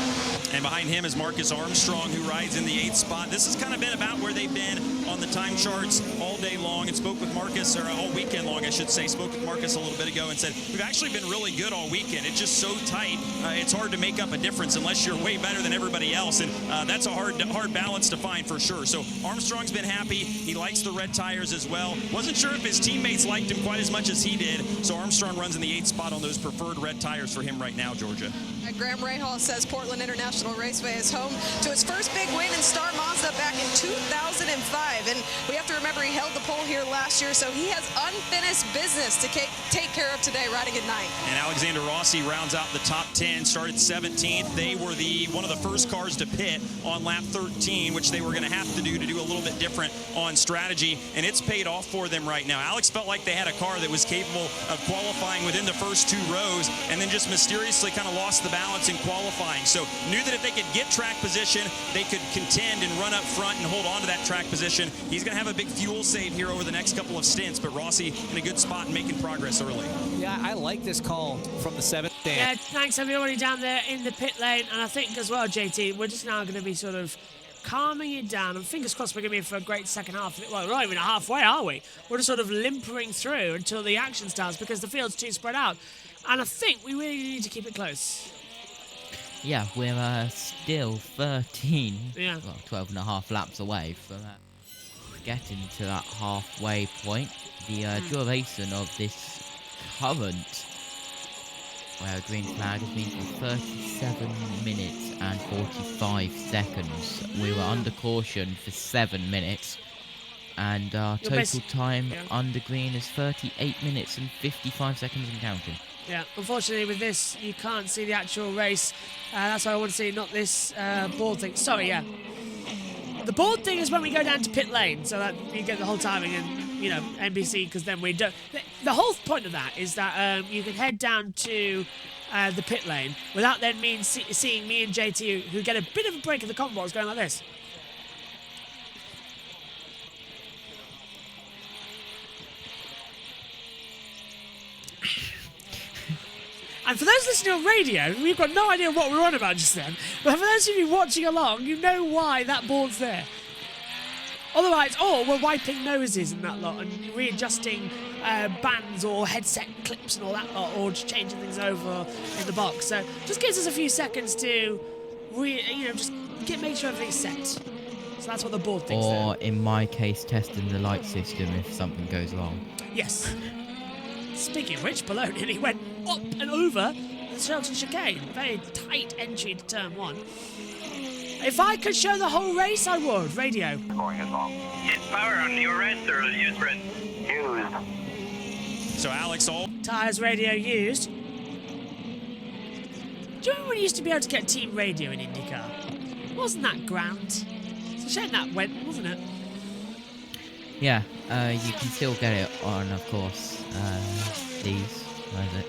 And behind him is Marcus Armstrong, who rides in the 8th spot. This has kind of been about where they've been on the time charts all day long, and spoke with Marcus, or all weekend long, I should say. Spoke with Marcus a little bit ago and said, we've actually been really good all weekend. It's just so tight. It's hard to make up a difference unless you're way better than everybody else, and that's a hard balance to find for sure. So Armstrong's been happy. He likes the red tires as well. Wasn't sure if his teammates liked him quite as much as he did, so Armstrong runs in the 8th spot on those preferred red tires for him right now, Georgia. Graham Rahal says Portland International Raceway is home to his first big win in Star Mazda back in 2005. And we have to remember he held the pole here last year, so he has unfinished business to take care of today riding at 9th. And Alexander Rossi rounds out the top 10, started 17th. They were one of the first cars to pit on lap 13, which they were going to have to do a little bit different on strategy, and it's paid off for them right now. Alex felt like they had a car that was capable of qualifying within the first 2 rows, and then just mysteriously kind of lost the balance in qualifying. So knew that if they could get track position, they could contend and run up front and hold on to that track position. He's going to have a big fuel save here over the next couple of stints, but Rossi in a good spot and making progress early. Yeah, I like this call from the 7th stand. Yeah, thanks everybody down there in the pit lane, and I think as well, JT, we're just now going to be sort of calming it down, and fingers crossed we're going to be in for a great second half. Well, we're not even halfway, are we? We're just sort of limpering through until the action starts because the field's too spread out, and I think we really need to keep it close. Yeah, we're still 13, well, 12 and a half laps away from getting to that halfway point. The duration of this current green flag has been for 37 minutes and 45 seconds. We were under caution for 7 minutes, and our total time under green is 38 minutes and 55 seconds and counting. Yeah, unfortunately with this, you can't see the actual race. That's why I want to see, not this board thing. Sorry, yeah. The board thing is when we go down to pit lane, so that you get the whole timing and, you know, NBC, because then we don't... The whole point of that is that you can head down to the pit lane without then seeing me and JT, who get a bit of a break in the combos going like this. And for those listening on radio, we've got no idea what we're on about just then. But for those of you watching along, you know why that board's there. Otherwise, we're wiping noses and that lot, and readjusting bands or headset clips and all that lot, or just changing things over in the box. So just gives us a few seconds to, just make sure everything's set. So that's what the board thinks. Or in my case, testing the light system if something goes wrong. Yes. Speaking of which, below nearly went up and over the Shelton chicane. Very tight entry to turn 1. If I could show the whole race, I would. Radio. Hit power on your red or used red? Used. So Alex, tyres radio used. Do you remember when you used to be able to get team radio in IndyCar? Wasn't that grand? It's a shame that went, wasn't it? Yeah, you can still get it on, of course, these, what is it?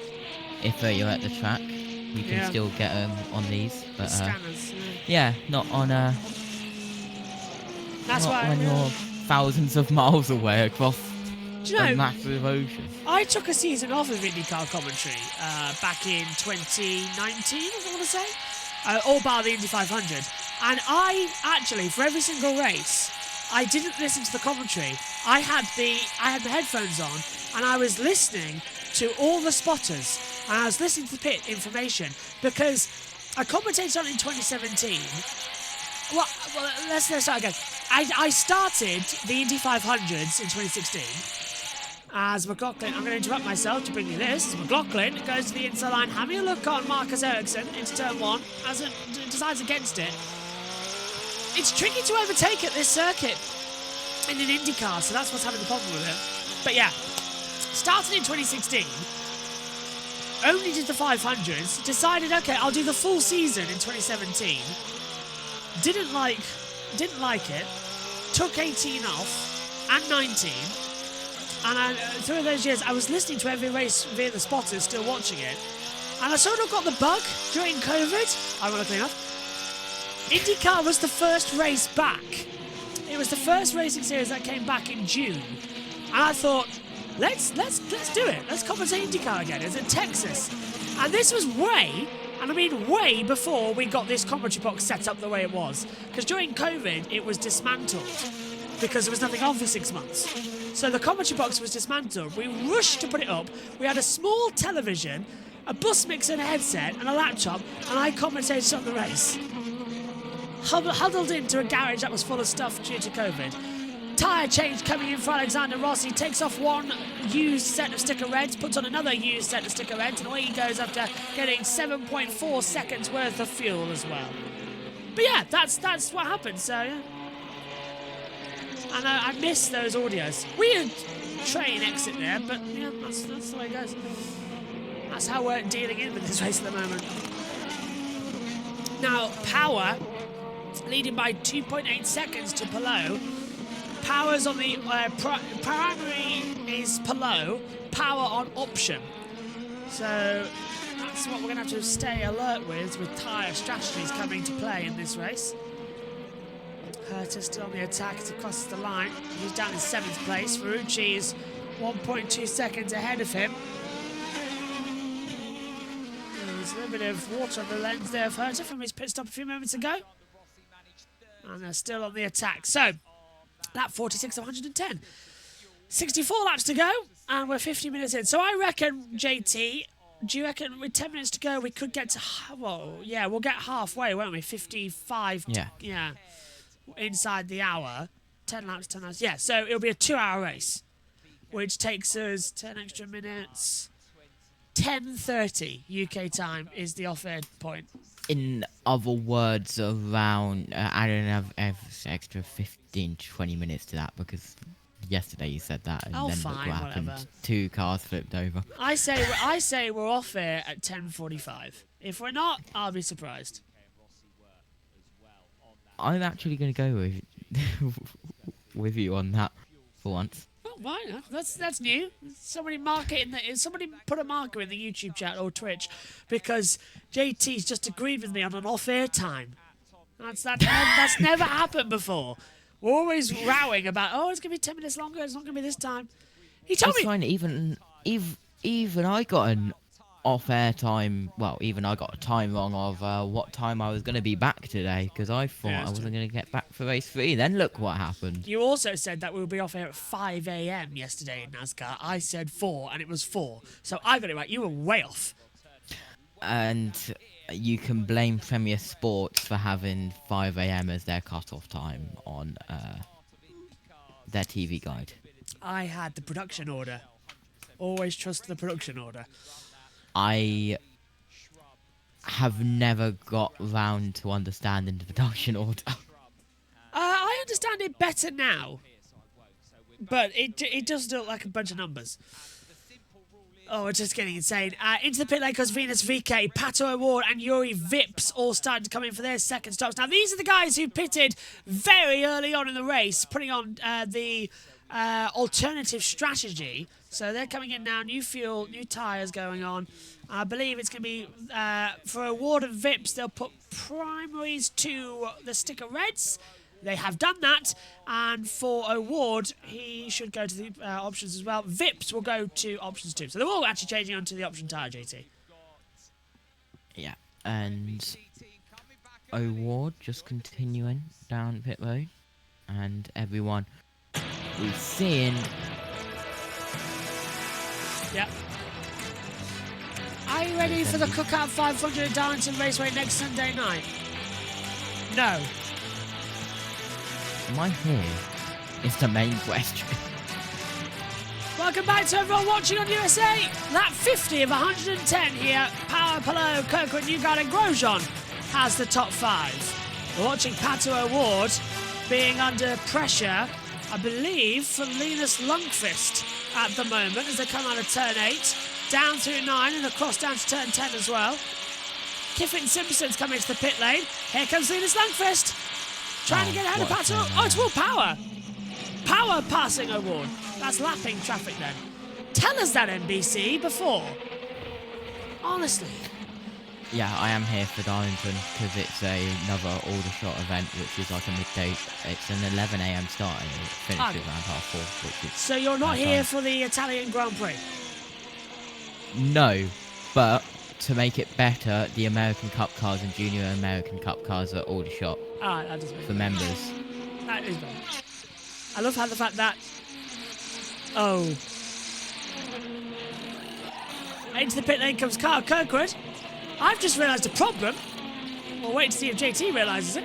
If you're at the track, you can still get them on these, but scanners, yeah, not on that's not why when you're thousands of miles away across a massive ocean. I took a season off of IndyCar commentary back in 2019, I want to say, all bar the Indy 500, and I actually, for every single race, I didn't listen to the commentary. I had the headphones on, and I was listening to all the spotters, and I was listening to the pit information because I commentated on it in 2017. Well, let's start again. I started the Indy 500s in 2016 as McLaughlin. I'm going to interrupt myself to bring you this. As McLaughlin goes to the inside line, having a look on Marcus Ericsson into turn 1 as it decides against it. It's tricky to overtake at this circuit in an IndyCar, so that's what's having the problem with it. But yeah, started in 2016, only did the 500s, decided, okay, I'll do the full season in 2017. Didn't like it, took 18 off, and 19, and through those years, I was listening to every race via the spotters, still watching it, and I sort of got the bug during COVID, ironically enough. IndyCar was the first race back. It was the first racing series that came back in June. And I thought, let's do it. Let's commentate IndyCar again. It's in Texas. And this was way before we got this commentary box set up the way it was. Because during COVID, it was dismantled because there was nothing on for 6 months. So the commentary box was dismantled. We rushed to put it up. We had a small television, a bus mixer and a headset, and a laptop, and I commentated on the race. Huddled into a garage that was full of stuff due to COVID. Tyre change coming in for Alexander Rossi. Takes off one used set of sticker reds, puts on another used set of sticker reds, and away he goes after getting 7.4 seconds worth of fuel as well. But yeah, that's what happened, so yeah. And I miss those audios. Weird train exit there, but yeah, that's the way it goes. That's how we're dealing in with this race at the moment. Now, Power leading by 2.8 seconds to Palou. Power's on the primary is Palou, Power on option. So that's what we're going to have to stay alert with tyre strategies coming to play in this race. Herta still on the attack as he crosses the line. He's down in 7th place. Ferrucci is 1.2 seconds ahead of him. There's a little bit of water on the lens there of Herta from his pit stop a few moments ago. And they're still on the attack. So, lap 46 of 110. 64 laps to go, and we're 50 minutes in. So I reckon, JT, do you reckon with 10 minutes to go we could get to... Well, yeah, we'll get halfway, won't we? 55... Yeah. Inside the hour. 10 laps, 10 laps. Yeah, so it'll be a 2-hour race, which takes us 10 extra minutes. 10:30 UK time is the off-air point. In other words, around, I don't have extra 15, 20 minutes to that because yesterday you said that and then look what happened. Whatever. 2 cars flipped over. I say we're off air at 10:45. If we're not, I'll be surprised. I'm actually going to go with you on that for once. Oh, why not? That's new. Somebody put a marker in the YouTube chat or Twitch because JT's just agreed with me on an off-air time. That's never happened before. We're always rowing about, it's going to be 10 minutes longer. It's not going to be this time. He told me. Fine. Even I got an off-air time. Well, even I got a time wrong of what time I was going to be back today because I thought I wasn't going to get back for race 3. Then look what happened. You also said that we would be off air at 5 a.m. yesterday in NASCAR. I said 4, and it was 4. So I got it right. You were way off. And you can blame Premier Sports for having 5 a.m. as their cut-off time on their TV guide. I had the production order. Always trust the production order. I have never got round to understanding the production order. I understand it better now. But it does look like a bunch of numbers. Oh, it's just getting insane. Into the pit lane goes Venus VK, Pato O'Ward and Yuri Vips all starting to come in for their second stops. Now, these are the guys who pitted very early on in the race, putting on the alternative strategy. So they're coming in now, new fuel, new tyres going on. I believe it's going to be, for O'Ward and Vips, they'll put primaries to the sticker reds. They have done that. And for O'Ward, he should go to the options as well. Vips will go to options too. So they're all actually changing onto the option tyre, JT. Yeah, and O'Ward just continuing down pit road. and everyone we've seen. Yep. Are you ready for the Cookout 500 at Darlington Raceway next Sunday night? No. Am I here? Is the main question. Welcome back to everyone watching on USA. Lap 50 of 110 here. Power, Palou, Kirkwood, Newgarden, and Grosjean has the top 5. We're watching Pato O'Ward being under pressure, I believe, from Linus Lundqvist at the moment as they come out of turn 8, down through 9 and across down to turn 10 as well. Kiffin Simpson's coming to the pit lane. Here comes Linus Lundqvist. Trying to get ahead of Pato. Oh, it's all Power. Power passing O'Ward. That's lapping traffic then. Tell us that, NBC, before. Honestly. Yeah, I am here for Darlington because it's another Aldershot event, which is like a midday. It's an 11 a.m. start and it finishes around 4:30. Which is So you're not here for the Italian Grand Prix? No, but to make it better, the American Cup cars and Junior American Cup cars are Aldershot That does make for members. That is better. I love how the fact that... Oh. Into the pit lane comes Kyle Kirkwood. I've just realised a problem. We'll wait to see if JT realises it.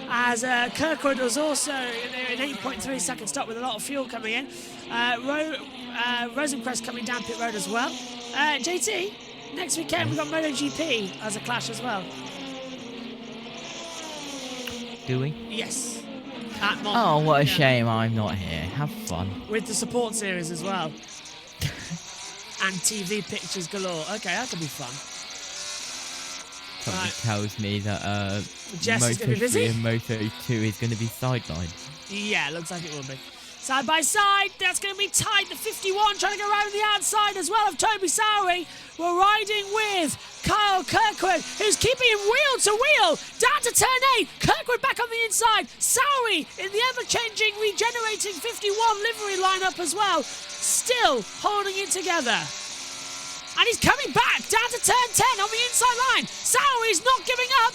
As Kirkwood was also in 8.3 second stop with a lot of fuel coming in. Rosencrest coming down pit road as well. JT, next weekend we've got MotoGP as a clash as well. Do we? Yes. Oh, what a shame I'm not here. Have fun. With the support series as well. And TV pictures galore. Okay, that could be fun. Something tells me that Jess is gonna be Moto3 busy? and Moto2 is going to be sidelined. Yeah, looks like it will be. Side by side, that's going to be tight. The 51 trying to go around the outside as well of Toby Sowery. We're riding with Kyle Kirkwood, who's keeping him wheel to wheel. Down to turn 8. Kirkwood back on the inside. Sowery in the ever-changing, regenerating 51 livery lineup as well. Still holding it together. And he's coming back down to turn 10 on the inside line. Sowery's not giving up.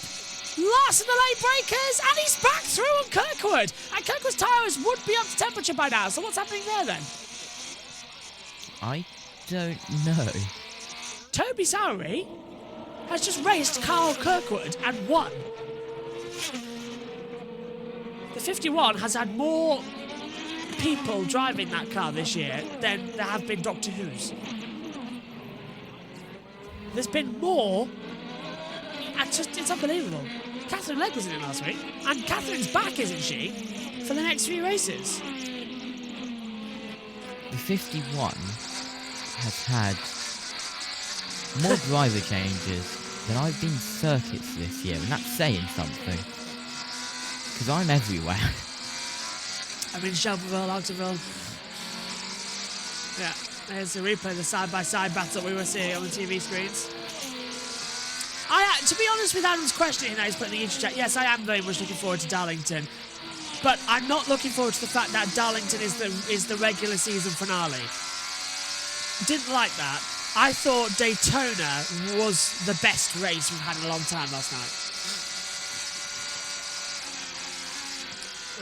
Last of the late breakers, and he's back through on Kirkwood. And Kirkwood's tyres would be up to temperature by now, so what's happening there then? I don't know. Toby Sowery has just raced Kyle Kirkwood and won. The 51 has had more people driving that car this year than there have been Doctor Who's. There's been more. It's unbelievable. Catherine Legg was in it last week, and Catherine's back, isn't she, for the next 3 races? The 51 has had more driver changes than I've been circuits this year, and that's saying something. Because I'm everywhere. I'm in Shelbyville, Octaville. Yeah, there's a replay of the side-by-side battle we were seeing on the TV screens. To be honest with Adam's question, he's put in the intro chat, yes, I am very much looking forward to Darlington. But I'm not looking forward to the fact that Darlington is the regular season finale. Didn't like that. I thought Daytona was the best race we've had in a long time last night.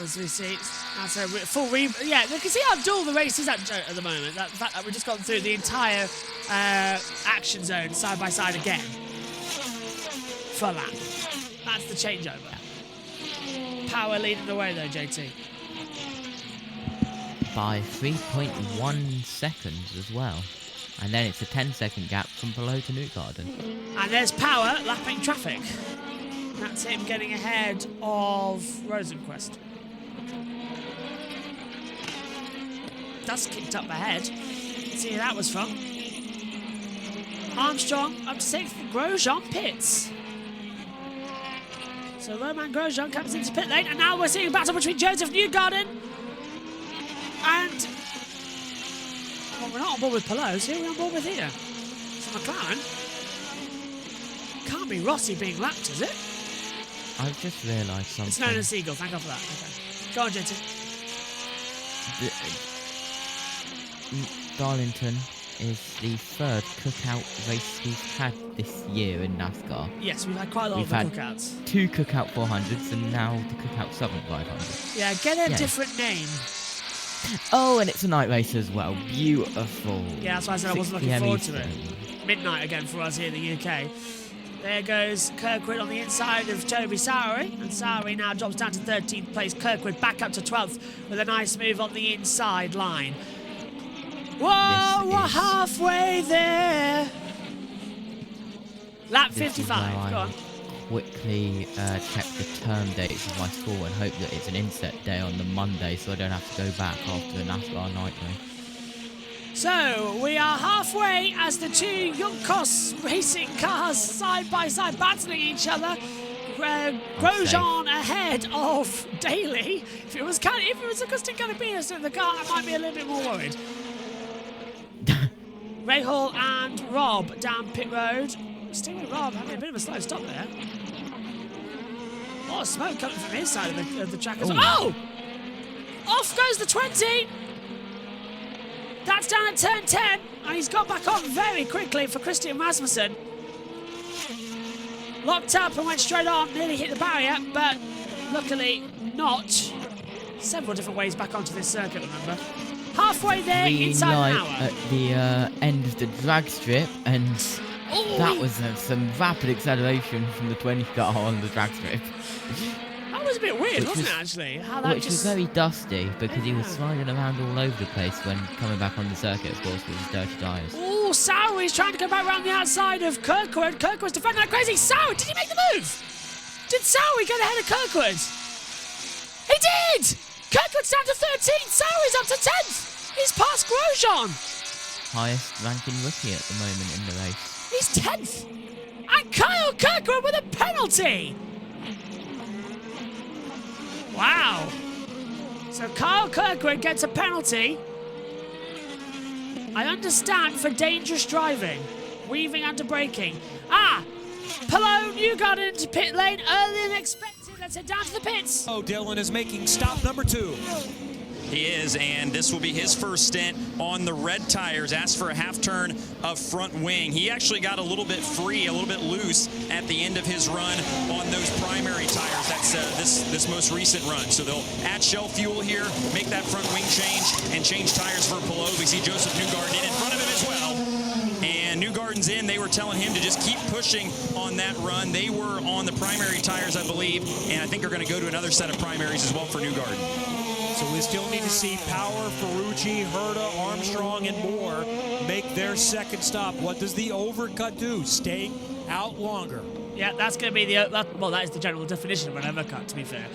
As we see, that's a full yeah, you can see how dull the race is at the moment. The fact that we've just gone through the entire action zone side by side again. For lap. That's the changeover. Power leading the way though, JT. By 3.1 seconds as well. And then it's a 10-second gap from below to Newgarden. And there's Power lapping traffic. That's him getting ahead of Rosenquist. Dust kicked up ahead. See who that was from. Armstrong up to 6th. Grosjean pits. So Romain Grosjean comes into pit lane, and now we're seeing a battle between Joseph Newgarden and... Well, we're not on board with Palou, so who are we on board with here? It's McLaren. Can't be Rossi being lapped, is it? I've just realised something. It's known as Siegel, thank God for that. Okay. Go on, JT. Darlington is the third cookout race we've had this year in NASCAR. Yes, we've had quite a lot of the cookouts. 2 cookout 400s and now the cookout Southern 500. Yeah, get a different name. Oh, and it's a night race as well. Beautiful. Yeah, that's why I said I wasn't 6 looking PM forward to Eastern. it. Midnight again for us here in the UK. There goes Kirkwood on the inside of Toby Sowery, and Sowery now drops down to 13th place. Kirkwood back up to 12th with a nice move on the inside line. Whoa, we're halfway there. Lap 55, go on. Quickly check the term dates of my school and hope that it's an inset day on the Monday so I don't have to go back after the NASCAR night race. So, we are halfway as the two Junkos racing cars side by side battling each other. Grosjean ahead of Daly. If it was Agustin Canapinas in the car, I might be a little bit more worried. Rahal and Rob down pit road. Still with Rob having a bit of a slow stop there. A lot of smoke coming from his side of the track as well. Oh! Off goes the 20. That's down at turn 10. And he's got back on very quickly for Christian Rasmussen. Locked up and went straight on, nearly hit the barrier, but luckily not. Several different ways back onto this circuit, remember. Halfway there, inside an hour. At the end of the drag strip, and that was some rapid acceleration from the 20 car on the drag strip. That was a bit weird, wasn't it, actually? How that Which was very dusty, because he was sliding around all over the place when coming back on the circuit, of course, with his dirty tyres. Oh, Sowery's trying to go back around the outside of Kirkwood. Kirkwood's defending like crazy. Sowery, did he make the move? Did Sowery get ahead of Kirkwood? He did! Kirkwood's down to 13th. Sowery's up to 10th. He's past Grosjean. Highest ranking rookie at the moment in the race. He's 10th. And Kyle Kirkwood with a penalty. Wow. So Kyle Kirkwood gets a penalty. I understand for dangerous driving. Weaving under braking. Palou Newgarden into pit lane earlier than expected. Let's head down to the pits. Oh, Dylan is making stop number 2. He is, and this will be his first stint on the red tires. Asked for a half turn of front wing. He actually got a little bit free, a little bit loose at the end of his run on those primary tires. That's this most recent run. So they'll add shell fuel here, make that front wing change, and change tires for Palou. We see Joseph Newgarden in front of him as well. And Newgarden's in. They were telling him to just keep pushing on that run. They were on the primary tires, I believe, and I think they're going to go to another set of primaries as well for Newgarden. So we still need to see Power, Ferrucci, Herta, Armstrong, and more make their second stop. What does the overcut do? Stay out longer. Yeah, that's going to be that is the general definition of an overcut, to be fair.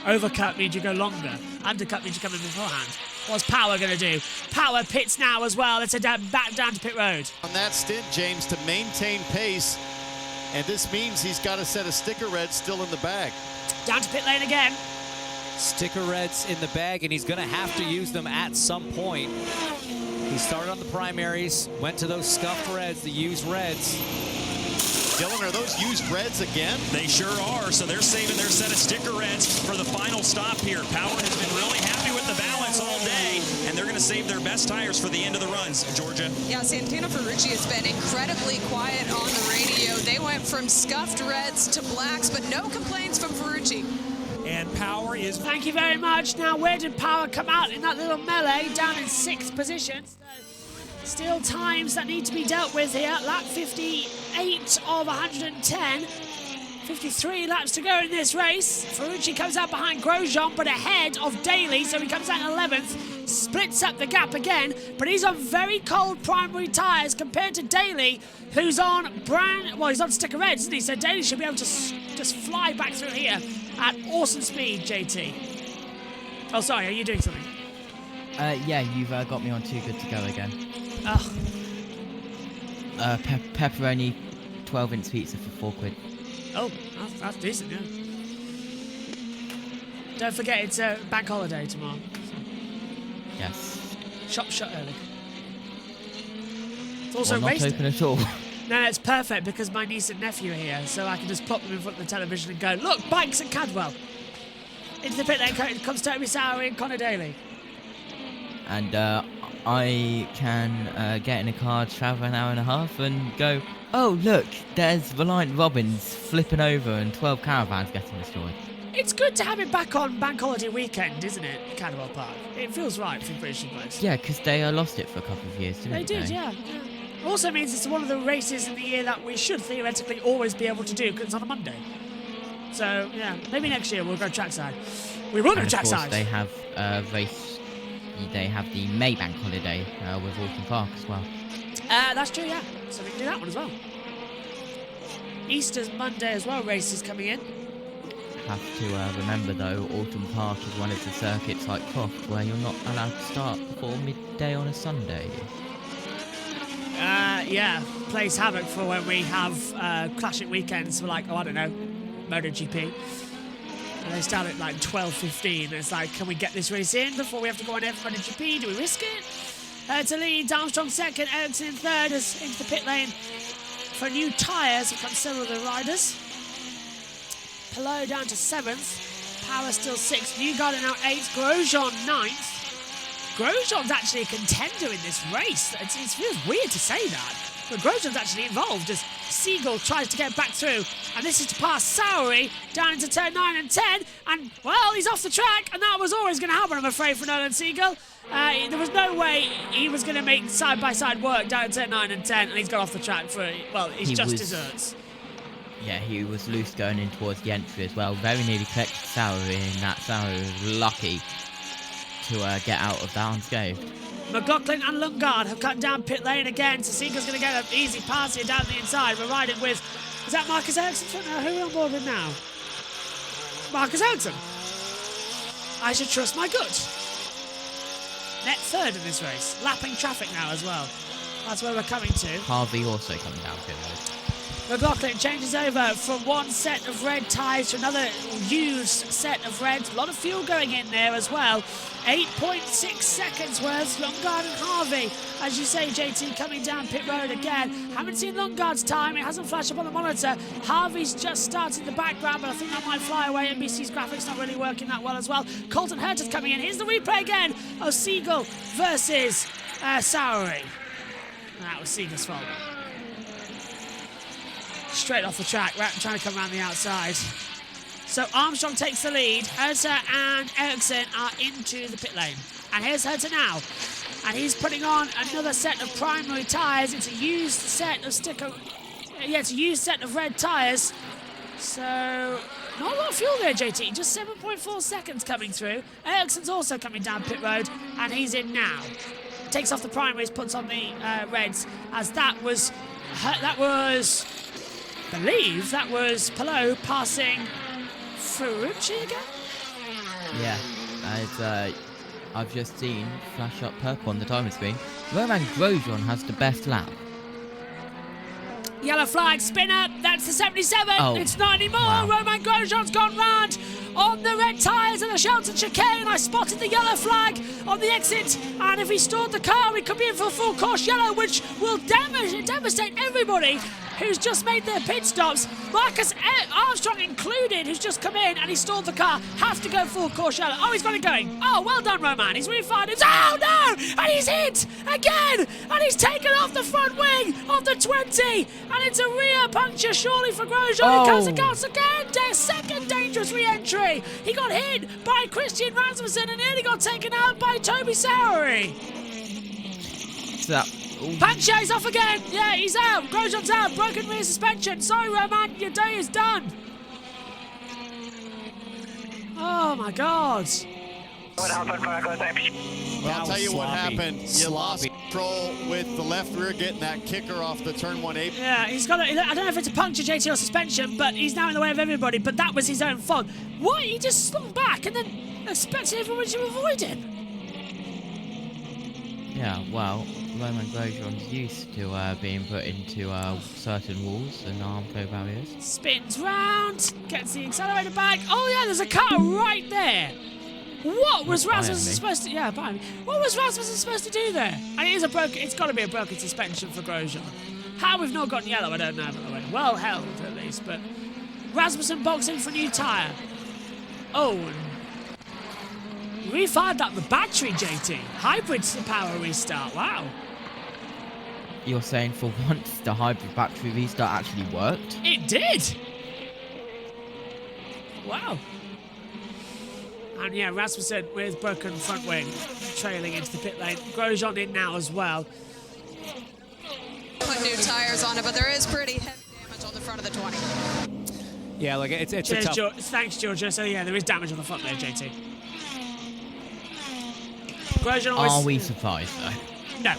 Overcut means you go longer. Undercut means you come in beforehand. What's Power going to do? Power pits now as well. Let's head back down to pit road. On that stint, James, to maintain pace, and this means he's got a set of sticker reds still in the bag. Down to pit lane again. Sticker reds in the bag, and he's going to have to use them at some point. He started on the primaries, went to those scuffed reds, the used reds. Dylan, are those used reds again? They sure are, so they're saving their set of sticker reds for the final stop here. Power has been really happy with the balance all day, and they're going to save their best tires for the end of the runs. Georgia? Yeah, Santino Ferrucci has been incredibly quiet on the radio. They went from scuffed reds to blacks, but no complaints from Ferrucci. And Power is... Thank you very much. Now, where did Power come out in that little melee? Down in 6th position. Still times that need to be dealt with here. Lap 58 of 110. 53 laps to go in this race. Ferrucci comes out behind Grosjean, but ahead of Daly, so he comes out 11th. Splits up the gap again, but he's on very cold primary tyres compared to Daly, who's on he's on sticker reds, isn't he? So Daly should be able to just fly back through here at awesome speed, JT. Oh, sorry, are you doing something? Yeah, you've got me on too good to go again. Ugh. Pepperoni, 12-inch pizza for £4. Oh, that's decent, yeah. Don't forget, it's a bank holiday tomorrow. Yes. Shop shut early. It's also not race open day. at all. No, it's perfect because my niece and nephew are here, so I can just pop them in front of the television and go, look, bikes at Cadwell. Into the pit lane comes Toby Sowery and Connor Daly. And I can get in a car, travel an hour and a half, and go, oh, look, there's Reliant Robbins flipping over and 12 caravans getting destroyed. It's good to have it back on Bank Holiday weekend, isn't it, Cadwell Park? It feels right for British Race. Yeah, because they lost it for a couple of years, didn't they? They did, yeah. Also means it's one of the races in the year that we should theoretically always be able to do because it's on a Monday. So, yeah, maybe next year we'll go trackside. We will go trackside. Of course, they have They have the Maybank holiday with Alton Park as well. That's true, yeah. So we can do that one as well. Easter's Monday as well, races coming in. Have to remember though, Alton Park is one of the circuits like Croft where you're not allowed to start before midday on a Sunday. Yeah, plays havoc for when we have classic weekends for like, oh, I don't know, MotoGP. And they start at like 12:15. It's like, can we get this race in before we have to go on MotoGP? Do we risk it? To lead, Armstrong second, Ericsson in third, as into the pit lane for new tyres have come several of the riders. Pelot down to 7th, Power still 6th, Newgarden now 8th, Grosjean 9th. Grosjean's actually a contender in this race. It feels weird to say that, but Grosjean's actually involved as Siegel tries to get back through, and this is to pass Sowery down into turn 9 and 10, and well, he's off the track, and that was always going to happen, I'm afraid, for Nolan Siegel. There was no way he was going to make side-by-side work down in turn 9 and 10, and he's got off the track for, well, he just deserts. Yeah, he was loose going in towards the entry as well. Very nearly collected Sowery, and that Sowery was lucky to get out of that unscathed. McLaughlin and Lundgaard have cut down pit lane again, so Siegel's going to get an easy pass here down the inside. We're riding with, is that Marcus Ericsson? Who are we on board with now? Marcus Ericsson. I should trust my gut. Net third in this race. Lapping traffic now as well. That's where we're coming to. Harvey also coming down pit road. McLaughlin changes over from one set of red tyres to another used set of reds. A lot of fuel going in there as well. 8.6 seconds worth. Lundgaard and Harvey, as you say, JT, coming down pit road again. Haven't seen Lundgaard's time. It hasn't flashed up on the monitor. Harvey's just started in the background, but I think that might fly away. NBC's graphics not really working that well as well. Colton Herta's coming in. Here's the replay again of Siegel versus Sowery. That was Siegel's fault. Straight off the track, trying to come around the outside. So Armstrong takes the lead. Herta and Ericsson are into the pit lane. And here's Herta now. And he's putting on another set of primary tyres. It's a used set of it's a used set of red tyres. So not a lot of fuel there, JT. Just 7.4 seconds coming through. Ericsson's also coming down pit road, and he's in now. Takes off the primaries, puts on the reds, as that was I believe that was Pelot passing Ferrucci again? Yeah, as I've just seen flash up purple on the timer screen. Romain Grosjean has the best lap. Yellow flag, spinner, that's the 77. Oh, it's not anymore. wow. Romain Grosjean's gone round on the red tyres and the Shelton chicane. I spotted the yellow flag on the exit, and if he stored the car, we could be in for a full course yellow, which will devastate everybody who's just made their pit stops. Marcus Armstrong included, who's just come in and he stalled the car, has to go full course yellow. Oh, he's got it going. Oh, well done, Roman. He's really fired it. Oh, no! And he's hit again! And he's taken off the front wing of the 20. And it's a rear puncture, surely, for Grosjean. Oh. He comes again. Second dangerous re-entry. He got hit by Christian Rasmussen and nearly got taken out by Toby Sowery. So that... Puncture, he's off again. Yeah, he's out. Grosjean's out. Broken rear suspension. Sorry, Roman, your day is done. Oh, my God. Well, I'll tell you what happened. You lost control with the left rear getting that kicker off the turn 1 Yeah, he's got I don't know if it's a puncture, JT, or suspension, but he's now in the way of everybody, but that was his own fault. What? He just slung back and then expected everyone to avoid him. Yeah, well, Romain Grosjean's used to being put into certain walls and armco barriers. Spins round, gets the accelerator back. Oh yeah, there's a car right there. What was Rasmussen supposed to? Yeah, behind me. What was Rasmussen supposed to do there? And it's got to be a broken suspension for Grosjean. How we've not gotten yellow, I don't know. By the way, well held at least. But Rasmussen boxing for new tyre. Oh. Refired up the battery, JT. Hybrid power restart. Wow. You're saying for once the hybrid battery restart actually worked? It did. Wow. And yeah, Rasmussen with broken front wing, trailing into the pit lane. Grosjean in now as well. Put new tires on it, but there is pretty heavy damage on the front of the 20. Yeah, like it's Cheers, a tough... Thanks, Georgia. So yeah, there is damage on the front there, JT. Grosjean always... Are we surprised though? No.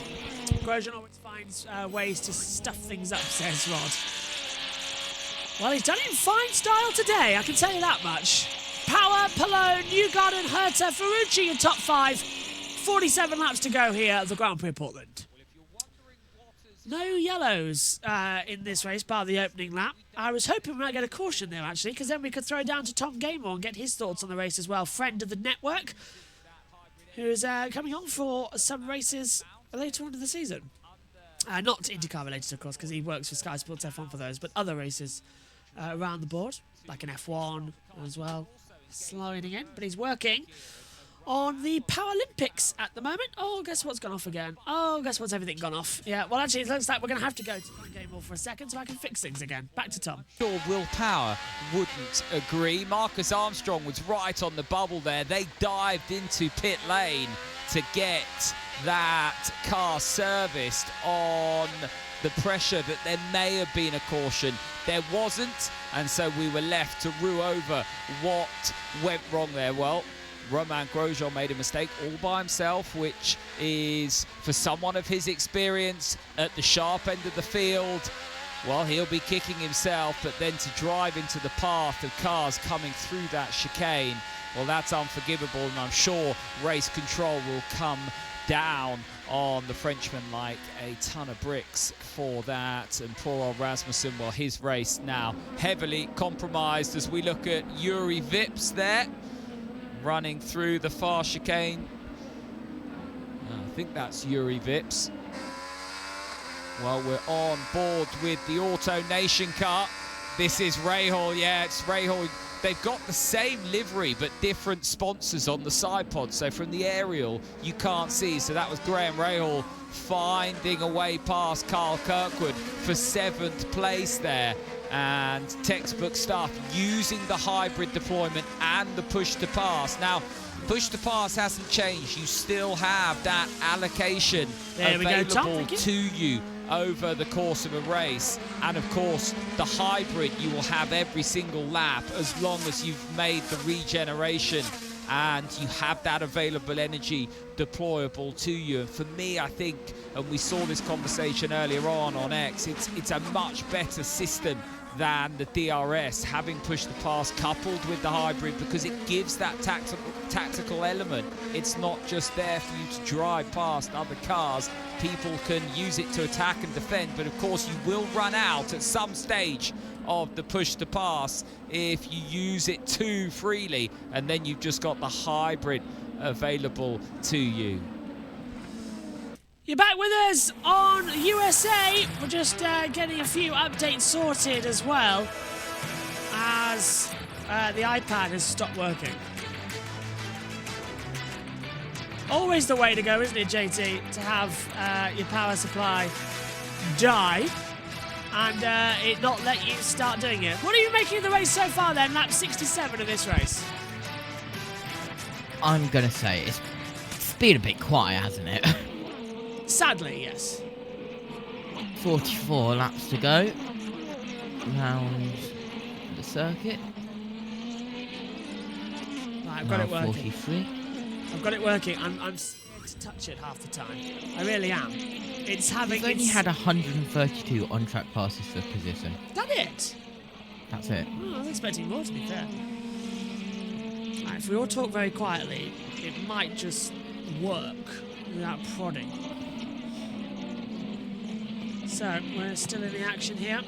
Grosjean always finds ways to stuff things up, says Rod. Well, he's done it in fine style today, I can tell you that much. Power, Palou, Newgarden, Herta, Ferrucci in top 5. 47 laps to go here at the Grand Prix of Portland. No yellows in this race, bar the opening lap. I was hoping we might get a caution there, actually, because then we could throw down to Tom Gaymore and get his thoughts on the race as well. Friend of the network, who is coming on for some races later on in the season. Not INDYCAR related, of course, because he works for Sky Sports F1 for those, but other races around the board, like an F1 as well, sliding in. But he's working on the Paralympics at the moment. Oh, guess what's gone off again? Oh, guess what's everything gone off? Yeah, well, actually, it looks like we're going to have to go to the game ball for a second so I can fix things again. Back to Tom. Sure, Will Power wouldn't agree. Marcus Armstrong was right on the bubble there. They dived into pit lane to get that car serviced on the pressure that there may have been a caution. There wasn't, and so we were left to rue over what went wrong there. Well, Romain Grosjean made a mistake all by himself, which is, for someone of his experience at the sharp end of the field, well, he'll be kicking himself, but then to drive into the path of cars coming through that chicane, well, that's unforgivable, and I'm sure race control will come down on the Frenchman like a ton of bricks for that. And poor old Rasmussen, well, his race now heavily compromised as we look at Yuri Vips there, running through the far chicane. I think that's Yuri Vips. Well, we're on board with the Auto Nation car. This is Rahal, yeah, it's Rahal. They've got the same livery, but different sponsors on the side pod. So from the aerial, you can't see. So that was Graham Rahal finding a way past Carl Kirkwood for 7th place there. And textbook stuff, using the hybrid deployment and the push to pass. Now, push to pass hasn't changed. You still have that allocation available to you over the course of a race. And of course, the hybrid you will have every single lap as long as you've made the regeneration and you have that available energy deployable to you. And for me, I think, and we saw this conversation earlier on X, it's a much better system than the DRS, having pushed the pass coupled with the hybrid, because it gives that tactical element. It's not just there for you to drive past other cars. People can use it to attack and defend, but of course you will run out at some stage of the push to pass if you use it too freely, and then you've just got the hybrid available to you. You're back with us on USA. We're just getting a few updates sorted as well, as the iPad has stopped working. Always the way to go, isn't it, JT? To have your power supply die and it not let you start doing it. What are you making of the race so far then? Lap 67 of this race. I'm going to say it's been a bit quiet, hasn't it? Sadly, yes. 44 laps to go around the circuit. Right, I've got it working. 43. I've got it working. I'm scared to touch it half the time. I really am. It's having. We've only had 132 on-track passes for position. Is that it? That's it. Oh, I was expecting more, to be fair. Right, if we all talk very quietly, it might just work without prodding. So, we're still in the action here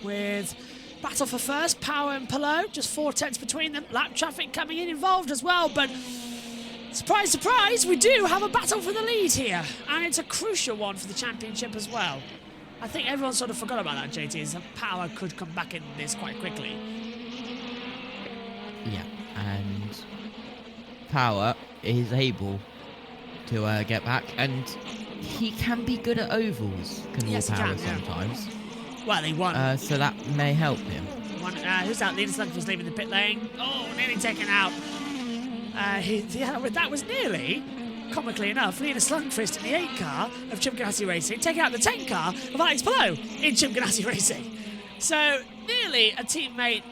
with battle for first, Power and Palou, just 4 tenths between them. Lap traffic coming in involved as well, but surprise, surprise, we do have a battle for the lead here, and it's a crucial one for the championship as well. I think everyone sort of forgot about that, JT, is that Power could come back in this quite quickly. Yeah, and power is able to get back, and he can be good at ovals. Yes, he Power can, yeah. sometimes. Well, he won. So that may help him. Who's out? Linus Lundqvist leaving the pit lane. Oh, nearly taken out. That was nearly, comically enough, Linus Lundqvist in the 8 car of Chip Ganassi Racing, taking out the 10 car of Alex Palou in Chip Ganassi Racing. So, nearly a teammate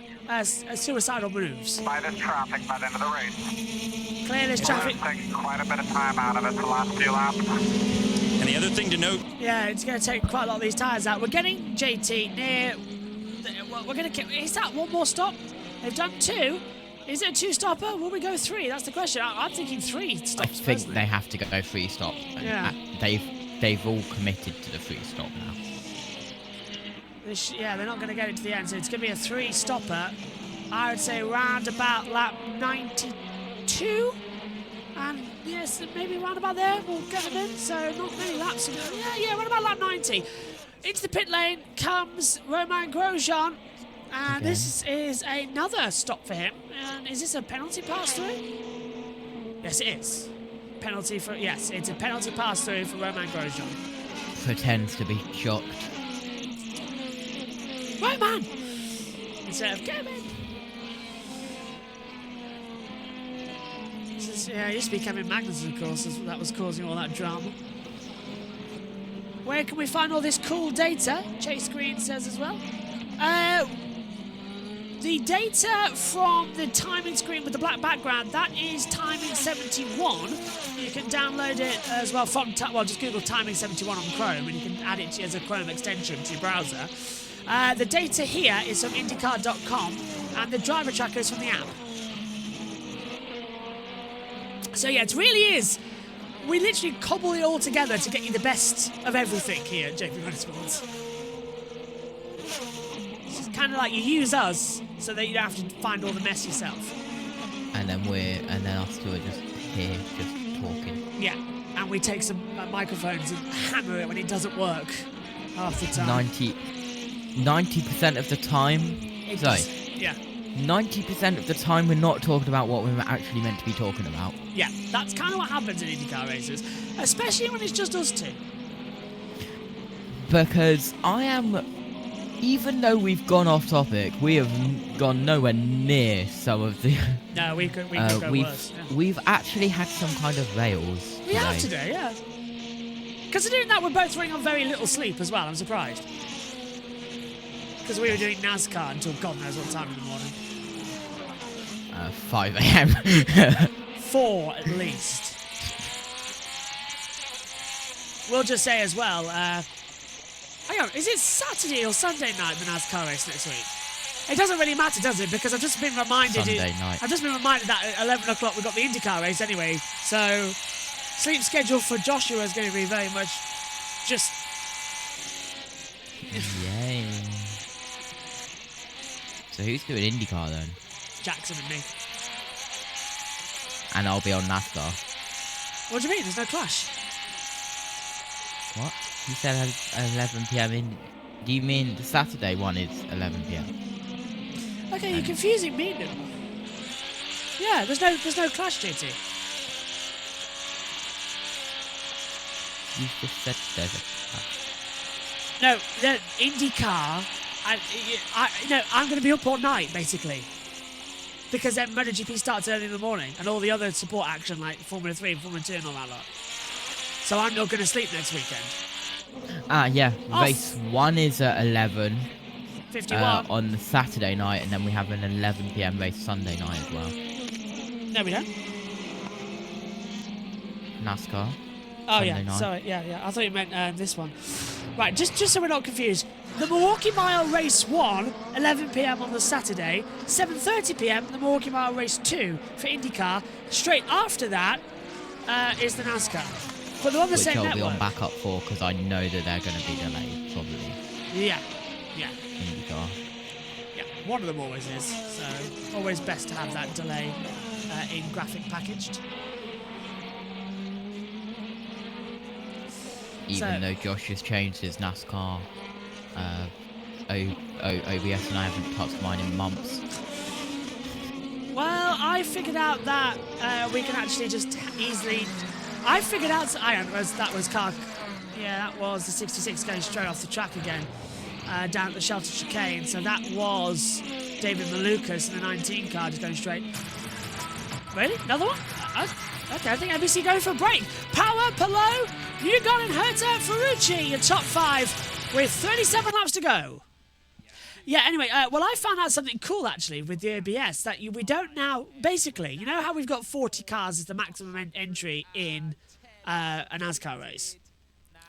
suicidal moves. By this traffic by the end of the race. Clear this traffic. Taking quite a bit of time out of it the last 2 laps. And the other thing to note... Yeah, it's going to take quite a lot of these tyres out. We're getting JT near... We're going to... Is that one more stop? They've done 2. Is it a 2-stopper? Will we go 3? That's the question. I'm thinking 3 stops. I think personally. they have to go 3 stop. Yeah. They've all committed to the 3 stop now. Yeah, they're not going to get it to the end, so it's going to be a 3-stopper. I would say round about lap 92. And yes, maybe round about there we'll get them in. So not many laps ago. Yeah, round about lap 90. Into the pit lane comes Romain Grosjean. And this is another stop for him. And is this a penalty pass-through? Yes, it is. Penalty for... Yes, it's a penalty pass-through for Romain Grosjean. Pretends to be shocked. Romain! Instead of Kevin. It used to be Kevin Magnussen, of course, that was causing all that drama. Where can we find all this cool data? Chase Green says as well. The data from the timing screen with the black background, that is timing 71. You can download it as well from, just Google timing 71 on Chrome, and you can add it as a Chrome extension to your browser. The data here is from INDYCAR.com, and the driver tracker is from the app. So yeah, it really is. We literally cobble it all together to get you the best of everything here at JBMotorsports. It's kind of like you use us so that you don't have to find all the mess yourself. And then us two are just here, just talking. Yeah, and we take some microphones and hammer it when it doesn't work half the time. 90% of the time. Yeah. 90% of the time we're not talking about what we're actually meant to be talking about. Yeah, that's kind of what happens in IndyCar races, especially when it's just us two. Because even though we've gone off topic, we have gone nowhere near some of the... No, we could go worse. Yeah. We've actually had some kind of rails We have today, yeah. Considering that we're both running on very little sleep as well, I'm surprised. Because we were doing NASCAR until God knows what time in the morning. 5 a.m. 4 at least. We'll just say as well, hang on, is it Saturday or Sunday night the NASCAR race next week? It doesn't really matter, does it? Because I've just been reminded... Sunday night. I've just been reminded that at 11 o'clock we've got the IndyCar race anyway. So, sleep schedule for Joshua is going to be very much just... Yay. So who's doing IndyCar then? Jackson and me. And I'll be on NASCAR. What do you mean? There's no clash. What? You said 11 p.m. Do you mean the Saturday one is 11 p.m.? Okay, you're confusing me now. Yeah, there's no clash, JT. You just said there's a clash. No, the IndyCar. I'm going to be up all night, basically. Because then MotoGP starts early in the morning, and all the other support action, like Formula 3 and Formula 2 and all that lot. So I'm not going to sleep next weekend. Yeah. Race 1 is at 11. 51. On the Saturday night, and then we have an 11 p.m. race Sunday night as well. No, we don't. NASCAR. Oh, Sunday yeah. night. Sorry, yeah. I thought you meant this one. Right, just so we're not confused. The Milwaukee Mile Race 1, 11 p.m. on the Saturday. 7:30 p.m. the Milwaukee Mile Race 2 for IndyCar. Straight after that is the NASCAR. But they're on the same network. Which I'll be on backup for, because I know that they're going to be delayed, probably. Yeah. IndyCar. Yeah, one of them always is. So, always best to have that delay in graphic packaged. Even though Josh has changed his NASCAR OBS and I haven't touched mine in months. Well, I figured out that we can actually just easily... I figured out... that was car... Yeah, that was the 66 going straight off the track again, down at the shelter chicane. So that was David Malukas in the 19 car just going straight. Really? Another one? Okay, I think NBC going for a break. Power, Palou, Newgarden, and Herta, Ferrucci, your top 5 with 37 laps to go. Yeah, anyway, well, I found out something cool, actually, with the OBS, that we don't now... Basically, you know how we've got 40 cars as the maximum entry in a NASCAR race?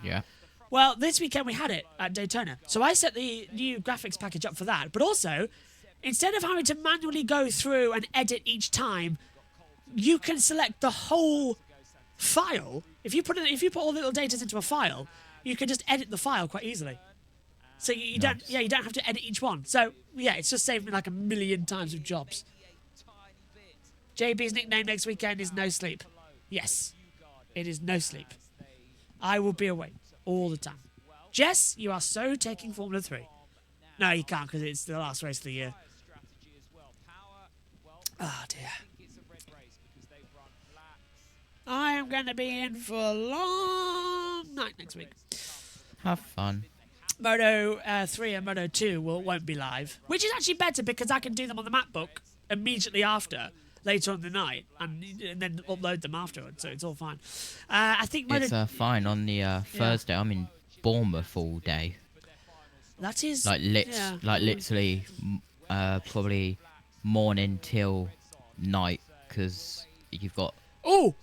Yeah. Well, this weekend we had it at Daytona. So I set the new graphics package up for that. But also, instead of having to manually go through and edit each time, you can select the whole file. If you put all the little data into a file, you can just edit the file quite easily. So you don't have to edit each one. So yeah, it's just saved me like 1 million times of jobs. JB's nickname next weekend is No Sleep. Yes, it is No Sleep. I will be awake all the time. Jess, you are so taking Formula 3. No, you can't because it's the last race of the year. Oh dear. I am going to be in for a long night next week. Have fun. Moto 3 and Moto 2 won't be live, which is actually better because I can do them on the MacBook immediately after, later on in the night, and then upload them afterwards, so it's all fine. I think Moto... It's fine on the Thursday. I'm in Bournemouth all day. That is... literally, probably morning till night, because you've got... Oh!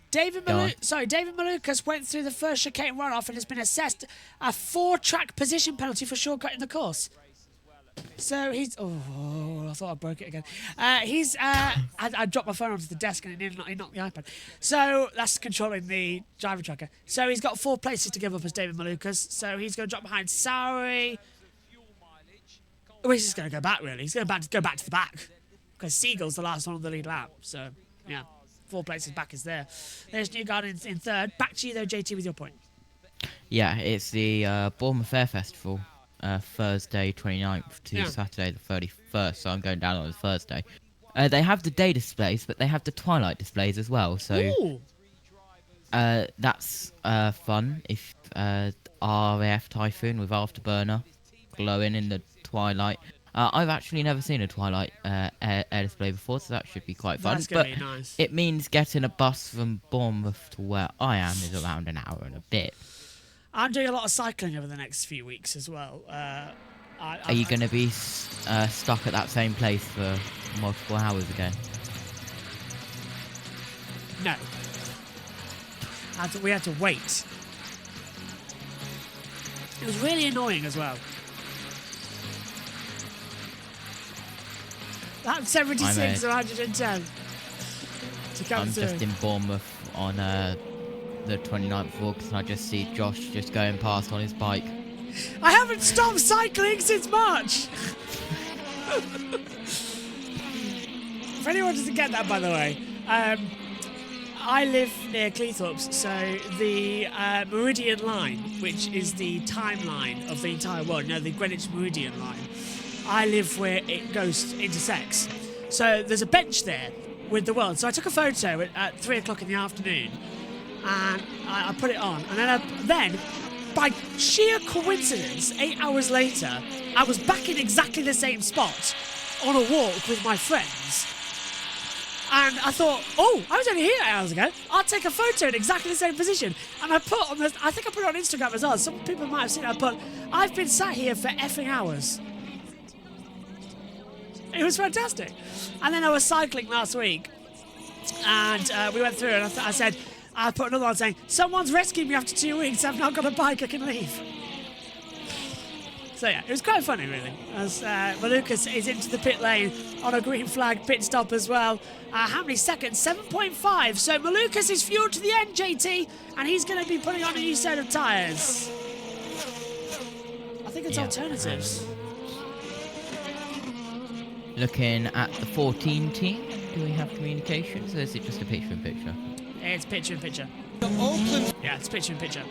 David Malukas went through the first chicane runoff and has been assessed a 4-track position penalty for shortcutting the course. So he's... Oh, I thought I broke it again. I dropped my phone onto the desk and it knocked the iPad. So that's controlling the driver tracker. So he's got 4 places to give up as David Malukas. So he's going to drop behind Sowry. Oh, he's just going to go back, really. He's going to go back to the back. Because Siegel's the last one on the lead lap. So, yeah. 4 places back is there. There's Newgarden in 3rd. Back to you, though, JT, with your point. Yeah, it's the Bournemouth Air Festival, Thursday 29th to Saturday the 31st, so I'm going down on the Thursday. They have the day displays, but they have the twilight displays as well, so that's fun. If RAF Typhoon with Afterburner glowing in the twilight. I've actually never seen a twilight air display before, so that should be quite fun. That's going to be nice. It means getting a bus from Bournemouth to where I am is around an hour and a bit. I'm doing a lot of cycling over the next few weeks as well. Are you going to be stuck at that same place for multiple hours again? No. We had to wait. It was really annoying as well. That's 76 or 110 to come through. I'm just in Bournemouth on the 29th of August, and I just see Josh just going past on his bike. I haven't stopped cycling since March! If anyone doesn't get that, by the way, I live near Cleethorpes, so the Meridian line, which is the timeline of the entire world, the Greenwich Meridian line, I live where it intersects. So there's a bench there with the world. So I took a photo at 3 o'clock in the afternoon, and I put it on. And then, by sheer coincidence, 8 hours later, I was back in exactly the same spot on a walk with my friends. And I thought, I was only here 8 hours ago. I'll take a photo in exactly the same position. And I think I put it on Instagram as well. Some people might have seen it. I've been sat here for effing hours. It was fantastic. And then I was cycling last week, and we went through, and I put another one saying, someone's rescued me after 2 weeks, I've not got a bike, I can leave. So yeah, it was quite funny, really. As Malukas is into the pit lane on a green flag pit stop as well. How many seconds? 7.5. So Malukas is fueled to the end, JT, and he's going to be putting on a new set of tyres. I think it's alternatives. Looking at the 14 team, do we have communications, or is it just a picture-in-picture? It's picture-in-picture. Yeah, it's picture-in-picture.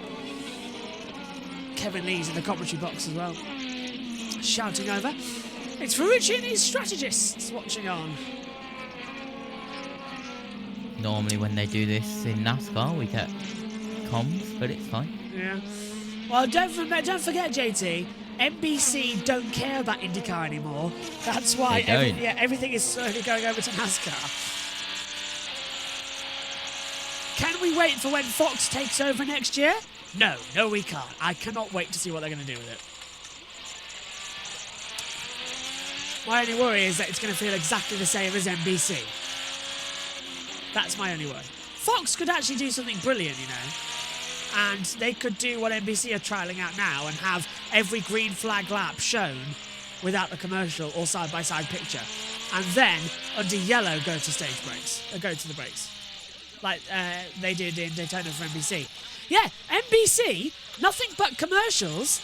Kevin Lee's in the commentary box as well, shouting over. It's Ferrucci and his strategists watching on. Normally when they do this in NASCAR, we get comms, but it's fine. Yeah. Well, don't forget, JT, NBC don't care about INDYCAR anymore. That's why They don't. everything is slowly going over to NASCAR. Can we wait for when Fox takes over next year? No, we can't. I cannot wait to see what they're going to do with it. My only worry is that it's going to feel exactly the same as NBC. That's my only worry. Fox could actually do something brilliant, you know. And they could do what NBC are trialling out now and have every green flag lap shown without the commercial or side-by-side picture. And then, under yellow, go to stage breaks. Go to the breaks. Like they did in Daytona for NBC. Yeah, NBC, nothing but commercials,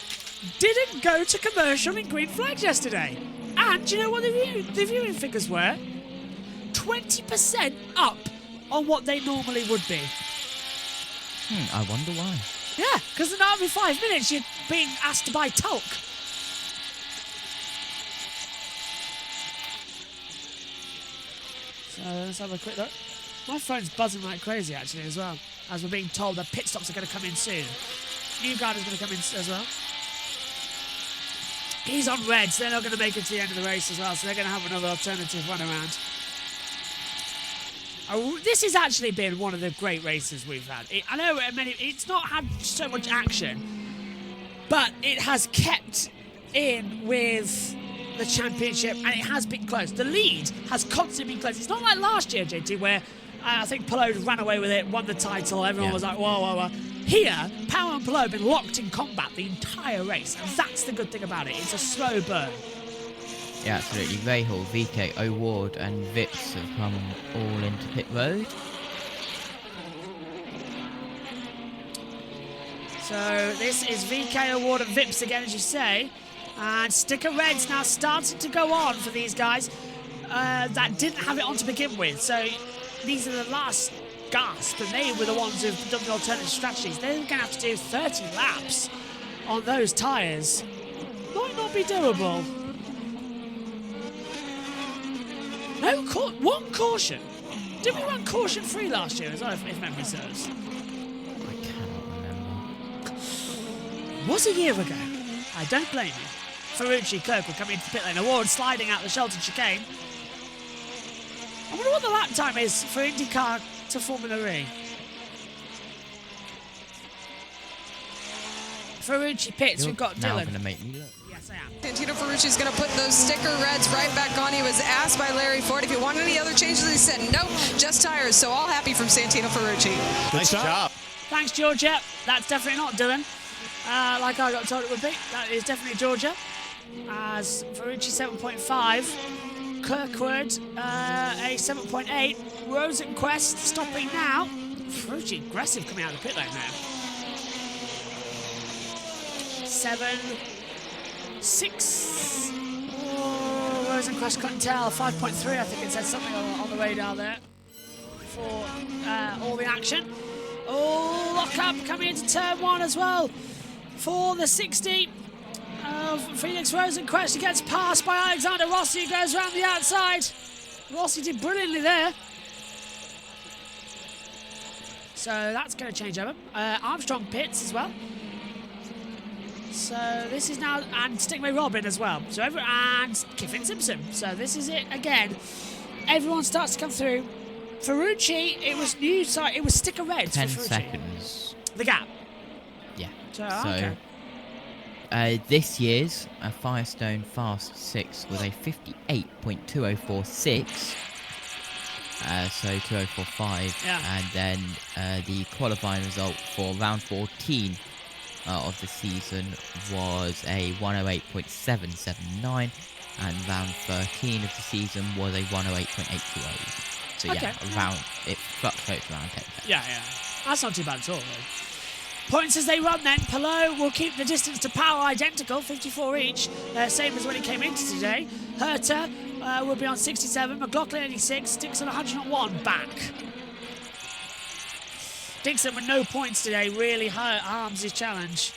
didn't go to commercial in green flags yesterday. And do you know what the viewing figures were? 20% up on what they normally would be. I wonder why. Yeah, because in every 5 minutes you're being asked to buy talc. So let's have a quick look. My phone's buzzing like crazy actually as well, as we're being told that pit stops are going to come in soon. Newgarden is going to come in as well. He's on red, so they're not going to make it to the end of the race as well, so they're going to have another alternative run around. This has actually been one of the great races we've had. I know it's not had so much action, but it has kept in with the championship, and it has been close. The lead has constantly been close. It's not like last year, JT, where I think Palou ran away with it, won the title, everyone was like, whoa, whoa, whoa. Here, Power and Palou have been locked in combat the entire race, and that's the good thing about it. It's a slow burn. Yeah, absolutely. Rahal, VK, O'Ward and Vips have come all into pit road. So this is VK, O'Ward and Vips again, as you say. And Sticker Red's now starting to go on for these guys that didn't have it on to begin with. So these are the last gasp, and they were the ones who've done the alternative strategies. They're going to have to do 30 laps on those tyres. Might not be doable. No, one caution. Did we run caution free last year as well, if memory serves? I cannot remember. Was a year ago. I don't blame you. Ferrucci, Kirk will come into the pit lane. Award sliding out the Shelton chicane. I wonder what the lap time is for INDYCAR to Formula E. Ferrucci pits, we've got now Dylan. Going to make me look. Yes, I am. Santino Ferrucci's going to put those sticker reds right back on. He was asked by Larry Ford if he wanted any other changes. He said, nope, just tires. So all happy from Santino Ferrucci. Nice job. Thanks, Georgia. That's definitely not Dylan, like I got told it would be. That is definitely Georgia. As Ferrucci 7.5, Kirkwood a 7.8, Rosenquist stopping now. Ferrucci aggressive coming out of the pit lane now. 7, 6. Oh, Rosenquist couldn't tell. 5.3, I think it said something on the radar there for all the action. Oh, lock up coming into turn 1 as well for the 60 of Felix Rosenquist. He gets passed by Alexander Rossi, who goes around the outside. Rossi did brilliantly there. So that's going to change over. Armstrong pits as well. So this is now, and Stingray Robin as well. So and Kiffin Simpson. So this is it again. Everyone starts to come through. Ferrucci, it was new, sorry, it was sticker reds 10 for Ferrucci. seconds. The gap. Yeah. So, So okay. this year's Firestone Fast 6 was a 58.2046. So 2045. Yeah. And then the qualifying result for round 14 of the season was a 108.779, and round 13 of the season was a 108.820. So Okay. yeah, around, it fluctuates around 10. Yeah. That's not too bad at all, though. Points as they run then. Palou will keep the distance to Power identical, 54 each, same as when he came into today. Herter will be on 67, McLaughlin 86, Dixon 101 back. Dixon with no points today really harms his challenge.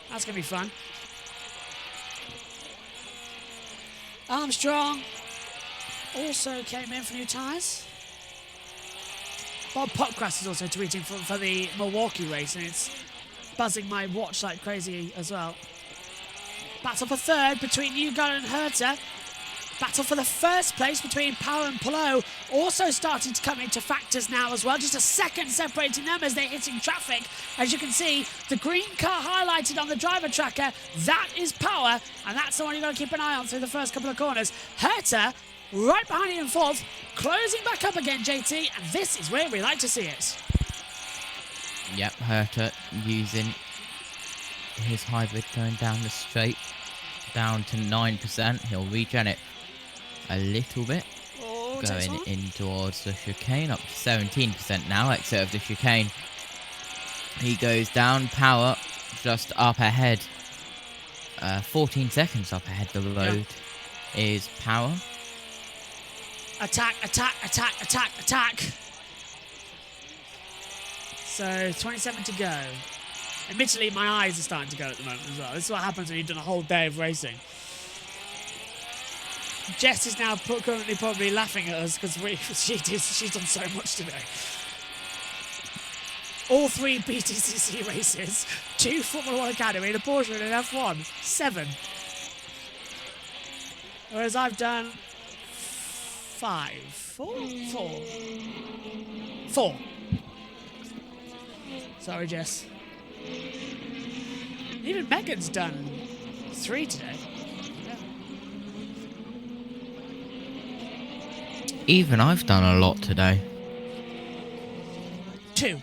That's going to be fun. Armstrong also came in for new tyres. Bob Popcrass is also tweeting for the Milwaukee race, and it's buzzing my watch like crazy as well. Battle for third between Newgarden and Herter. Battle for the first place between Power and Palou also starting to come into factors now as well. Just a second separating them as they're hitting traffic. As you can see, the green car highlighted on the driver tracker, that is Power, and that's the one you've got to keep an eye on through the first couple of corners. Herter right behind it in fourth, closing back up again, JT, and this is where we like to see it. Yep, Herter using his hybrid going down the straight, down to 9%. He'll regen it a little bit, going in towards the chicane, up to 17% now, exit of the chicane. He goes down, Power just up ahead, 14 seconds up ahead the road is Power. Attack, attack, attack, attack, attack. So 27 to go. Admittedly, my eyes are starting to go at the moment as well. This is what happens when you've done a whole day of racing. Jess is now currently probably laughing at us because she's done so much today. All 3 BTCC races, 2 Formula 1 Academy, and a Porsche and an F1, 7. Whereas I've done 4. Sorry, Jess. Even Megan's done 3 today. Even I've done a lot today. 2.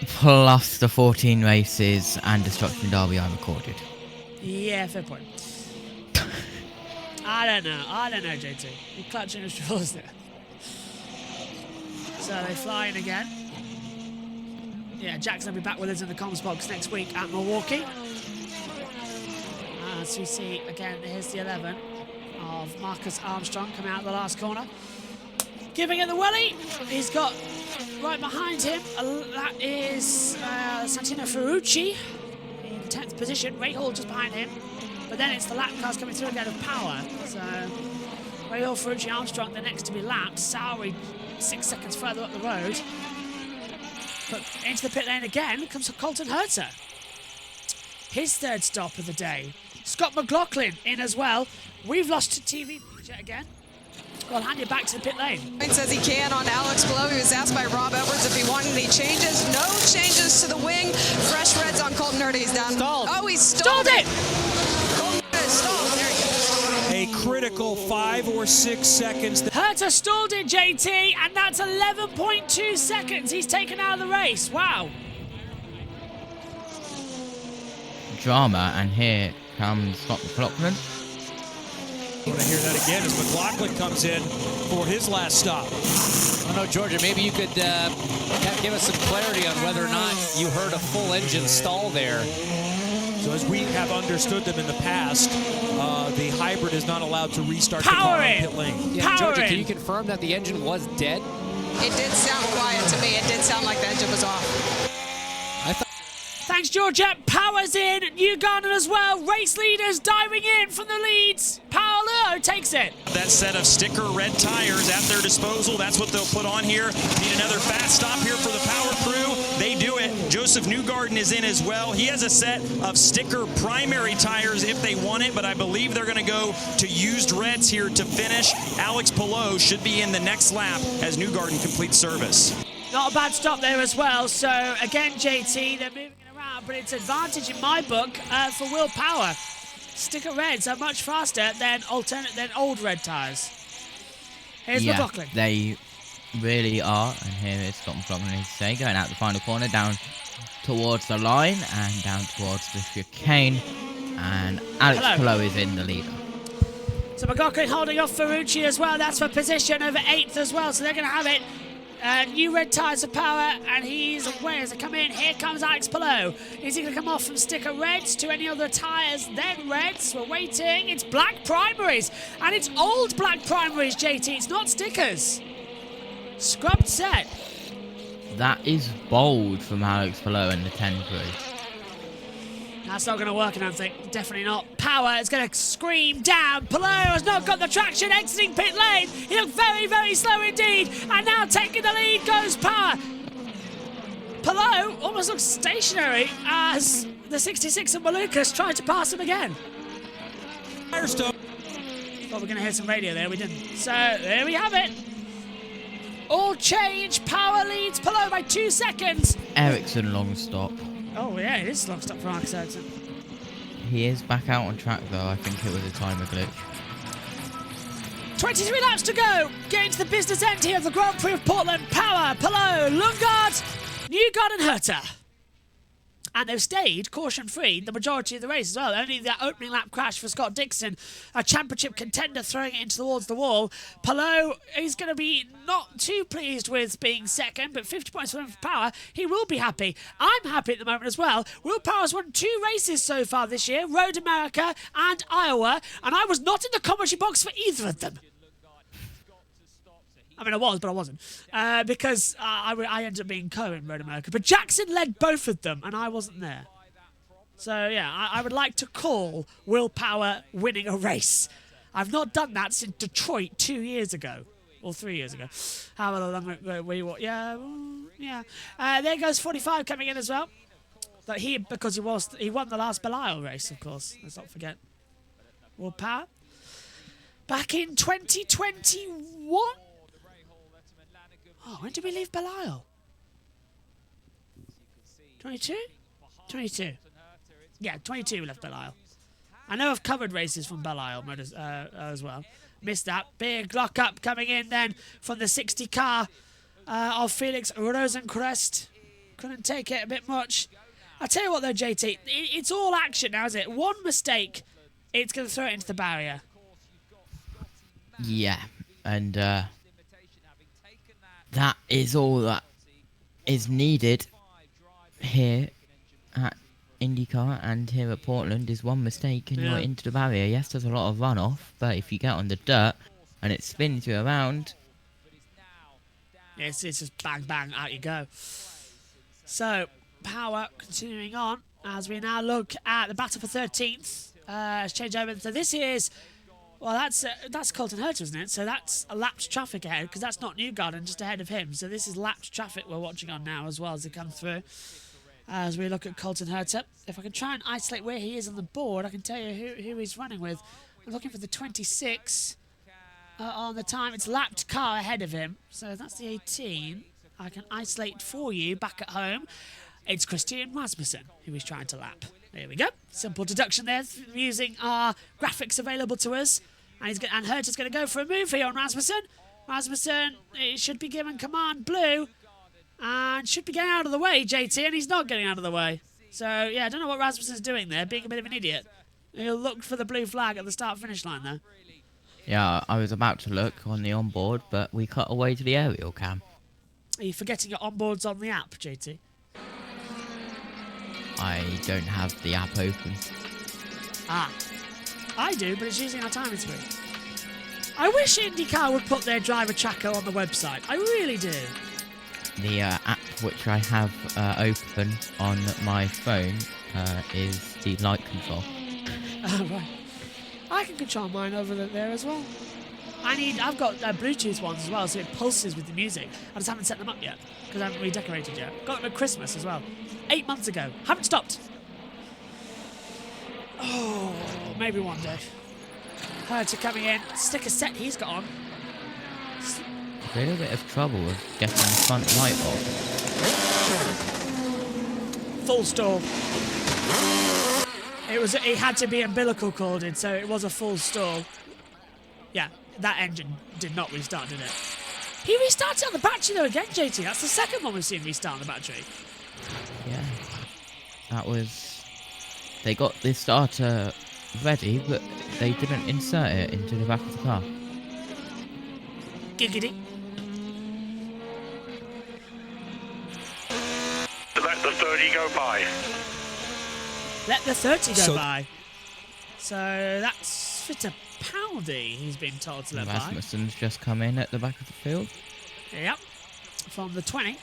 Plus the 14 races and Destruction Derby I recorded. Yeah, fair point. I don't know, JT. You're clutching at straws there. So they fly in again. Yeah, Jackson will be back with us in the comms box next week at Milwaukee. As we see, again, here's the 11 of Marcus Armstrong coming out of the last corner. Giving it the welly. He's got right behind him, that is Santino Ferrucci in 10th position. Ray Hall just behind him. But then it's the lap cars coming through again of Power. So Ray Hall, Ferrucci, Armstrong, the next to be lapped. Sowry 6 seconds further up the road. But into the pit lane again comes Colton Herter. His 3rd stop of the day. Scott McLaughlin in as well. We've lost to TV yet again. I'll hand you back to the pit lane. Says he can on Alex Palou. He was asked by Rob Edwards if he wanted any changes. No changes to the wing. Fresh reds on Colton Herter. He's down. Stalled. Oh, he stalled it. Colton Herter stalled. There he goes. A critical 5 or 6 seconds. Herter stalled it, JT, and that's 11.2 seconds. He's taken out of the race. Wow. Drama, and here comes Scott McLaughlin. I want to hear that again as McLaughlin comes in for his last stop. I don't know, Georgia, maybe you could give us some clarity on whether or not you heard a full engine stall there. So as we have understood them in the past, the hybrid is not allowed to restart the car on pit lane. Yeah, Georgia, can you confirm that the engine was dead? It did sound quiet to me. It did sound like the engine was off. Thanks, Georgia. Power's in. Newgarden as well. Race leaders diving in from the leads. Paolo takes it. That set of sticker red tires at their disposal. That's what they'll put on here. Need another fast stop here for the Power crew. They do it. Joseph Newgarden is in as well. He has a set of sticker primary tires if they want it, but I believe they're going to go to used reds here to finish. Alex Palou should be in the next lap as Newgarden completes service. Not a bad stop there as well. So, again, JT, they're moving it around, but it's advantage in my book for Will Power. Sticker reds are much faster than old red tyres. Here's McLaughlin. They really are, and here is Scott McLaughlin, as you say, going out the final corner, down towards the line and down towards the chicane, and Alex Palou is in the leader. So McLaughlin holding off Ferrucci as well. That's for position over 8th as well, so they're going to have it. New red tyres of Power, and he's away as they come in. Here comes Alex Palou. Is he going to come off from sticker reds to any other tyres, then reds? We're waiting. It's black primaries, and it's old black primaries, JT. It's not stickers. Scrubbed set. That is bold from Alex Palou in the 10 crew. That's not going to work, I don't think. Definitely not. Power is going to scream down. Palou has not got the traction exiting pit lane. He looked very, very slow indeed. And now taking the lead goes Power. Palou almost looks stationary as the 66 of Malukas tried to pass him again. Thought we're going to hear some radio there. We didn't. So there we have it. All change. Power leads Palou by 2 seconds. Ericsson long stop. Oh, yeah, it is long stop for Marcus Ericsson. He is back out on track, though. I think it was a timer glitch. 23 laps to go. Getting to the business end here of the Grand Prix of Portland. Power, Palou, Lundgaard, Newgarden and Herta. And they've stayed caution-free the majority of the race as well. Only that opening lap crash for Scott Dixon, a championship contender, throwing it towards the wall. Palou is going to be not too pleased with being second, but 50 points for him for Power. He will be happy. I'm happy at the moment as well. Will Power's won 2 races so far this year, Road America and Iowa, and I was not in the commentary box for either of them. I mean, I was, but I wasn't. Because I ended up being in Road America. But Jackson led both of them, and I wasn't there. So, yeah, I would like to call Will Power winning a race. I've not done that since Detroit 2 years ago. Or 3 years ago. However long we were. Yeah. There goes 45 coming in as well. But because he won the last Belial race, of course. Let's not forget. Will Power. Back in 2021? Oh, when did we leave Belial? 22? 22. Yeah, 22 we left Belial. I know I've covered races from Belial as well. Missed that. Big lock-up coming in then from the 60 car of Felix Rosencrest. Couldn't take it a bit much. I'll tell you what though, JT, it's all action now, isn't it? One mistake, it's going to throw it into the barrier. Yeah, and that is all that is needed here at INDYCAR and here at Portland is one mistake and you're into the barrier. Yes, there's a lot of runoff, but if you get on the dirt and it spins you around... It's just bang, bang, out you go. So, Power continuing on as we now look at the battle for 13th. It's changed over. So this is... Well, that's Colton Herta, isn't it? So that's a lapped traffic ahead, because that's not Newgarden, just ahead of him. So this is lapped traffic we're watching on now as well as they come through. As we look at Colton Herta. If I can try and isolate where he is on the board, I can tell you who he's running with. I'm looking for the 26 on the time. It's lapped car ahead of him. So that's the 18. I can isolate for you back at home. It's Christian Rasmussen who he's trying to lap. There we go. Simple deduction there using our graphics available to us. And Herta's going to go for a move here on Rasmussen. Rasmussen should be given command blue. And should be getting out of the way, JT, and he's not getting out of the way. So, yeah, I don't know what Rasmussen's doing there, being a bit of an idiot. He'll look for the blue flag at the start-finish line there. Yeah, I was about to look on the onboard, but we cut away to the aerial cam. Are you forgetting your onboards on the app, JT? I don't have the app open. Ah. I do, but it's using our timing screen. I wish INDYCAR would put their driver tracker on the website. I really do. The app which I have open on my phone is the light control. Oh, right. I can control mine over there as well. I've got Bluetooth ones as well, so it pulses with the music. I just haven't set them up yet, because I haven't redecorated yet. Got them at Christmas as well. 8 months ago. Haven't stopped. Oh, maybe one day. Herta coming in. Sticker set he's got on. A little bit of trouble with getting the front light off. Full stall. It had to be umbilical corded, so it was a full stall. Yeah, that engine did not restart, did it? He restarted on the battery though again, JT. That's the second one we've seen restart on the battery. Yeah, that was... They got the starter ready, but they didn't insert it into the back of the car. Giggity. Let the 30 go by. Let the 30 go by. So that's Fittipaldi, he's been told to let by. Rasmussen's just come in at the back of the field. Yep. From the 20.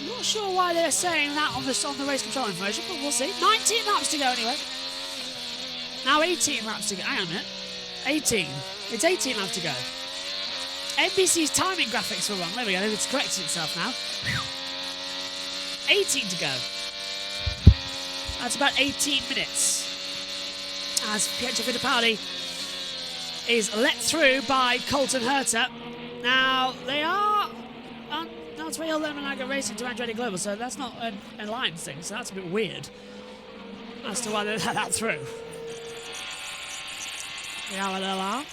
I'm not sure why they're saying that on the race control information, but we'll see. 19 laps to go anyway. Now 18 laps to go. Hang on a minute. 18. It's 18 laps to go. NBC's timing graphics were wrong. There we go. It's corrected itself now. 18 to go. That's about 18 minutes. As Pietro Fittipaldi is let through by Colton Herta. Now, they are on Trail Lemanaga Racing to Andretti Global, so that's not an alliance thing, so that's a bit weird as to why they let that through. I'm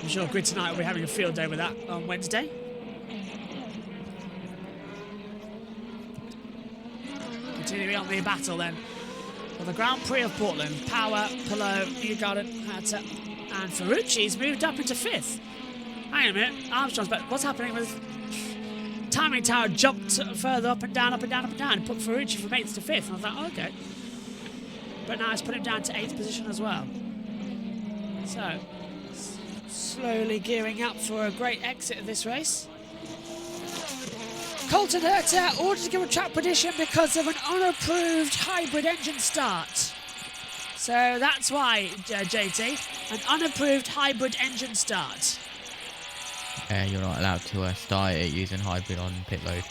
sure Grid Tonight will be having a field day with that on Wednesday. Continuing on the battle then for the Grand Prix of Portland. Power, Palou, Newgarden, Herta, and Ferrucci's moved up into 5th. Hang on a minute, Armstrong's back. What's happening with timing tower? Jumped further up and down, up and down, up and down, and put Ferrucci from 8th to 5th. And I thought, oh, okay. But now it's put him down to 8th position as well. So, slowly gearing up for a great exit of this race. Colton Herta ordered to give a track position because of an unapproved hybrid engine start. So that's why, JT, an unapproved hybrid engine start. You're not allowed to start it using hybrid on pit road.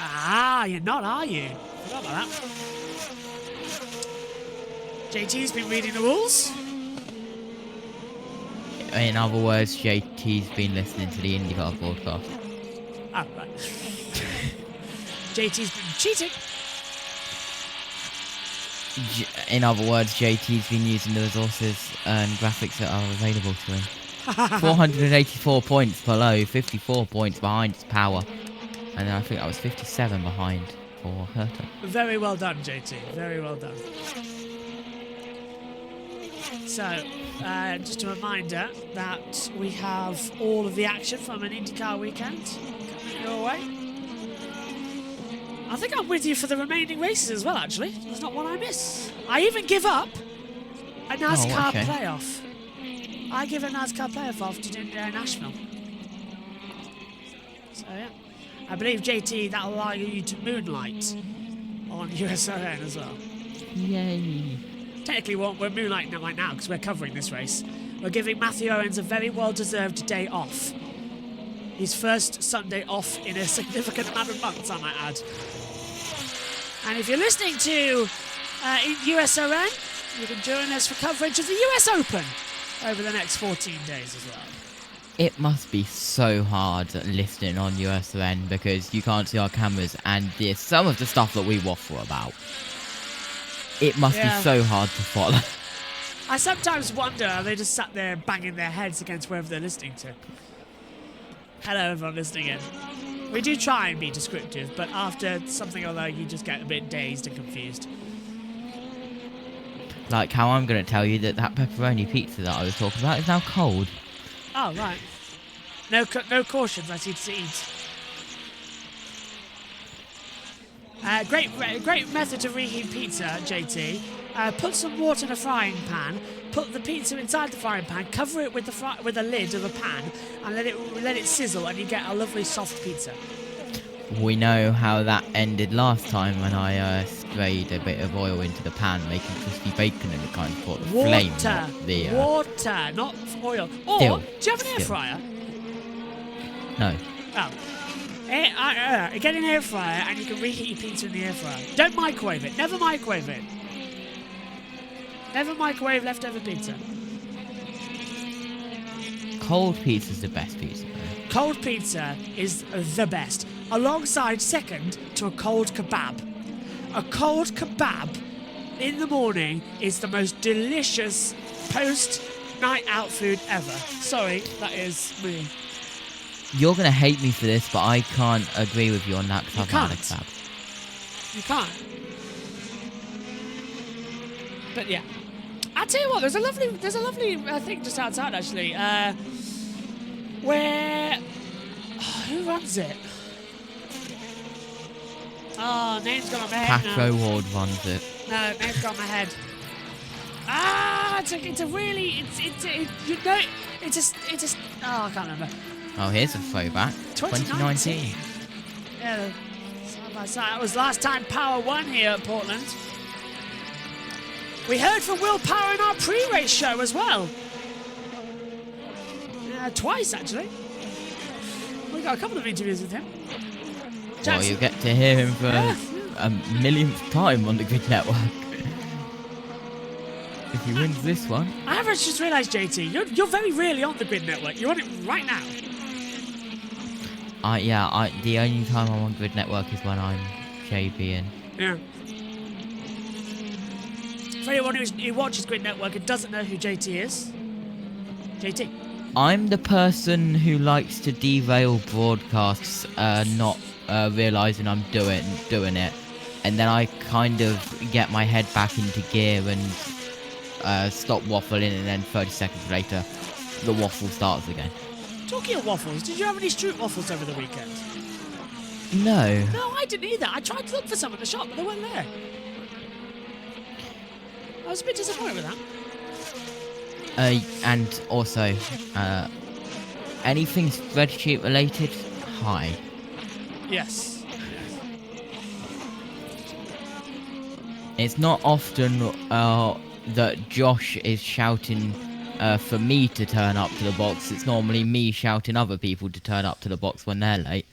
Ah, you're not, are you? Forgot about that. JT's been reading the rules. In other words, JT's been listening to the INDYCAR broadcast. Oh, right. JT's been cheating. In other words, JT's been using the resources and graphics that are available to him. 484 points below, 54 points behind Power. And I think that was 57 behind for Herta. Very well done, JT. Very well done. So, just a reminder that we have all of the action from an INDYCAR weekend coming your way. I think I'm with you for the remaining races as well, actually. There's not one I miss. I even give up a NASCAR playoff. I give a NASCAR playoff off to do Nashville. So, yeah. I believe, JT, that'll allow you to moonlight on USRN as well. Yay. Technically, we're moonlighting right now because we're covering this race. We're giving Matthew Owens a very well-deserved day off. His first Sunday off in a significant amount of months, I might add. And if you're listening to USRN, you can join us for coverage of the US Open over the next 14 days as well. It must be so hard listening on USRN because you can't see our cameras and there's some of the stuff that we waffle about. It must be so hard to follow. I sometimes wonder, are they just sat there banging their heads against wherever they're listening to? Hello, everyone listening in. We do try and be descriptive, but after something or other, you just get a bit dazed and confused. Like how I'm going to tell you that pepperoni pizza that I was talking about is now cold. Oh, right. No cautions, I see to eat. Great method to reheat pizza, JT. Put some water in a frying pan, put the pizza inside the frying pan, cover it with the lid of the pan, and let it sizzle, and you get a lovely soft pizza. We know how that ended last time when I sprayed a bit of oil into the pan, making crispy bacon, and it kind of caught the flame. Water, not oil. Or, do you have an air fryer? No. Oh. Get an air fryer and you can reheat your pizza in the air fryer. Don't microwave it. Never microwave it. Never microwave leftover pizza. Cold pizza's the best pizza. Cold pizza is the best. Alongside second to a cold kebab. A cold kebab in the morning is the most delicious post-night out food ever. Sorry, that is me. You're going to hate me for this, but I can't agree with you on that because I've had a kebab. You can't. But yeah. I'll tell you what, there's a lovely thing just outside actually, where who runs it? Oh, name's gone on my head now. Patro Ward runs it. No, name's gone on my head. Ah, it's a really, oh, I can't remember. Oh, here's a throwback. 2019. Yeah, side by side. That was last time Power won here at Portland. We heard from Will Power in our pre-race show as well. Twice, actually. We got a couple of interviews with him. Well, you get to hear him for a millionth time on the Grid Network. If he wins this one. I have just realised, JT, you're very rarely on the Grid Network. You're on it right now. The only time I'm on Grid Network is when I'm JB and... Yeah. For anyone who watches Grid Network and doesn't know who JT is, JT. I'm the person who likes to derail broadcasts, not realising I'm doing it, and then I kind of get my head back into gear and stop waffling, and then 30 seconds later, the waffle starts again. Talking of waffles, did you have any Stroop waffles over the weekend? No. No, I didn't either. I tried to look for some at the shop, but they weren't there. I was a bit disappointed with that. And also, anything spreadsheet related, hi. Yes. It's not often that Josh is shouting for me to turn up to the box. It's normally me shouting other people to turn up to the box when they're late.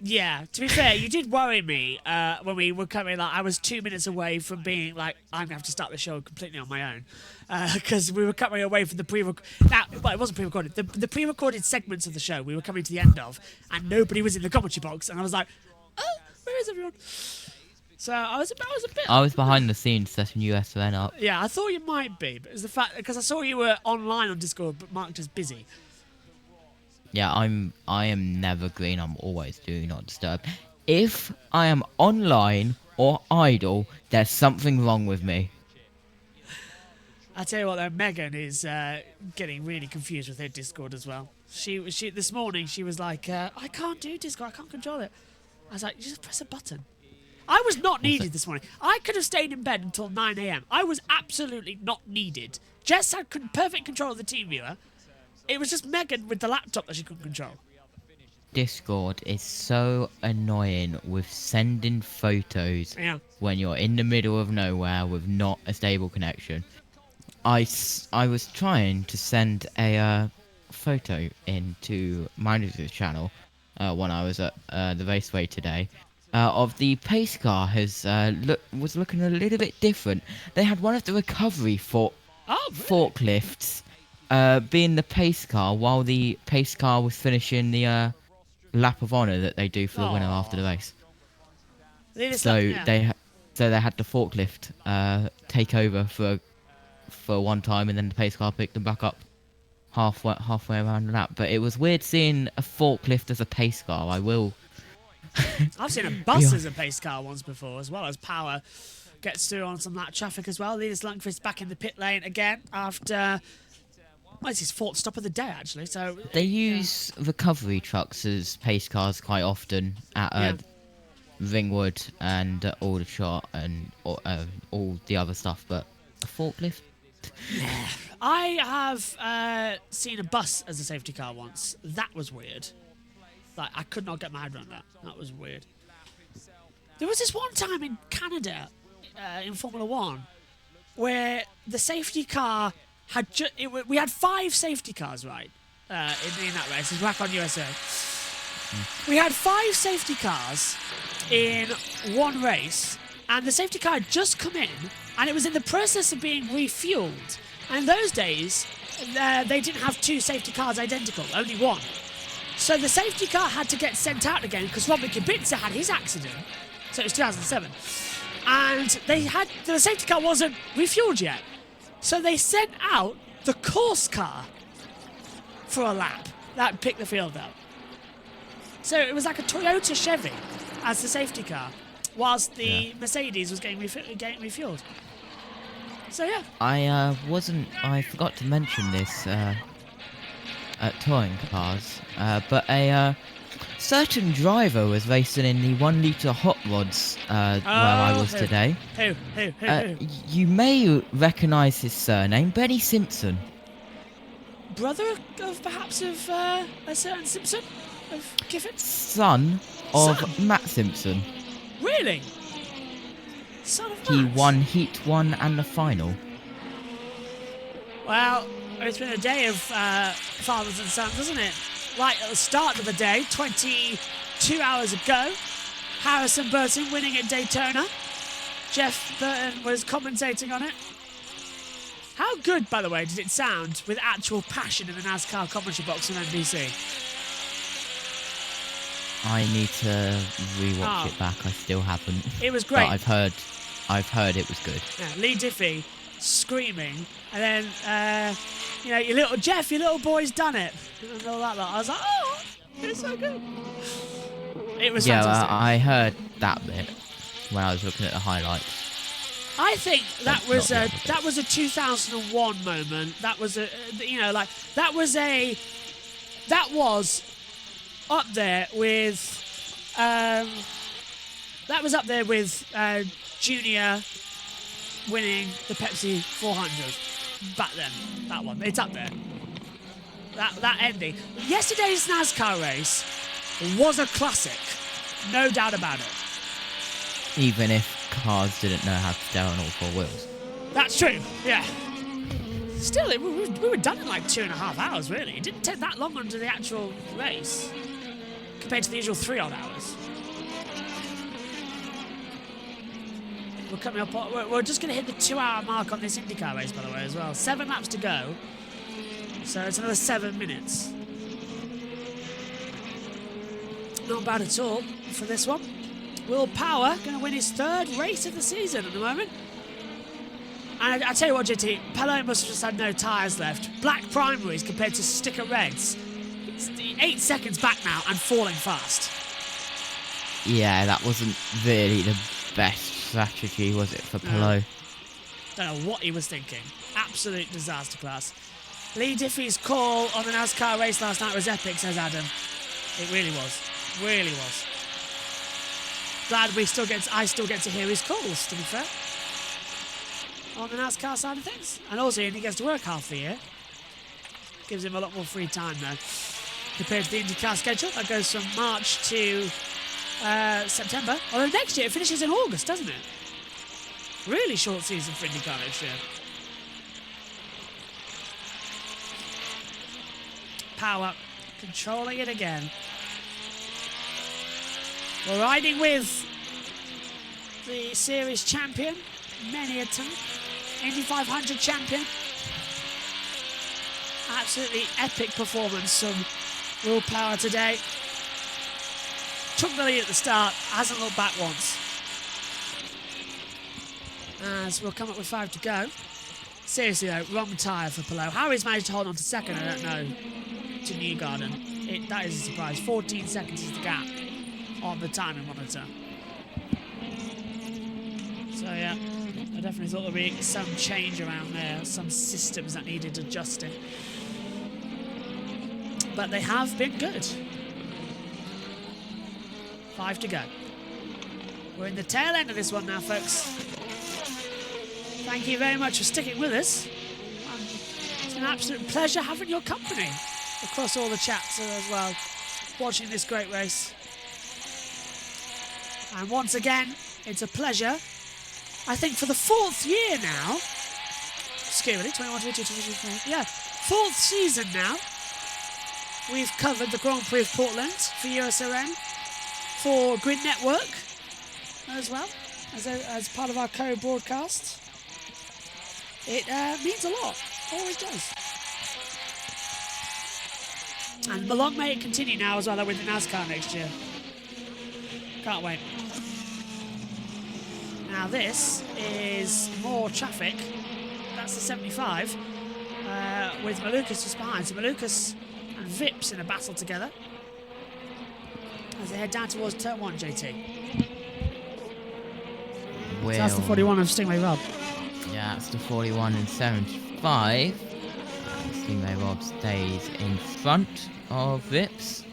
Yeah, to be fair, you did worry me when we were coming. Like, I was 2 minutes away from being like, I'm gonna have to start the show completely on my own, because we were coming away from the well, it wasn't pre-recorded. The pre-recorded segments of the show we were coming to the end of, and nobody was in the commentary box, and I was like, oh, where is everyone? So I was a bit. I was behind the scenes setting USN up. Yeah, I thought you might be, but it's the fact because I saw you were online on Discord, but marked as busy. Yeah, I am never green. I'm always do not disturb. If I am online or idle, there's something wrong with me. I tell you what, though, Megan is getting really confused with her Discord as well. She this morning she was like, I can't do Discord. I can't control it. I was like, you just press a button. I was not needed this morning. I could have stayed in bed until 9 a.m. I was absolutely not needed. Jess had perfect control of the TeamViewer. It was just Megan with the laptop that she couldn't control. Discord is so annoying with sending photos when you're in the middle of nowhere with not a stable connection. I was trying to send a photo into manager's channel when I was at the raceway today. Of the pace car was looking a little bit different. They had one of the recovery forklifts being the pace car, while the pace car was finishing the lap of honour that they do for the winner after the race. So they had the forklift take over for one time, and then the pace car picked them back up halfway around the lap. But it was weird seeing a forklift as a pace car. I've seen a bus as a pace car once before, as well as Power gets through on some lap traffic as well. Linus Lundqvist back in the pit lane again after. Well, it's his fourth stop of the day, actually. So they use recovery trucks as pace cars quite often at Ringwood and Aldershot and all the other stuff, but a forklift? Yeah. I have seen a bus as a safety car once. That was weird. Like, I could not get my head around that. That was weird. There was this one time in Canada, in Formula 1, where the safety car had we had 5 safety cars, right, in that race. It's back on USA. We had 5 safety cars in one race, and the safety car had just come in, and it was in the process of being refueled. And in those days, they didn't have 2 safety cars identical, only one. So the safety car had to get sent out again because Robin Kubica had his accident. So it was 2007. And the safety car wasn't refueled yet. So they sent out the course car for a lap that picked the field up. So it was like a Toyota Chevy as the safety car, whilst the Mercedes was getting refueled. So yeah. I forgot to mention this at touring cars, but a certain driver was racing in the 1 litre hot rods where I was today. Who? You may recognise his surname, Benny Simpson. brother of perhaps of a certain Simpson of Kiffin? Son of Matt Simpson. Really? Son of He Matt? won Heat 1 and the final. Well, it's been a day of fathers and sons, hasn't it? Right at the start of the day, 22 hours ago, Harrison Burton winning at Daytona. Jeff Burton was commentating on it. How good, by the way, did it sound with actual passion in the NASCAR commentary box on NBC? I need to rewatch it back. I still haven't. It was great. But I've heard it was good. Yeah, Lee Diffie screaming, and then your little boy's done it, and all that lot. I was like, oh, it's so good. It was fantastic. Yeah, I heard that bit when I was looking at the highlights. I think that was a 2001 moment. That was that was up there with Junior winning the Pepsi 400 back then. That one, it's up there. That ending. Yesterday's NASCAR race was a classic, no doubt about it. Even if cars didn't know how to stay on all four wheels. That's true, yeah. Still, we were done in like 2.5 hours, really. It didn't take that long onto the actual race, compared to the usual 3 odd hours. We're coming up. We're just going to hit the 2-hour mark on this IndyCar race, by the way, as well. 7 laps to go, so it's another 7 minutes. Not bad at all for this one. Will Power going to win his 3rd race of the season at the moment. And I tell you what, JT, Pelot must have just had no tyres left. Black primaries compared to sticker reds. It's 8 seconds back now and falling fast. Yeah, that wasn't really the best strategy, was it, for Pelot? Don't know what he was thinking. Absolute disaster class. Lee Diffie's call on the NASCAR race last night was epic, says Adam. It really was. Really was. Glad I still get to hear his calls, to be fair, on the NASCAR side of things. And also, he gets to work half the year. Gives him a lot more free time, though, compared to the IndyCar schedule. That goes from March to September. Although next year it finishes in August, doesn't it? Really short season for IndyCar next year. Power controlling it again. We're riding with the series champion, many a time. Indy 500 champion. Absolutely epic performance from Will Power today. Took the lead at the start, hasn't looked back once. As we'll come up with 5 to go. Seriously though, wrong tyre for Pelot. How he's managed to hold on to second, I don't know, to Newgarden. That is a surprise. 14 seconds is the gap on the timing monitor. So yeah, I definitely thought there'd be some change around there, some systems that needed adjusting. But they have been good. 5 to go. We're in the tail end of this one now, folks. Thank you very much for sticking with us. It's been an absolute pleasure having your company across all the chats as well, watching this great race. And once again, it's a pleasure. I think for the 4th year now. Excuse me, 21, 22, 23, yeah. 4th season now. We've covered the Grand Prix of Portland for USRN, for Grid Network as well, as part of our co-broadcast. It means a lot, always does. And long may it continue now as well with the NASCAR next year. Can't wait. Now this is more traffic. That's the 75 with Malukas just behind. So Malukas and Vips in a battle together as they head down towards turn 1, JT. Well, so that's the 41 of Stingray Rob. Yeah, that's the 41 and 75. Stingray Rob stays in front of Vips.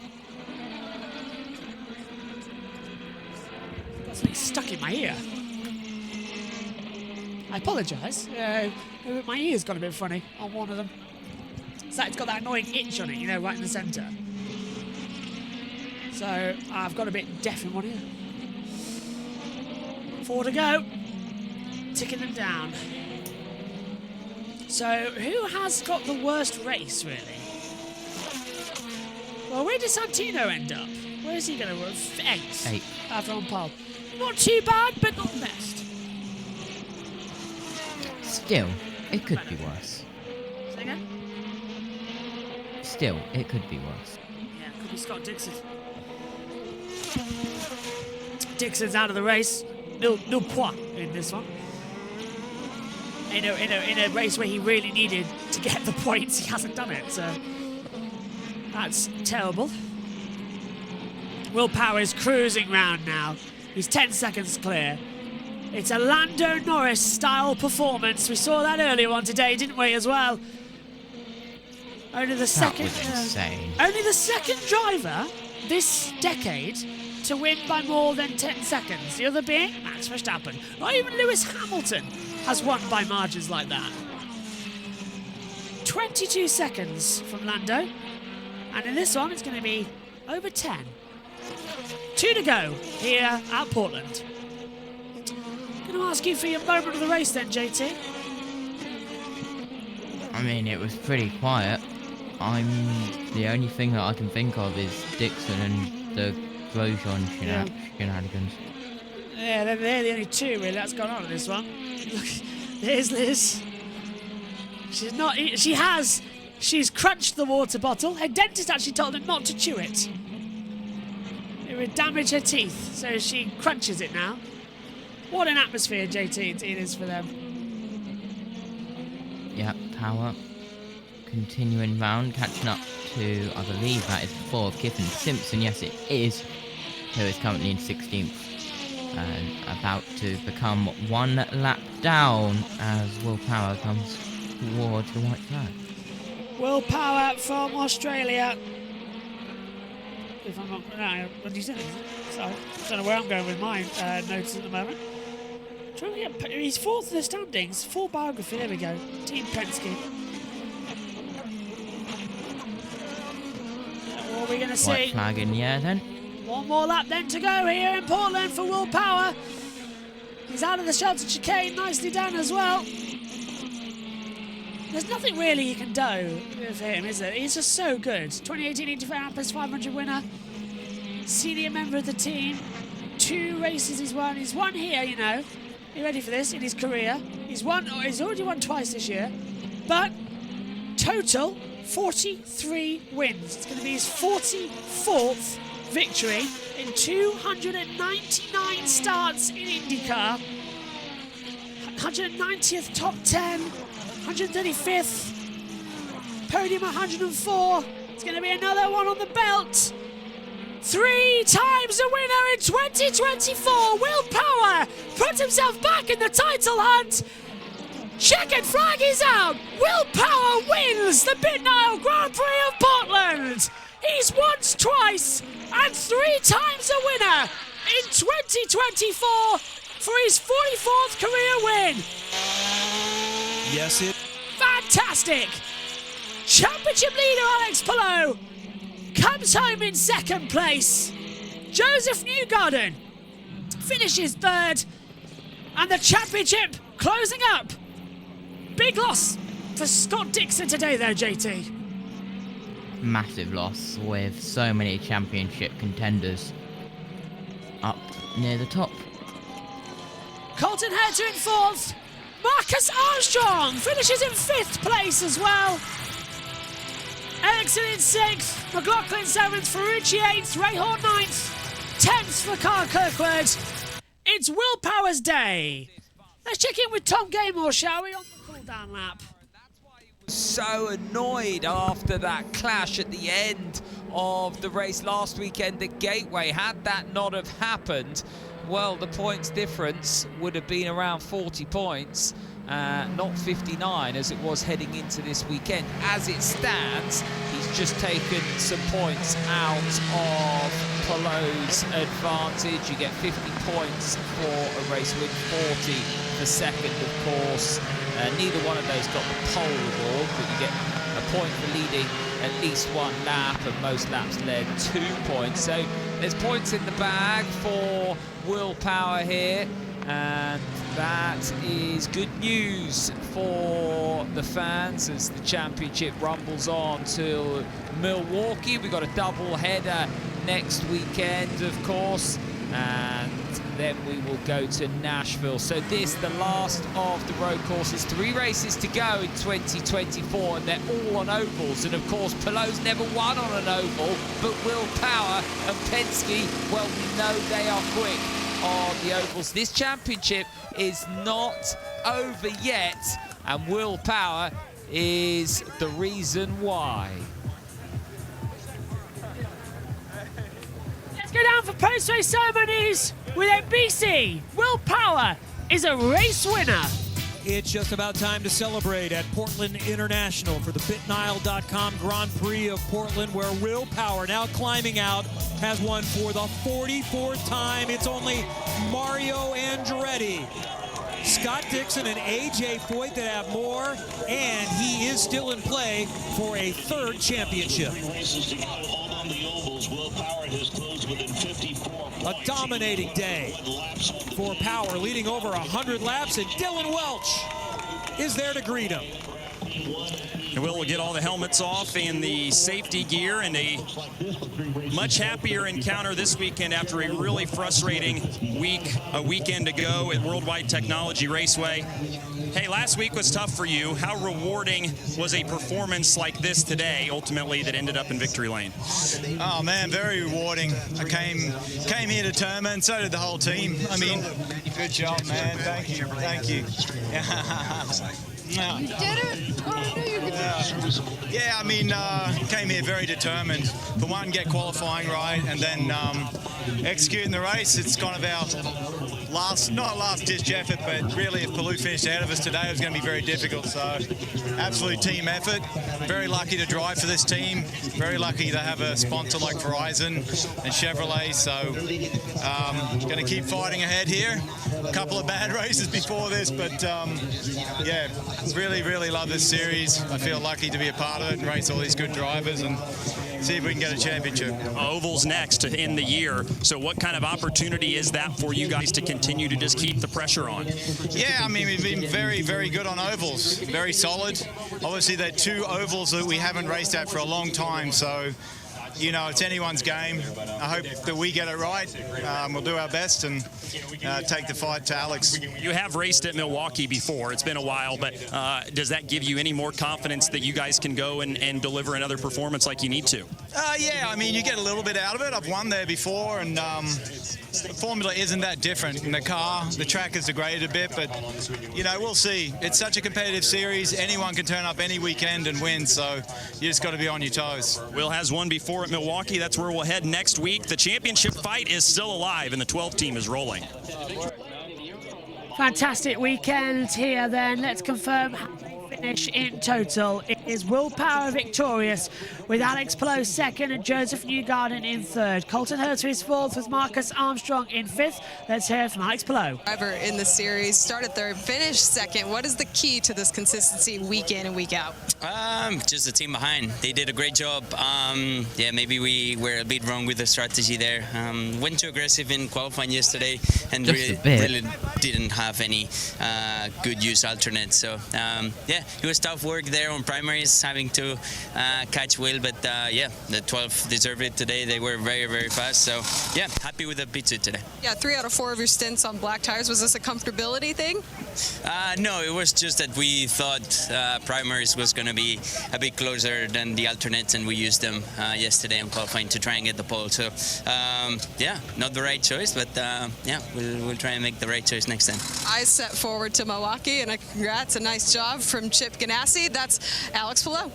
Got something stuck in my ear. I apologise. My ear's got a bit funny on one of them. So it's got that annoying itch on it, you know, right in the centre. So I've got a bit deaf in one ear. 4 to go. Ticking them down. So who has got the worst race, really? Well, where does Santino end up? Where is he going to work? 8. After on pole. Not too bad, but not the best. Still, it could be worse. Say again? Still, it could be worse. Yeah, could be Scott Dixon. Dixon's out of the race. Nil points in this one. In a race where he really needed to get the points, he hasn't done it, so that's terrible. Will Power is cruising round now. He's 10 seconds clear. It's a Lando Norris style performance. We saw that earlier on today, didn't we, as well? Only the second. That was insane. Only the second driver this decade to win by more than 10 seconds. The other being Max Verstappen. Not even Lewis Hamilton has won by margins like that. 22 seconds from Lando. And in this one, it's going to be over 10. 2 to go here at Portland. Going to ask you for your moment of the race then, JT. I mean, it was pretty quiet. The only thing that I can think of is Dixon and the Grosjean shenanigans. Yeah, they're the only two really that's gone on in this one. Look, there's Liz. She's crunched the water bottle. Her dentist actually told her not to chew it. It would damage her teeth, so she crunches it now. What an atmosphere, JT, it is for them. Yeah, Power continuing round, catching up to, I believe that is 4 Kiffin Simpson. Yes, it is, who is currently in 16th and about to become 1 lap down as Will Power comes towards the white flag. Will Power from Australia. If I'm not, no, what do you say? Sorry, I don't know where I'm going with my notes at the moment. He's 4th in the standings. Full biography. There we go. Team Penske. What are we going to see? White flag in the air then. One more lap then to go here in Portland for Will Power. He's out of the sheltered chicane, nicely done as well. There's nothing really you can do with him, is there? He's just so good. 2018 Indianapolis 500 winner. Senior member of the team. 2 races he's won. He's won here, you know. You ready for this? In his career. He's already won twice this year. But total 43 wins. It's going to be his 44th victory in 299 starts in INDYCAR. 190th top 10. 135th. Podium 104. It's going to be another one on the belt. 3 times a winner in 2024. Will Power puts himself back in the title hunt. Checkered flag is out. Will Power wins the Bid-Nile Grand Prix of Portland. He's once, twice, and 3 times a winner in 2024 for his 44th career win. Yes, it. Fantastic. Championship leader Alex Palou comes home in 2nd place. Joseph Newgarden finishes 3rd. And the championship closing up. Big loss for Scott Dixon today though, JT. Massive loss with so many championship contenders up near the top. Colton Herta in 4th. Marcus Armstrong finishes in 5th place as well. Ericsson in 6th, McLaughlin 7th, Ferrucci 8th, Rahal 9th, 10th for Carl Kirkwood. It's Will Power's day. Let's check in with Tom Gaymore, shall we, on the cool-down lap. So annoyed after that clash at the end of the race last weekend at Gateway. Had that not have happened, well, the points difference would have been around 40 points. Not 59 as it was heading into this weekend. As it stands, he's just taken some points out of Palou's advantage. You get 50 points for a race win, 40 for second, of course. Neither one of those got the pole award, but you get a point for leading at least one lap, and most laps led 2 points. So there's points in the bag for Will Power here, and that is good news for the fans as the championship rumbles on to Milwaukee. We've got a double header next weekend, of course, and then we will go to Nashville. So this, the last of the road courses. 3 races to go in 2024, and they're all on ovals. And of course, Pillow's never won on an oval, but Will Power and Penske, well, we know they are quick on the ovals. This championship is not over yet, and Will Power is the reason why. Let's go down for post-race ceremonies with NBC. Will Power is a race winner. It's just about time to celebrate at Portland International for the BitNile.com Grand Prix of Portland, where Will Power, now climbing out, has won for the 44th time. It's only Mario Andretti, Scott Dixon, and AJ Foyt that have more, and he is still in play for a 3rd championship. A dominating day for Power, leading over 100 laps, and Dylan Welch is there to greet him. And Will get all the helmets off and the safety gear, and a much happier encounter this weekend after a really frustrating weekend ago at Worldwide Technology Raceway. Hey, last week was tough for you. How rewarding was a performance like this today, ultimately, that ended up in victory lane? Oh man, very rewarding. I came here determined, so did the whole team. I mean, good job, man. Thank you. Thank you. You did it? Oh, I knew you could do it. Yeah, I mean, came here very determined. For one, get qualifying right, and then executing the race. It's kind of our not last ditch effort, but really if Palou finished ahead of us today, it was going to be very difficult. So absolute team effort. Very lucky to drive for this team. Very lucky to have a sponsor like Verizon and Chevrolet. So going to keep fighting ahead here. A couple of bad races before this, but yeah, really love this series. I feel lucky to be a part of it and race all these good drivers and see if we can get a championship. Ovals next to end the year. So what kind of opportunity is that for you guys to continue to just keep the pressure on? Yeah, I mean, we've been very good on ovals. Very solid. Obviously, they're 2 ovals that we haven't raced at for a long time. So, you know, it's anyone's game. I hope that we get it right. We'll do our best and take the fight to Alex. You have raced at Milwaukee before. It's been a while, but does that give you any more confidence that you guys can go and deliver another performance like you need to? Yeah, I mean, you get a little bit out of it. I've won there before, and the formula isn't that different. In the car, the track has degraded a bit, but, you know, we'll see. It's such a competitive series. Anyone can turn up any weekend and win, so you just got to be on your toes. Will has won before at Milwaukee. That's where we'll head next week. The championship fight is still alive, and the 12 team is rolling. Fantastic weekend here then. Let's confirm finish in total. It is Will Power victorious with Alex Palou second and Joseph Newgarden in third. Colton Herta is fourth with Marcus Armstrong in fifth. Let's hear from Alex Palou. Driver in the series, started third, finished second. What is the key to this consistency week in and week out? Just the team behind. They did a great job. Yeah, maybe we were a bit wrong with the strategy there. Went too aggressive in qualifying yesterday and really didn't have any good use alternates. So yeah, it was tough work there on primaries, having to catch Will, but yeah, the 12 deserved it today. They were very fast. So yeah, happy with the P2 today. Yeah, 3 out of 4 of your stints on black tires. Was this a comfortability thing? No, it was just that we thought primaries was going to be a bit closer than the alternates, and we used them yesterday in qualifying to try and get the pole. So yeah, not the right choice, but yeah, we'll try and make the right choice next time. Eyes set forward to Milwaukee, and a congrats, a nice job from Chip Ganassi. That's Alex Palou.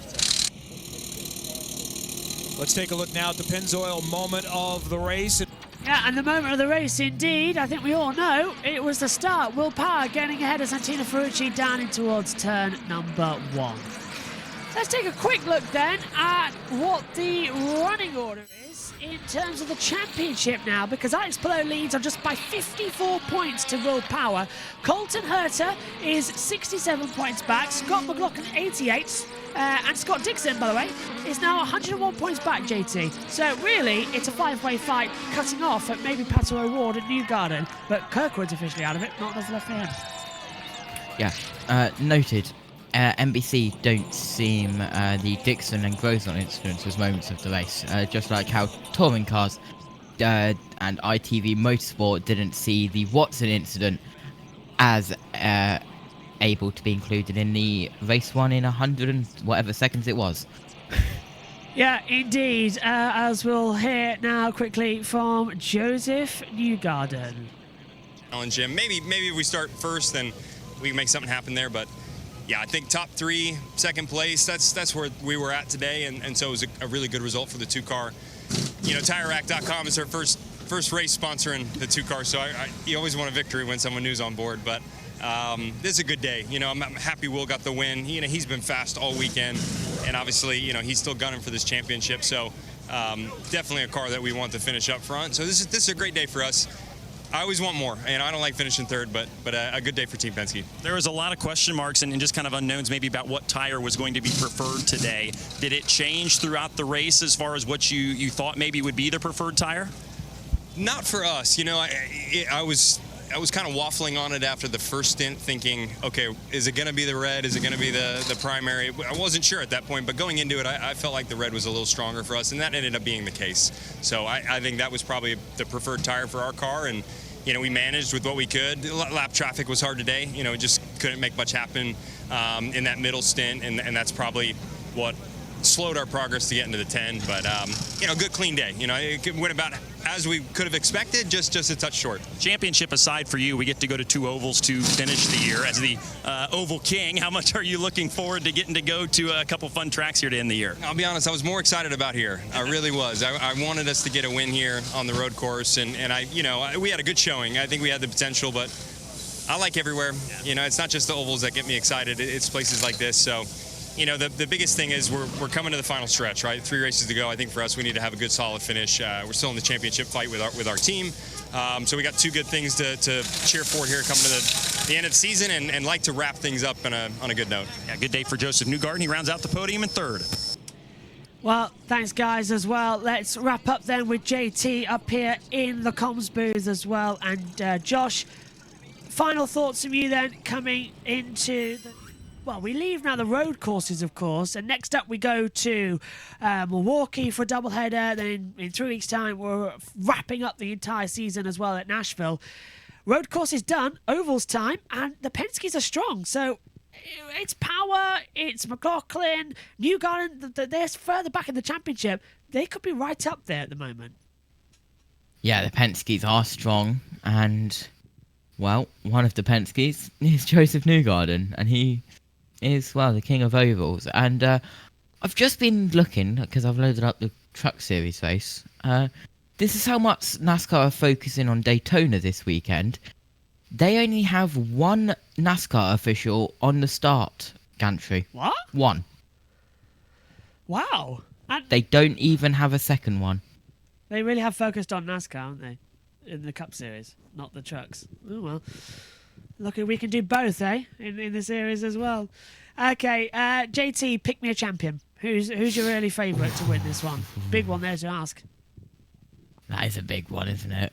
Let's take a look now at the Pennzoil moment of the race. Yeah, and the moment of the race, indeed, I think we all know, it was the start. Will Power getting ahead of Santino Ferrucci down in towards turn number 1. Let's take a quick look then at what the running order is in terms of the championship now, because Alex Palou leads on just by 54 points to Will Power. Colton Herter is 67 points back, Scott McLaughlin 88, and Scott Dixon, by the way, is now 101 points back, JT. So really, it's a five-way fight, cutting off at maybe Pato O'Ward and Newgarden, but Kirkwood's officially out of it, not enough left for him. Yeah, noted. NBC don't seem the Dixon and Grosjean incidents as moments of the race, just like how touring cars and ITV Motorsport didn't see the Watson incident as able to be included in the race one in 100 and whatever seconds it was. Yeah, indeed, as we'll hear now quickly from Joseph Newgarden. Jim, maybe if we start first, then we can make something happen there, but yeah, I think top 3, second place, that's where we were at today, and so it was a really good result for the 2-car. You know, TireRack.com is our first race sponsoring the 2-car, so you always want a victory when someone new's on board, but this is a good day. You know, I'm happy Will got the win. You know, he's been fast all weekend, and obviously, you know, he's still gunning for this championship, so definitely a car that we want to finish up front. So this is a great day for us. I always want more, and I don't like finishing third, but a good day for Team Penske. There was a lot of question marks and just kind of unknowns maybe about what tire was going to be preferred today. Did it change throughout the race as far as what you thought maybe would be the preferred tire? Not for us. You know, I was kind of waffling on it after the first stint, thinking, okay, is it going to be the red? Is it going to be the primary? I wasn't sure at that point, but going into it, I felt like the red was a little stronger for us, and that ended up being the case. So I think that was probably the preferred tire for our car, and you know, we managed with what we could. Lap traffic was hard today. You know, just couldn't make much happen in that middle stint, and that's probably what slowed our progress to get into the 10. But, you know, good, clean day. You know, it went about as we could have expected, just a touch short. Championship aside for you, we get to go to 2 ovals to finish the year as the Oval King. How much are you looking forward to getting to go to a couple fun tracks here to end the year? I'll be honest, I was more excited about here. I really was. I wanted us to get a win here on the road course, and we had a good showing. I think we had the potential, but I like everywhere. You know, it's not just the ovals that get me excited. It's places like this. So, you know, the biggest thing is we're coming to the final stretch, right? 3 races to go. I think for us, we need to have a good, solid finish. We're still in the championship fight with our team. So we got 2 good things to cheer for here coming to the end of the season, and like to wrap things up on a good note. Yeah, good day for Joseph Newgarden. He rounds out the podium in 3rd. Well, thanks, guys, as well. Let's wrap up then with JT up here in the comms booth as well. And Josh, final thoughts from you then coming into the... Well, we leave now the road courses, of course, and next up we go to Milwaukee for a doubleheader. Then in 3 weeks' time, we're wrapping up the entire season as well at Nashville. Road course is done, ovals time, and the Penske's are strong. So it's Power, it's McLaughlin, Newgarden. They're further back in the championship. They could be right up there at the moment. Yeah, the Penske's are strong, and well, one of the Penske's is Joseph Newgarden, and he is, well, the king of ovals. And I've just been looking, because I've loaded up the Truck Series race. This is how much NASCAR are focusing on Daytona this weekend. They only have 1 NASCAR official on the start gantry. What? 1. Wow. And they don't even have a second one. They really have focused on NASCAR, haven't they? In the Cup Series, not the trucks. Oh, well. Look, we can do both, eh? In the series as well. Okay, JT, pick me a champion. Who's your early favourite to win this one? Big one there to ask. That is a big one, isn't it?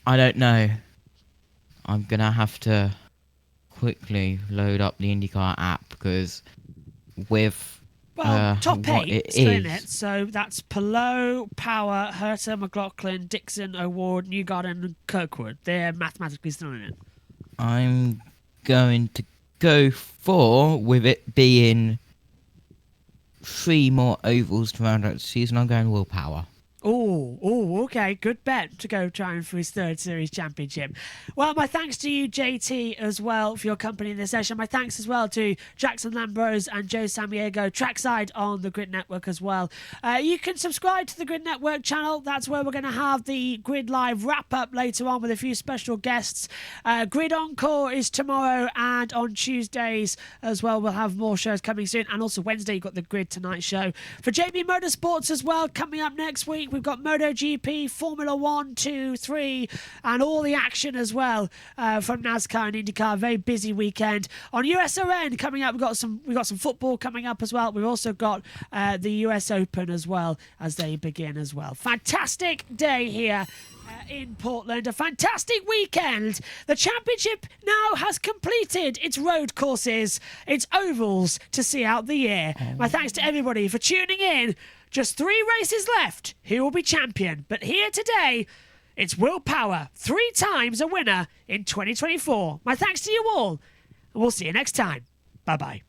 I don't know. I'm going to have to quickly load up the INDYCAR app, because with top 8 it still is, in it. So that's Palou, Power, Herter, McLaughlin, Dixon, O'Ward, Newgarden, and Kirkwood. They're mathematically still in it. I'm going to go for, with it being 3 more ovals to round out the season, I'm going Will Power. Oh, okay. Good bet to go trying for his 3rd series championship. Well, my thanks to you, JT, as well, for your company in this session. My thanks as well to Jackson Lambrose and Joe Sammiego, trackside on the Grid Network as well. You can subscribe to the Grid Network channel. That's where we're going to have the Grid Live wrap-up later on with a few special guests. Grid Encore is tomorrow, and on Tuesdays as well, we'll have more shows coming soon. And also Wednesday, you've got the Grid Tonight show. For JB Motorsports as well, coming up next week, We've got MotoGP, Formula 1, 2, 3, and all the action as well from NASCAR and INDYCAR. Very busy weekend. On USON coming up, we've got some football coming up as well. We've also got the US Open as well as they begin as well. Fantastic day here in Portland. A fantastic weekend. The championship now has completed its road courses, its ovals to see out the year. My thanks to everybody for tuning in. Just 3 races left. Who will be champion? But here today, it's Will Power, 3 times a winner in 2024. My thanks to you all, and we'll see you next time. Bye-bye.